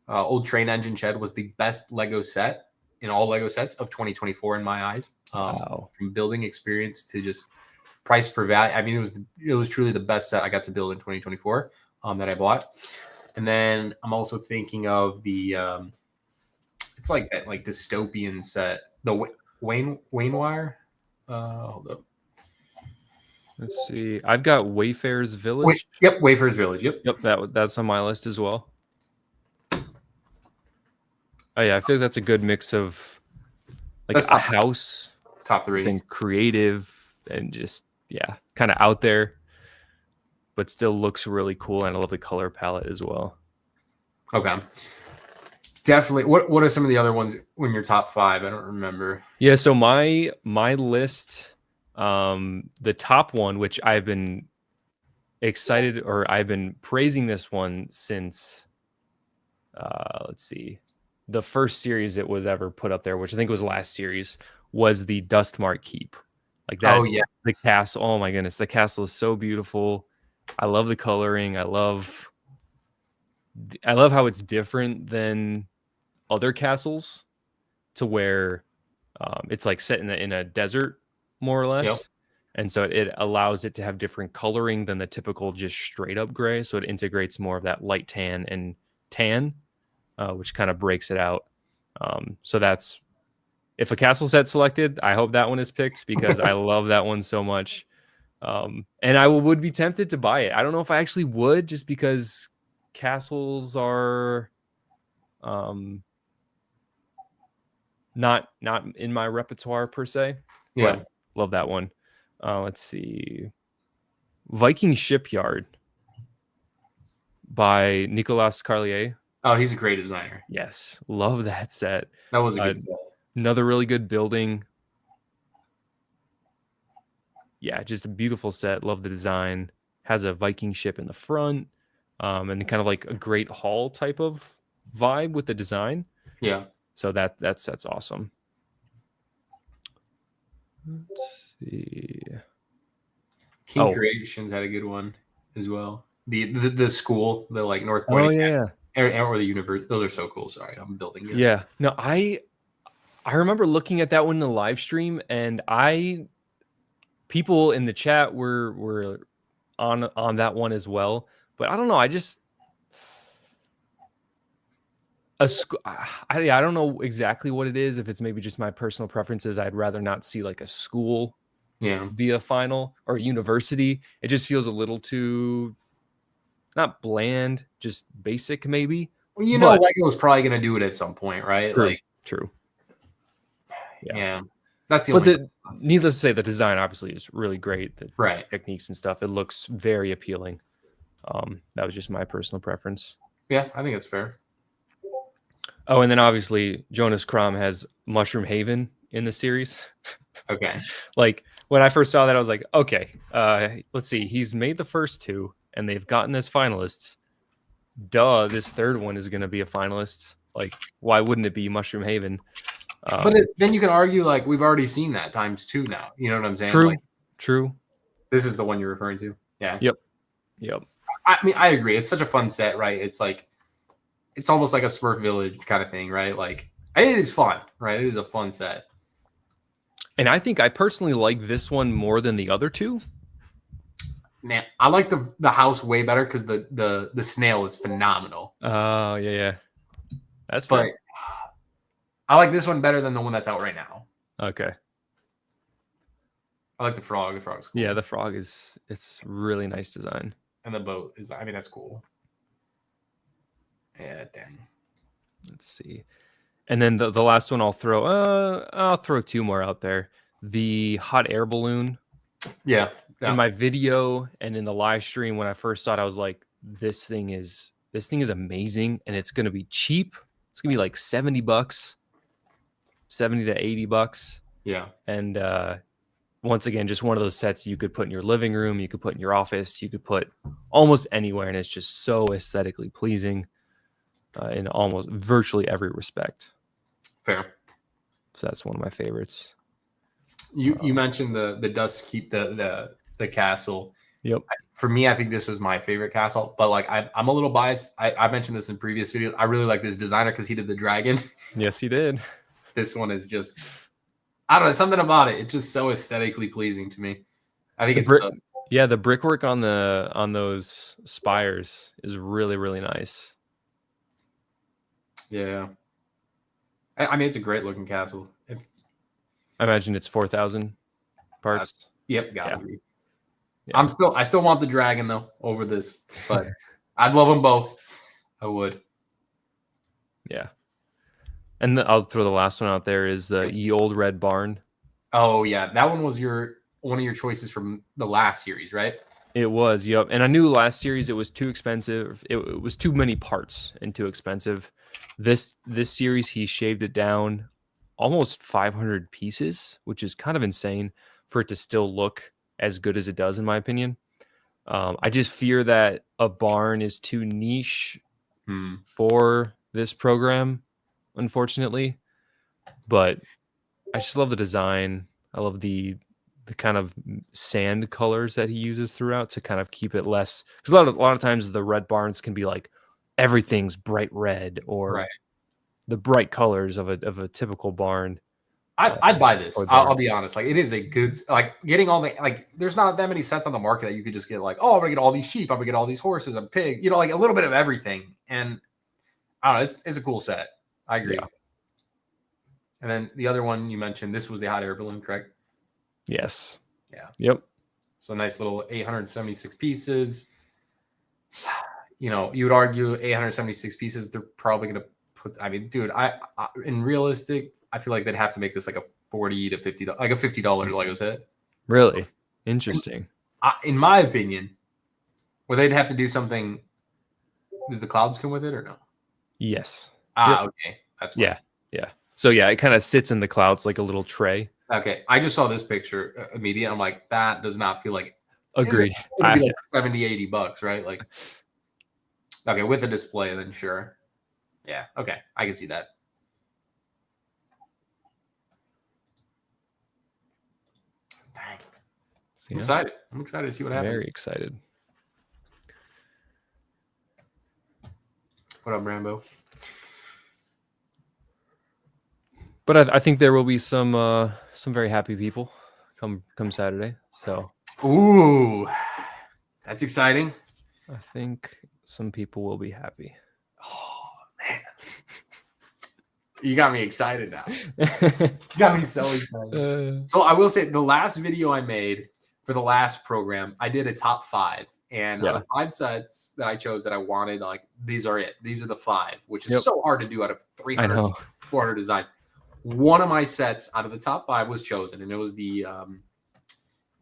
old train engine shed was the best Lego set in all Lego sets of 2024 in my eyes. Wow. From building experience to just price per value. I mean, it was truly the best set I got to build in 2024 that I bought. And then I'm also thinking of the it's like that like dystopian set, the Wayne Wire. Hold up. Let's see. I've got Wayfarer's Village. Yep, Wayfarer's Village. Yep. That's on my list as well. Oh yeah, I feel like that's a good mix of like a house, top 3, then creative and just kind of out there, but still looks really cool, and I love the color palette as well. Okay. Definitely. What are some of the other ones in your top 5? I don't remember. Yeah, so my list, the top one, which I've been excited, or I've been praising this one since let's see, the first series it was ever put up there, which I think was last series, was the Dustmark Keep. Like that. Oh yeah. The castle. Oh my goodness. The castle is so beautiful. I love the coloring. I love how it's different than other castles, to where it's like set in a desert, more or less. Yep. And so it allows it to have different coloring than the typical just straight up gray. So it integrates more of that light tan and tan, which kind of breaks it out. So that's, if a castle set selected, I hope that one is picked, because I love that one so much. And I would be tempted to buy it. I don't know if I actually would, just because castles are not in my repertoire per se. Yeah. But love that one. Let's see. Viking Shipyard by Nicolas Carlier. Oh, he's a great designer. Yes. Love that set. That was a good set. Another really good building. Yeah, just a beautiful set. Love the design. Has a Viking ship in the front, and kind of like a great hall type of vibe with the design. Yeah. So that set's awesome. Let's see. King Creations had a good one as well. The school, the like North Point. Oh yeah. Or the universe. Those are so cool. Sorry, I'm building it. Yeah. No, I remember looking at that one in the live stream, and people in the chat were on that one as well. But I don't know. I don't know exactly what it is. If it's maybe just my personal preferences, I'd rather not see like a school be a final, or a university. It just feels a little too, not bland, just basic maybe. Well, Lego's probably going to do it at some point, right? True. Yeah. That's the only. Needless to say, the design obviously is really great. The right techniques and stuff. It looks very appealing. That was just my personal preference. Yeah, I think it's fair. Oh, and then obviously Jonas Krom has Mushroom Haven in the series. Okay. Like when I first saw that, I was like, okay, let's see. He's made the first two, and they've gotten as finalists. Duh, this third one is going to be a finalist. Like, why wouldn't it be Mushroom Haven? But then you can argue like we've already seen that ×2 now. You know what I'm saying? True. Like, True. this is the one you're referring to. Yeah. Yep. I mean, I agree. It's such a fun set, right? It's like, it's almost like a Smurf Village kind of thing, right? Like, it is fun, right? It is a fun set. And I think I personally like this one more than the other two. Man, I like the house way better because the snail is phenomenal. Oh, yeah. That's But fun. I like this one better than the one that's out right now. Okay. I like the frog. The frog's cool. Yeah, the frog it's really nice design. And the boat is, I mean, that's cool. Yeah, dang. Let's see. And then the last one I'll throw two more out there. The hot air balloon. Yeah. In my video and in the live stream when I first saw it, I was like, this thing is amazing, and it's gonna be cheap. It's gonna be like $70, $70 to $80. Yeah. And once again, just one of those sets you could put in your living room, you could put in your office, you could put almost anywhere, and it's just so aesthetically pleasing in almost virtually every respect. Fair. So that's one of my favorites. You mentioned the Dust Keep the castle. Yep. For me, I think this was my favorite castle, but like I'm a little biased. I mentioned this in previous videos. I really like this designer because he did the dragon. Yes, he did. This one is just, I don't know, something about it. It's just so aesthetically pleasing to me. I think the brickwork on those spires is really, really nice. Yeah. I mean, it's a great looking castle. I imagine it's 4,000 parts. Yep, gotta be. Yeah. I still want the dragon though over this, but I'd love them both. I would. Yeah. And I'll throw the last one out there is the Ye Old Red Barn. Oh yeah, that one was one of your choices from the last series, right? It was, yep. And I knew last series it was too expensive. It was too many parts and too expensive. This series he shaved it down almost 500 pieces, which is kind of insane for it to still look as good as it does, in my opinion. I just fear that a barn is too niche for this program, unfortunately. But I just love the design. I love the kind of sand colors that he uses throughout to kind of keep it less, because a lot of times the red barns can be like everything's bright red or the bright colors of a typical barn. I'd buy this. I'll be honest. Like, it is a good, like, getting all the, like, there's not that many sets on the market that you could just get like, oh, I'm gonna get all these sheep, I'm gonna get all these horses, a pig, you know, like a little bit of everything. And I don't know, it's a cool set. I agree. Yeah. And then the other one you mentioned, this was the hot air balloon, correct? Yes. Yeah. Yep. So nice little 876 pieces. You know, you would argue 876 pieces, they're probably going to put, I mean, dude, I in realistic, I feel like they'd have to make this like a $40 to $50, like a $50 Lego set. Really? Interesting. In my opinion, where they'd have to do something, did the clouds come with it or no? Yes. Okay. That's fine. Yeah. So yeah, it kind of sits in the clouds like a little tray. Okay. I just saw this picture immediately. I'm like, that does not feel like Agreed. It'd be like 70, $80, right? Like, okay, with a display, then sure. Yeah, okay. I can see that. Dang. I'm excited. I'm excited to see what happens. Very excited. What up, Rambo? But I think there will be some very happy people come Saturday. So, ooh, that's exciting. I think some people will be happy. Oh man, you got me excited now. You got me so excited. So I will say, the last video I made for the last program, I did a top 5, and out of 5 sets that I chose that I wanted, like, these are it. These are the 5, which is so hard to do out of 300, 400 designs. One of my sets out of the top 5 was chosen, and it was the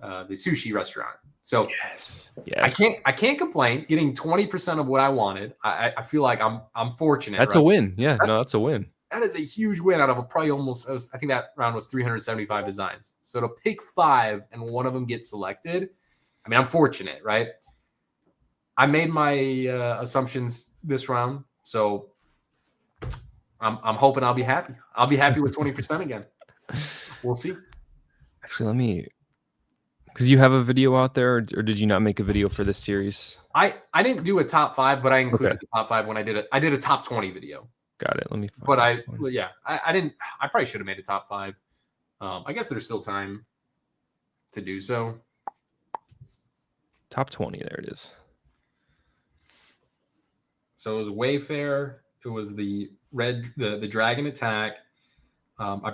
sushi restaurant. So yes. I can't complain. Getting 20% of what I wanted. I feel like I'm fortunate. That's right? a win. Yeah, no, that's a win. That is a huge win out of probably almost. I think that round was 375 designs. So to pick 5 and one of them gets selected, I mean, I'm fortunate, right? I made my assumptions this round, so I'm hoping I'll be happy. I'll be happy with 20% again. We'll see. Actually, let me, because you have a video out there, or did you not make a video for this series? I didn't do a top 5, but I included the top 5 when I did it. I did a top 20 video. Got it. Let me. But I didn't. I probably should have made a top 5. I guess there's still time to do so. Top 20. There it is. So it was Wayfair. It was the the Dragon Attack. I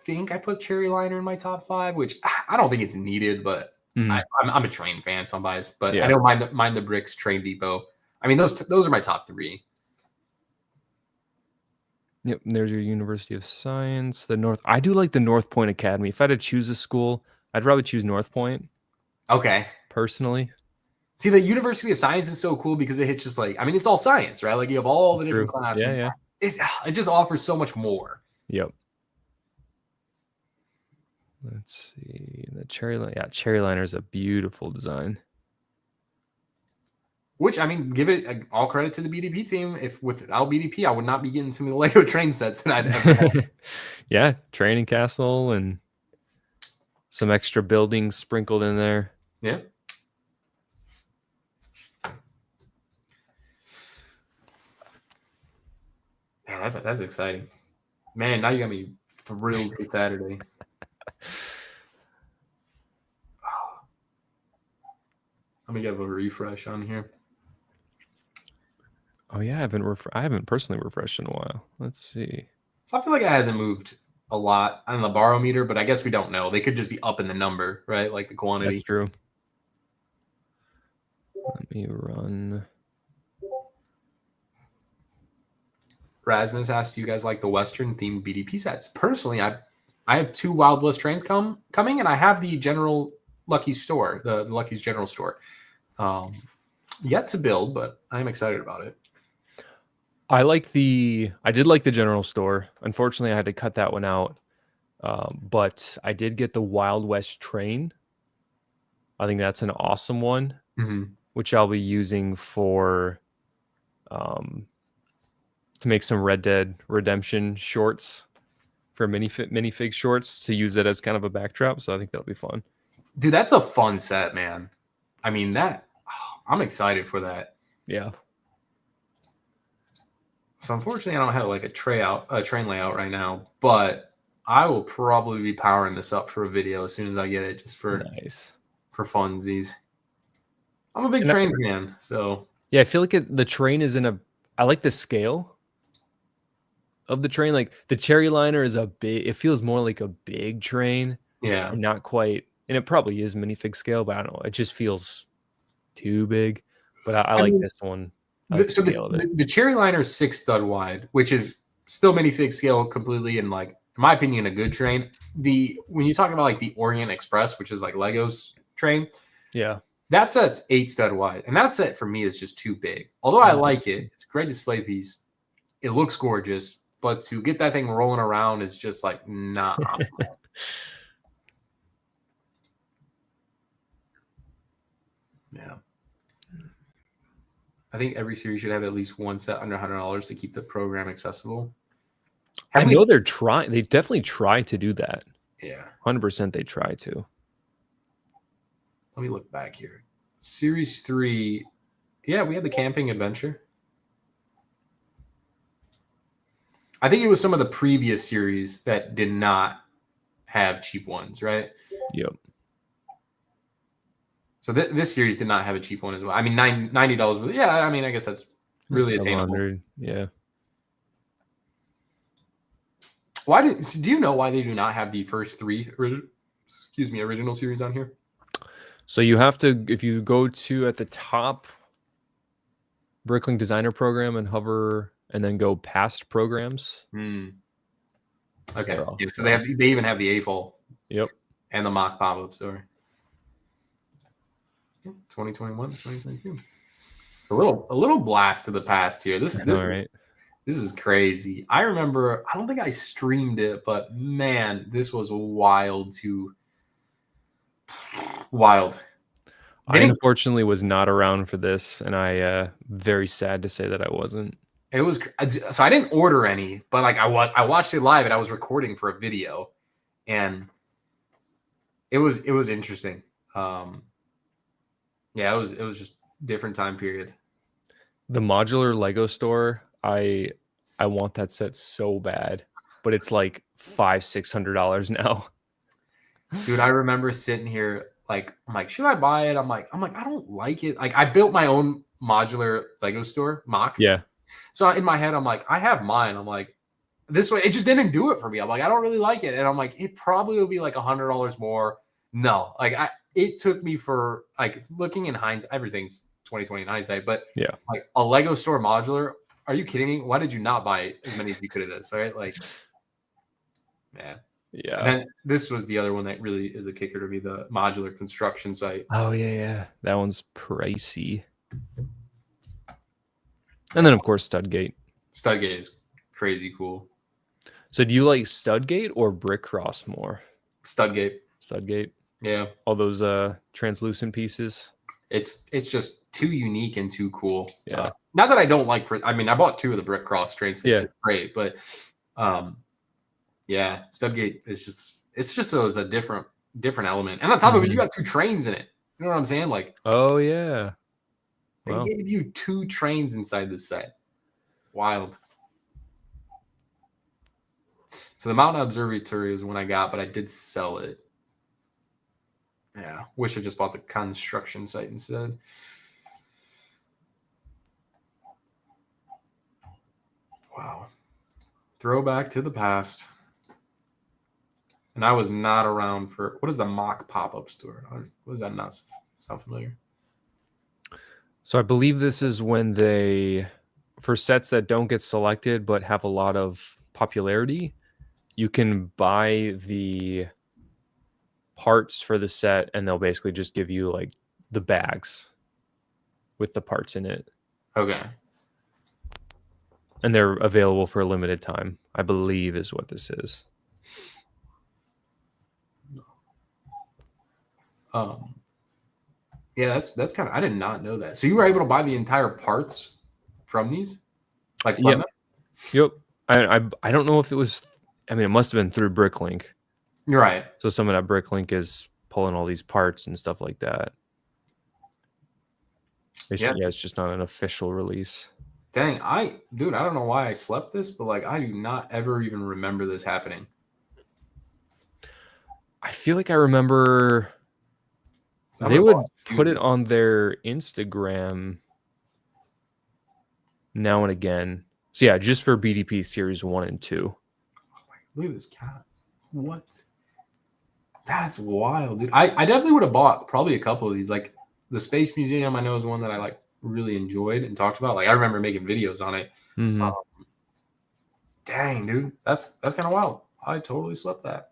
think I put Cherry Liner in my top 5, which I don't think it's needed, but I'm a train fan, so I'm biased. But I don't mind the Bricks Train Depot. I mean, those are my top 3. Yep, there's your University of Science. The North. I do like the North Point Academy. If I had to choose a school, I'd probably choose North Point. Okay. Personally. See, the University of Science is so cool because it's just like, I mean, it's all science, right? Like you have all the different classes. Yeah. It just offers so much more. Yep. Let's see. The Cherry Liner. Yeah, Cherry Liner is a beautiful design. Which, I mean, give it all credit to the BDP team. If without BDP, I would not be getting some of the Lego train sets that I'd ever had. Yeah, training castle and some extra buildings sprinkled in there. Yeah. Yeah, that's exciting. Man, now you got me thrilled for Saturday. Let me give a refresh on here. Oh yeah, I haven't personally refreshed in a while. Let's see. So I feel like it hasn't moved a lot on the barometer, but I guess we don't know. They could just be up in the number, right? Like the quantity. That's true. Let me run. Rasmus asked, "Do you guys like the Western themed BDP sets?" Personally, I have 2 Wild West trains coming, and I have the General Lucky's store, the Lucky's General Store. Yet to build, but I'm excited about it. I did like the General Store. Unfortunately, I had to cut that one out. But I did get the Wild West train. I think that's an awesome one, which I'll be using for to make some Red Dead Redemption shorts for minifig shorts to use it as kind of a backdrop. So I think that'll be fun. Dude, that's a fun set, man. I mean, I'm excited for that. Yeah. So unfortunately, I don't have like a train layout right now, but I will probably be powering this up for a video as soon as I get it, just for funsies. I'm a big train fan, so yeah, I feel like the train is I like the scale of the train. Like the Cherry Liner is it feels more like a big train. Yeah. And not quite, and it probably is minifig scale, but I don't know. It just feels too big. But I like this one. So the Cherry Liner is 6 stud wide, which is still minifig scale completely, and like in my opinion, a good train. When you talk about like the Orient Express, which is like Lego's train, yeah, that set's 8 stud wide, and that set for me is just too big. Although I like it, it's a great display piece. It looks gorgeous, but to get that thing rolling around is just like not optimal. Yeah. I think every series should have at least one set under $100 to keep the program accessible. I know they're trying. They definitely try to do that. Yeah. 100% they try to. Let me look back here. Series 3. Yeah, we had the camping adventure. I think it was some of the previous series that did not have cheap ones, right? Yep. So this series did not have a cheap one as well. I mean, $90. Yeah, I mean, I guess that's really attainable. Yeah. Do you know why they do not have the first 3 original series on here? So you have to, if you go to at the top, Bricklink Designer Program and hover, and then go past programs. Okay. Yeah, so they even have the AFOL. Yep. And the mock pop-up store. 2021 to 2022. It's a little blast to the past here. This right? This is crazy. I remember, I don't think I streamed it, but man, this was wild. I unfortunately was not around for this, and I very sad to say that I wasn't. It was so I didn't order any, but like I watched it live and I was recording for a video, and it was interesting. Yeah, it was just different time period. The modular Lego store, I want that set so bad, but it's like $500-$600 now. Dude, I remember sitting here like I'm like, should I buy it? I'm like, I don't like it. Like I built my own modular Lego store mock. Yeah. So in my head, I'm like, I have mine. I'm like, this way, it just didn't do it for me. I'm like, I don't really like it. And I'm like, it probably will be like $100 more. No, like it took me for like looking in hindsight, everything's 2020 in hindsight, but yeah, like a Lego store modular. Are you kidding me? Why did you not buy as many as you could have this? Right? Like, man. Yeah. And then this was the other one that really is a kicker to me, the modular construction site. Oh yeah. That one's pricey. And then of course Studgate. Studgate is crazy cool. So do you like Studgate or Brick Cross more? Studgate. Yeah. All those translucent pieces. It's just too unique and too cool. Yeah. Not that I don't like. I mean, I bought 2 of the Brick Cross translucent. Yeah. It's great, but yeah, Studgate is just a different element. And on top of it, you got 2 trains in it. You know what I'm saying? Like, oh yeah. They gave you 2 trains inside this set. Wild. So the Mountain Observatory is one I got, but I did sell it. Yeah, wish I just bought the construction site instead. Wow. Throwback to the past. And I was not around for, what is the mock pop-up store? What is that? Not sound familiar? So I believe this is when they, for sets that don't get selected but have a lot of popularity, you can buy the parts for the set and they'll basically just give you like the bags with the parts in it. Okay. And they're available for a limited time, I believe is what this is. Yeah, that's kind of, I did not know that. So you were able to buy the entire parts from these? Like, yep. I don't know if it was, I mean, it must have been through Bricklink. You're right. So someone at Bricklink is pulling all these parts and stuff like that. It's just not an official release. Dang, I don't know why I slept this, but like I do not ever even remember this happening. I feel like I remember they would put it on their Instagram now and again. So yeah, just for BDP Series 1 and 2. Look at this cat. What? That's wild, dude. I definitely would have bought probably a couple of these. Like the Space Museum, I know is one that I like really enjoyed and talked about. Like I remember making videos on it. Mm-hmm. Dang, dude. That's kind of wild. I totally slept that.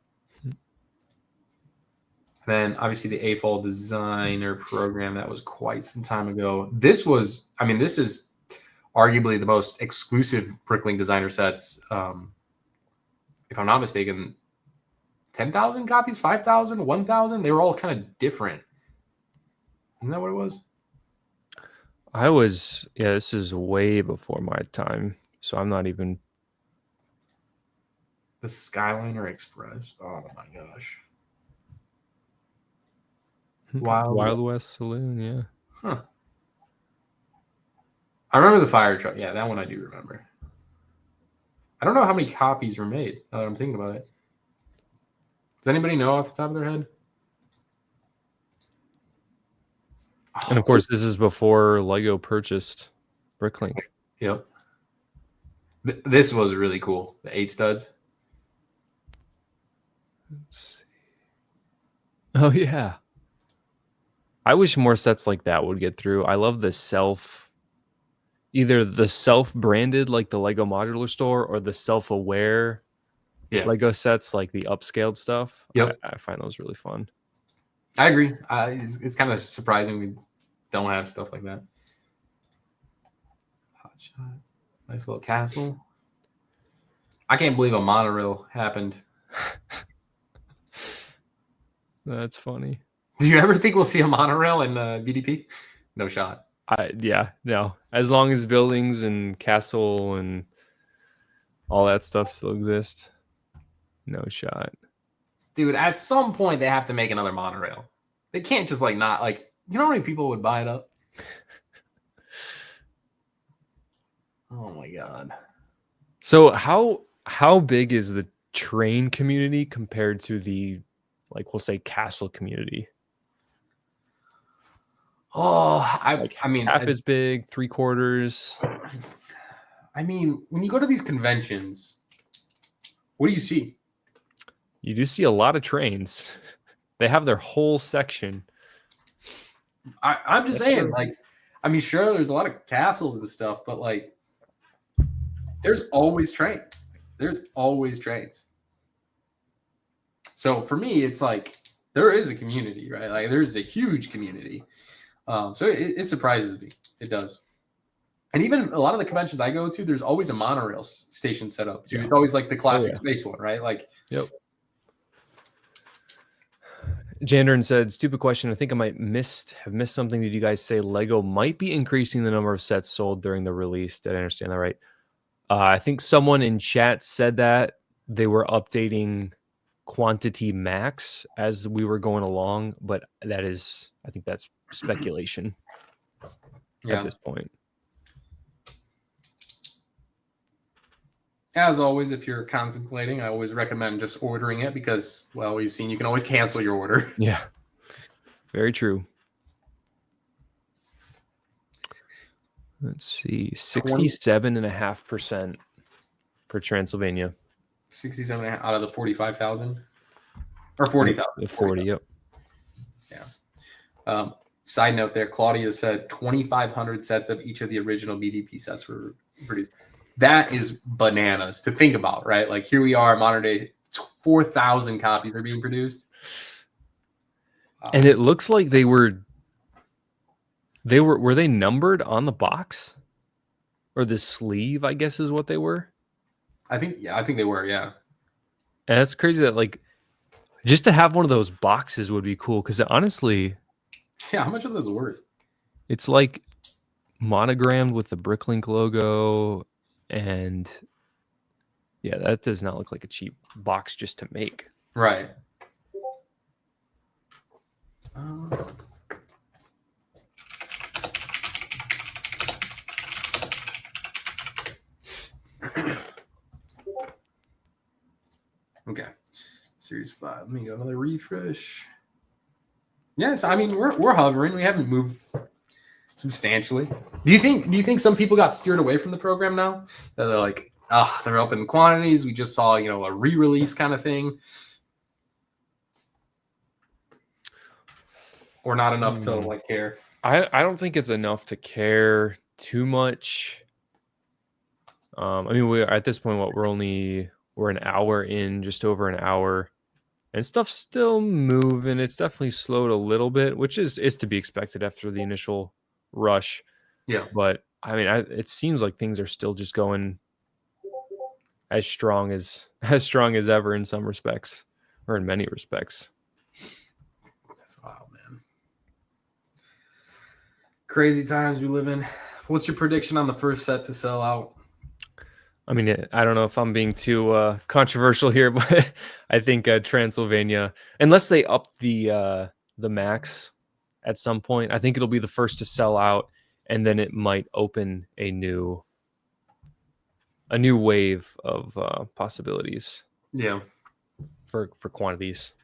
Then obviously the AFOL Designer Program, that was quite some time ago. This is arguably the most exclusive Bricklink Designer sets. If I'm not mistaken, 10,000 copies, 5,000, 1,000. They were all kind of different. Isn't that what it was? This is way before my time. So I'm not even. The Skyliner Express. Oh my gosh. Wild West Saloon, yeah. Huh. I remember the fire truck. Yeah, that one I do remember. I don't know how many copies were made, now that I'm thinking about it. Does anybody know off the top of their head? And of course, this is before Lego purchased Bricklink. Yep. This was really cool. The 8 studs. Let's see. Oh, yeah. I wish more sets like that would get through. I love the either the self-branded like the Lego Modular Store or the self-aware Lego sets like the upscaled stuff. Yep. I find those really fun. I agree. It's kind of surprising we don't have stuff like that. Hot shot. Nice little castle. I can't believe a monorail happened. That's funny. Do you ever think we'll see a monorail in BDP? No shot. Yeah, no. As long as buildings and castle and all that stuff still exist, no shot. Dude, at some point they have to make another monorail. They can't just like not like, you know how many people would buy it up? Oh my god. So how big is the train community compared to the, like, we'll say castle community? Oh, Like I mean, half as big, 3/4. I mean, when you go to these conventions, what do you see? You do see a lot of trains. They have their whole section. I'm just saying, like, I mean, sure, there's a lot of castles and stuff, but like, there's always trains. There's always trains. So for me, it's like there is a community, right? Like, there's a huge community. So it surprises me. It does. And even a lot of the conventions I go to, there's always a monorail station set up too. Yeah. It's always like the classic space one, right? Like, yep. Jandern said, "Stupid question. I think I might have missed something. Did you guys say Lego might be increasing the number of sets sold during the release? Did I understand that right?" I think someone in chat said that they were updating quantity max as we were going along, but I think that's speculation at this point. As always, if you're contemplating, I always recommend just ordering it because, well, we've seen you can always cancel your order. Yeah, very true. Let's see, 67.5% for Transylvania. 67 out of the 45,000 or 40,000. 40, yep. Yeah. Side note there, Claudia said 2,500 sets of each of the original BDP sets were produced. That is bananas to think about, right? Like, here we are, modern day, 4,000 copies are being produced. And it looks like were they numbered on the box? Or the sleeve, I guess, is what they were? I think they were, yeah. And that's crazy that, like, just to have one of those boxes would be cool, because honestly... Yeah, how much are those worth? It's like monogrammed with the Bricklink logo, and yeah, that does not look like a cheap box just to make. Right. Okay. Series 5. Let me go another refresh. Yes, I mean we're hovering. We haven't moved substantially. Do you think some people got steered away from the program now? That they're like, they're up in quantities. We just saw, a re-release kind of thing. Or not enough to like care? I don't think it's enough to care too much. I mean, we're at this point, we're an hour in, just over an hour, and stuff's still moving. It's definitely slowed a little bit, which is to be expected after the initial rush. Yeah. But I mean, it seems like things are still just going as strong as ever in some respects, or in many respects. That's wild, man. Crazy times we live in. What's your prediction on the first set to sell out? I mean, I don't know if I'm being too controversial here, but I think Transylvania, unless they up the max at some point, I think it'll be the first to sell out, and then it might open a new wave of possibilities. Yeah. For quantities.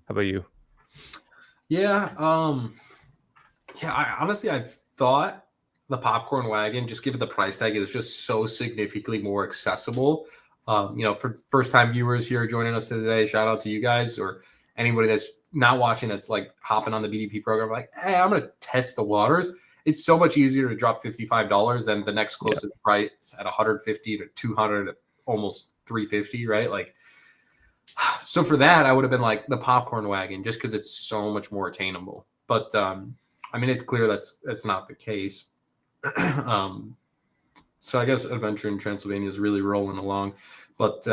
How about you? Yeah. I thought the popcorn wagon, just given the price tag, is just so significantly more accessible. For first-time viewers here joining us today, shout out to you guys, or anybody that's not watching that's like hopping on the BDP program, like, hey, I'm gonna test the waters. It's so much easier to drop $55 than the next closest price at $150 to $200, almost $350, right? Like, So for that, I would have been like the popcorn wagon, just because it's so much more attainable. But I mean, it's clear that's not the case. So I guess Adventure in Transylvania is really rolling along, but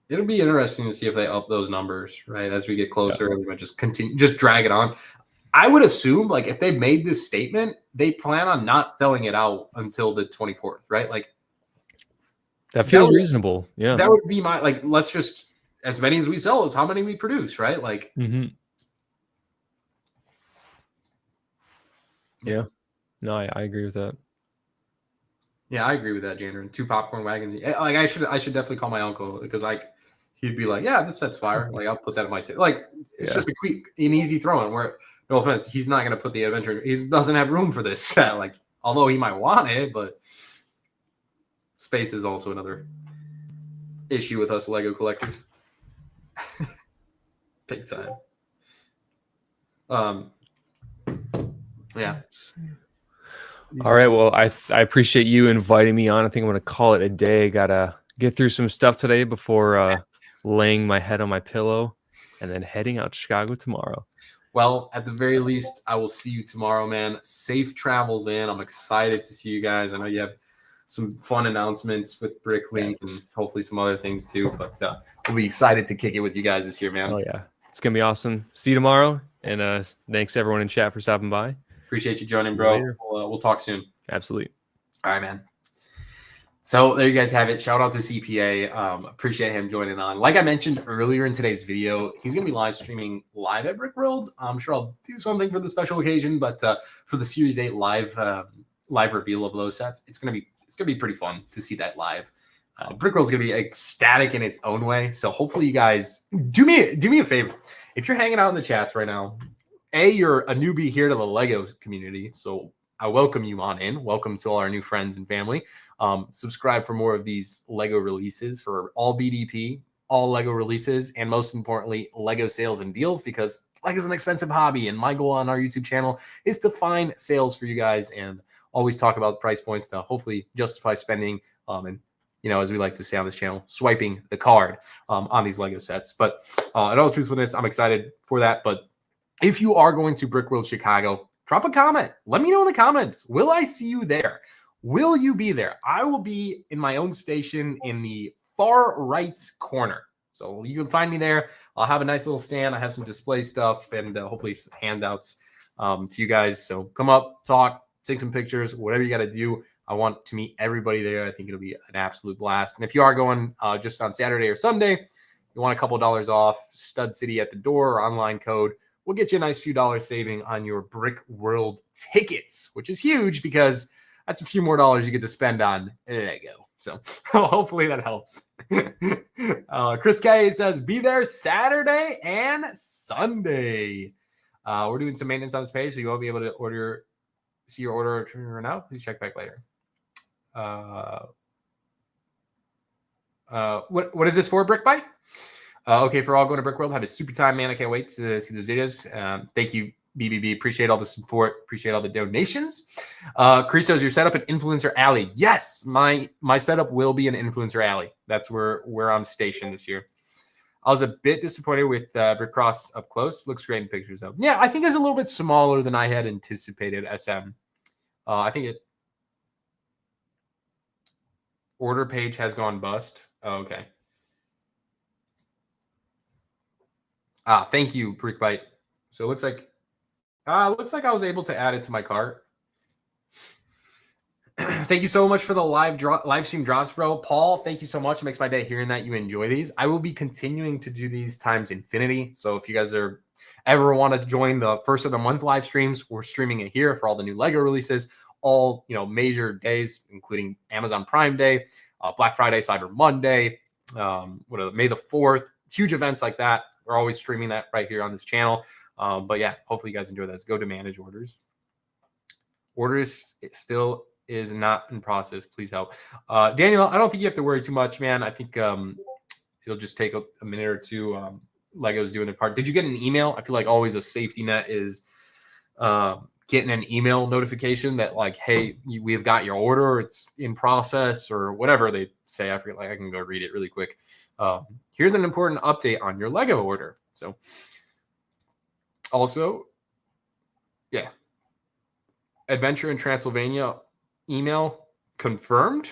it'll be interesting to see if they up those numbers, right? As we get closer, they might just continue, just drag it on. I would assume, like, if they made this statement, they plan on not selling it out until the 24th, right? Like, that feels reasonable. Yeah, that would be my, like, let's just, as many as we sell is how many we produce, right? Like, yeah, no, I agree with that. Yeah, I agree with that, Jandron. 2 popcorn wagons. Like, I should definitely call my uncle, because like he'd be like, yeah, this set's fire. Like, I'll put that in my set. Like, it's just a quick and easy throw in. Where, no offense, he's not gonna put the adventure. He doesn't have room for this set. Like, although he might want it, but space is also another issue with us Lego collectors. Big time. Yeah. All right. Well, I appreciate you inviting me on. I think I'm going to call it a day. Got to get through some stuff today before laying my head on my pillow and then heading out to Chicago tomorrow. Well, at the very least, I will see you tomorrow, man. Safe travels in. I'm excited to see you guys. I know you have some fun announcements with Bricklink and hopefully some other things too. But we'll be excited to kick it with you guys this year, man. Oh, yeah. It's going to be awesome. See you tomorrow. And thanks everyone in chat for stopping by. Appreciate you joining, bro. We'll talk soon. Absolutely. All right, man. So there you guys have it. Shout out to CPA. Appreciate him joining on. Like I mentioned earlier in today's video, he's going to be live streaming live at Brickworld. I'm sure I'll do something for the special occasion, but for the Series 8 live reveal of those sets, it's going to be pretty fun to see that live. Brickworld's going to be ecstatic in its own way. So hopefully you guys do me a favor. If you're hanging out in the chats right now, you're a newbie here to the Lego community, so I welcome you on in. Welcome to all our new friends and family. Subscribe for more of these Lego releases for all BDP, all Lego releases, and most importantly, Lego sales and deals, because Lego is an expensive hobby, and my goal on our YouTube channel is to find sales for you guys and always talk about price points to hopefully justify spending and, you know, as we like to say on this channel, swiping the card on these Lego sets. But in all truthfulness, I'm excited for that. But if you are going to Brickworld Chicago, drop a comment. Let me know in the comments. Will I see you there? Will you be there? I will be in my own station in the far right corner. So you can find me there. I'll have a nice little stand. I have some display stuff and hopefully some handouts to you guys. So come up, talk, take some pictures, whatever you got to do. I want to meet everybody there. I think it'll be an absolute blast. And if you are going just on Saturday or Sunday, you want a couple $dollars off, Stud City at the door, or online code, we'll get you a nice few dollars saving on your Brick World tickets, which is huge because that's a few more dollars you get to spend on Lego. So hopefully that helps. Chris K says, be there Saturday and Sunday. We're doing some maintenance on this page, so you won't be able to see your order turn out. Please check back later. What is this for, Brick Bite? Okay, for all going to Brickworld, have a super time, man. I can't wait to see those videos. Thank you, BBB. Appreciate all the support. Appreciate all the donations. Christos, your setup at Influencer Alley. Yes, my setup will be an Influencer Alley. That's where I'm stationed this year. I was a bit disappointed with Brick Cross up close. Looks great in pictures, though. Yeah, I think it's a little bit smaller than I had anticipated, SM. I think order page has gone bust. Oh, okay. Thank you, Brickbite. So it looks like I was able to add it to my cart. Thank you so much for the live stream drops, bro. Paul, thank you so much. It makes my day hearing that you enjoy these. I will be continuing to do these times infinity. So if you guys ever want to join the first of the month live streams, we're streaming it here for all the new Lego releases, all major days, including Amazon Prime Day, Black Friday, Cyber Monday, May the 4th, huge events like that. We're always streaming that right here on this channel. But yeah, hopefully you guys enjoy that. Let's go to manage orders. Orders still is not in process. Please help. Daniel, I don't think you have to worry too much, man. I think it'll just take a minute or two. Lego's doing their part. Did you get an email? I feel like always a safety net is getting an email notification that like, hey, we have got your order, it's in process, or whatever they say. I forget, like I can go read it really quick. Here's an important update on your Lego order. So also, yeah, Adventure in Transylvania email confirmed.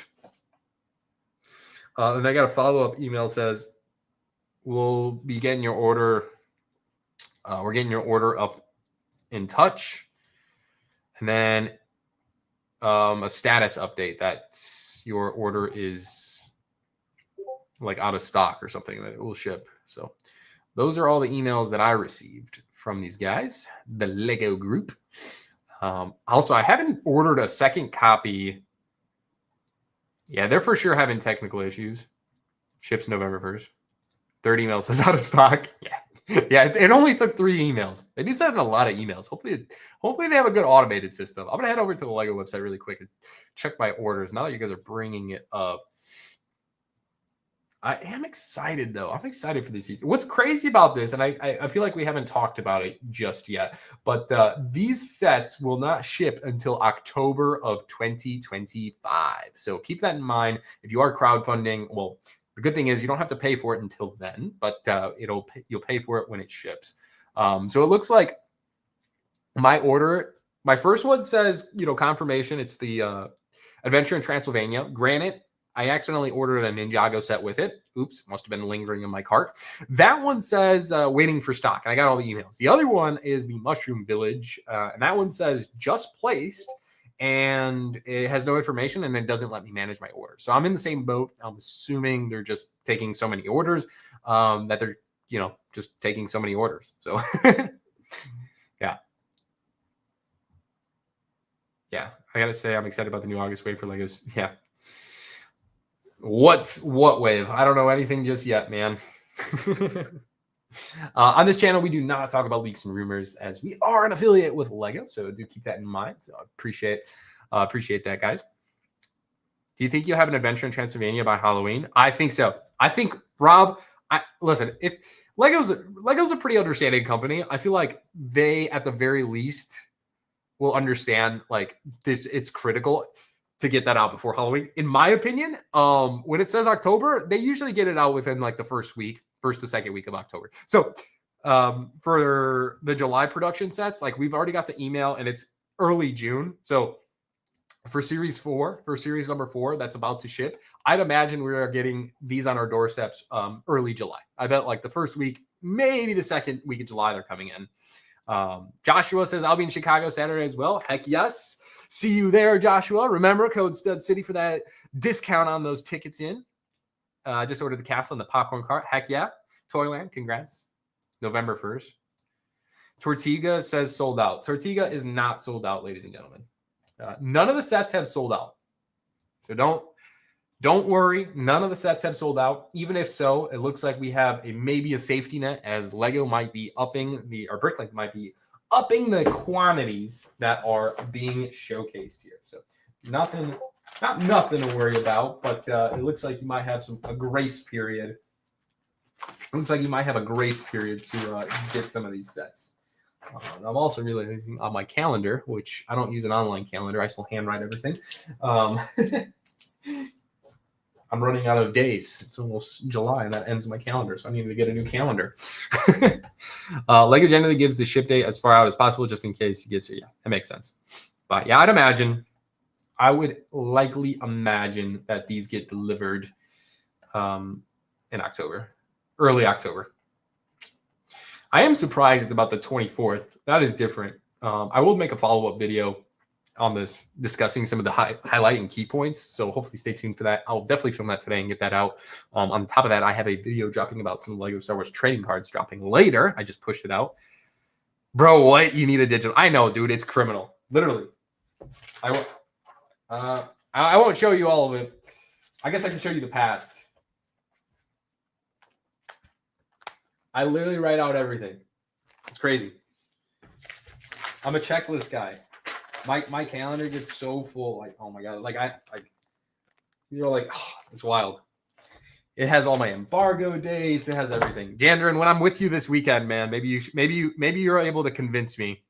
And I got a follow-up email says, we'll be getting your order. We're getting your order up in touch. And then a status update that your order is like out of stock or something, that it will ship. So those are all the emails that I received from these guys, the Lego group. Also, I haven't ordered a second copy. Yeah, they're for sure having technical issues. Ships November 1st. Third email says out of stock. Yeah. Yeah, it only took 3 emails. They do send a lot of emails. Hopefully they have a good automated system. I'm going to head over to the Lego website really quick and check my orders now that you guys are bringing it up. I am excited, though. I'm excited for this season. What's crazy about this, and I feel like we haven't talked about it just yet, but these sets will not ship until October of 2025. So keep that in mind. If you are crowdfunding, well, the good thing is you don't have to pay for it until then, but you'll pay for it when it ships. So it looks like my order, my first one says, confirmation. It's the Adventure in Transylvania. Granted, I accidentally ordered a Ninjago set with it. Oops, must have been lingering in my cart. That one says waiting for stock, and I got all the emails. The other one is the Mushroom Village, and that one says just placed, and it has no information, and it doesn't let me manage my order. So I'm in the same boat. I'm assuming they're just taking so many orders that they're, just taking so many orders. So yeah. Yeah, I got to say I'm excited about the new August wave for Legos. Yeah. What wave? I don't know anything just yet, man. On this channel, we do not talk about leaks and rumors, as we are an affiliate with Lego, so do keep that in mind. So I appreciate that, guys. Do you think you'll have an Adventure in Transylvania by Halloween? I think so. I think, Rob, listen, if Lego's a pretty understanding company, I feel like they, at the very least, will understand like this. It's critical to get that out before Halloween. In my opinion, when it says October, they usually get it out within like the first to second week of October. So for the July production sets, like we've already got the email and it's early June. So for series number 4, that's about to ship, I'd imagine we are getting these on our doorsteps early July. I bet like the first week, maybe the second week of July, they're coming in. Joshua says, I'll be in Chicago Saturday as well. Heck yes. See you there, Joshua. Remember, code Stud City for that discount on those tickets in. Just ordered the castle and the popcorn cart. Heck yeah. Toyland, congrats. November 1st. Tortuga says sold out. Tortuga is not sold out, ladies and gentlemen. None of the sets have sold out. So don't worry. None of the sets have sold out. Even if so, it looks like we have maybe a safety net, as Lego might be or Bricklink might be upping the quantities that are being showcased here. So not nothing to worry about, but it looks like you might have a grace period. It looks like you might have a grace period to get some of these sets. I'm also realizing on my calendar, which I don't use an online calendar, I still handwrite everything. I'm running out of days. It's almost July, and that ends my calendar, so I need to get a new calendar. Lego generally gives the ship date as far out as possible, just in case it gets here. Yeah, that makes sense. But yeah, I would likely imagine that these get delivered in October, early October. I am surprised about the 24th. That is different. I will make a follow-up video on this, discussing some of the highlight and key points. So hopefully stay tuned for that. I'll definitely film that today and get that out. On top of that, I have a video dropping about some Lego Star Wars trading cards dropping later. I just pushed it out. Bro, what? You need a digital. I know, dude. It's criminal. Literally. I won't show you all of it. I guess I can show you the past. I literally write out everything. It's crazy. I'm a checklist guy. My calendar gets so full. Like, oh my god. You're like, oh, it's wild. It has all my embargo dates. It has everything. Jandrin, when I'm with you this weekend, man, maybe you're able to convince me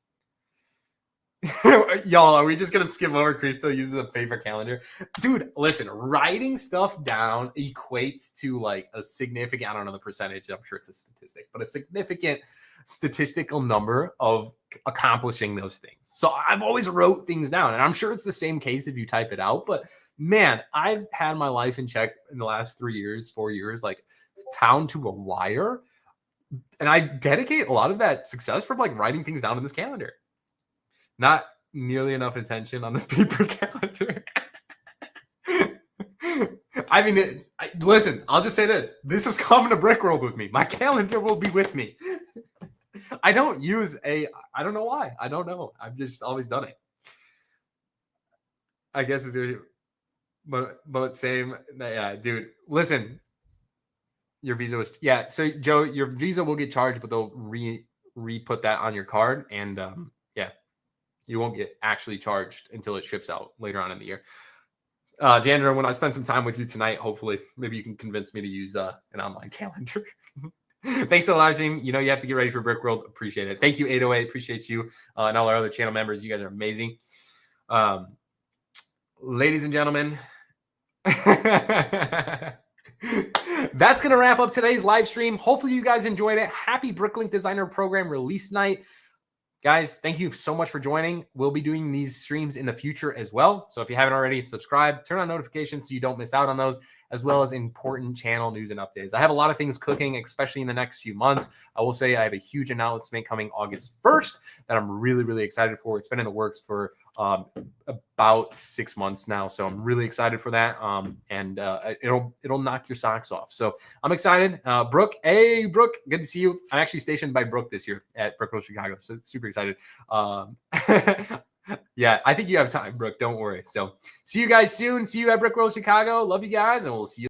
Y'all, are we just gonna skip over Chris still uses a paper calendar? Dude, listen, writing stuff down equates to like a significant, I don't know the percentage, I'm sure it's a statistic, but a significant statistical number of accomplishing those things. So I've always wrote things down, and I'm sure it's the same case if you type it out. But man, I've had my life in check in the last 3 years, 4 years, like down to a wire. And I dedicate a lot of that success from like writing things down in this calendar. Not nearly enough attention on the paper calendar. I mean, listen, I'll just say this. This is coming to Brickworld with me. My calendar will be with me. I don't don't know why. I don't know. I've just always done it. I guess it's, but same. Yeah, dude, listen. Your Visa was, yeah. So Joe, your Visa will get charged, but they'll re-put that on your card. And yeah. You won't get actually charged until it ships out later on in the year. Jandra, when I spend some time with you tonight, hopefully, maybe you can convince me to use an online calendar. Thanks to the live stream. You know, you have to get ready for Brickworld. Appreciate it. Thank you, 808. Appreciate you and all our other channel members. You guys are amazing. Ladies and gentlemen, that's going to wrap up today's live stream. Hopefully, you guys enjoyed it. Happy Bricklink Designer Program release night. Guys, thank you so much for joining. We'll be doing these streams in the future as well. So if you haven't already, subscribe, turn on notifications so you don't miss out on those, as well as important channel news and updates. I have a lot of things cooking, especially in the next few months. I will say I have a huge announcement coming August 1st that I'm really, really excited for. It's been in the works for about 6 months now. So I'm really excited for that. And it'll knock your socks off. So I'm excited. Brooke, hey, Brooke, good to see you. I'm actually stationed by Brooke this year at Brickworld Chicago. So super excited. Yeah, I think you have time, Brooke. Don't worry. So see you guys soon. See you at Brickworld Chicago. Love you guys, and we'll see you.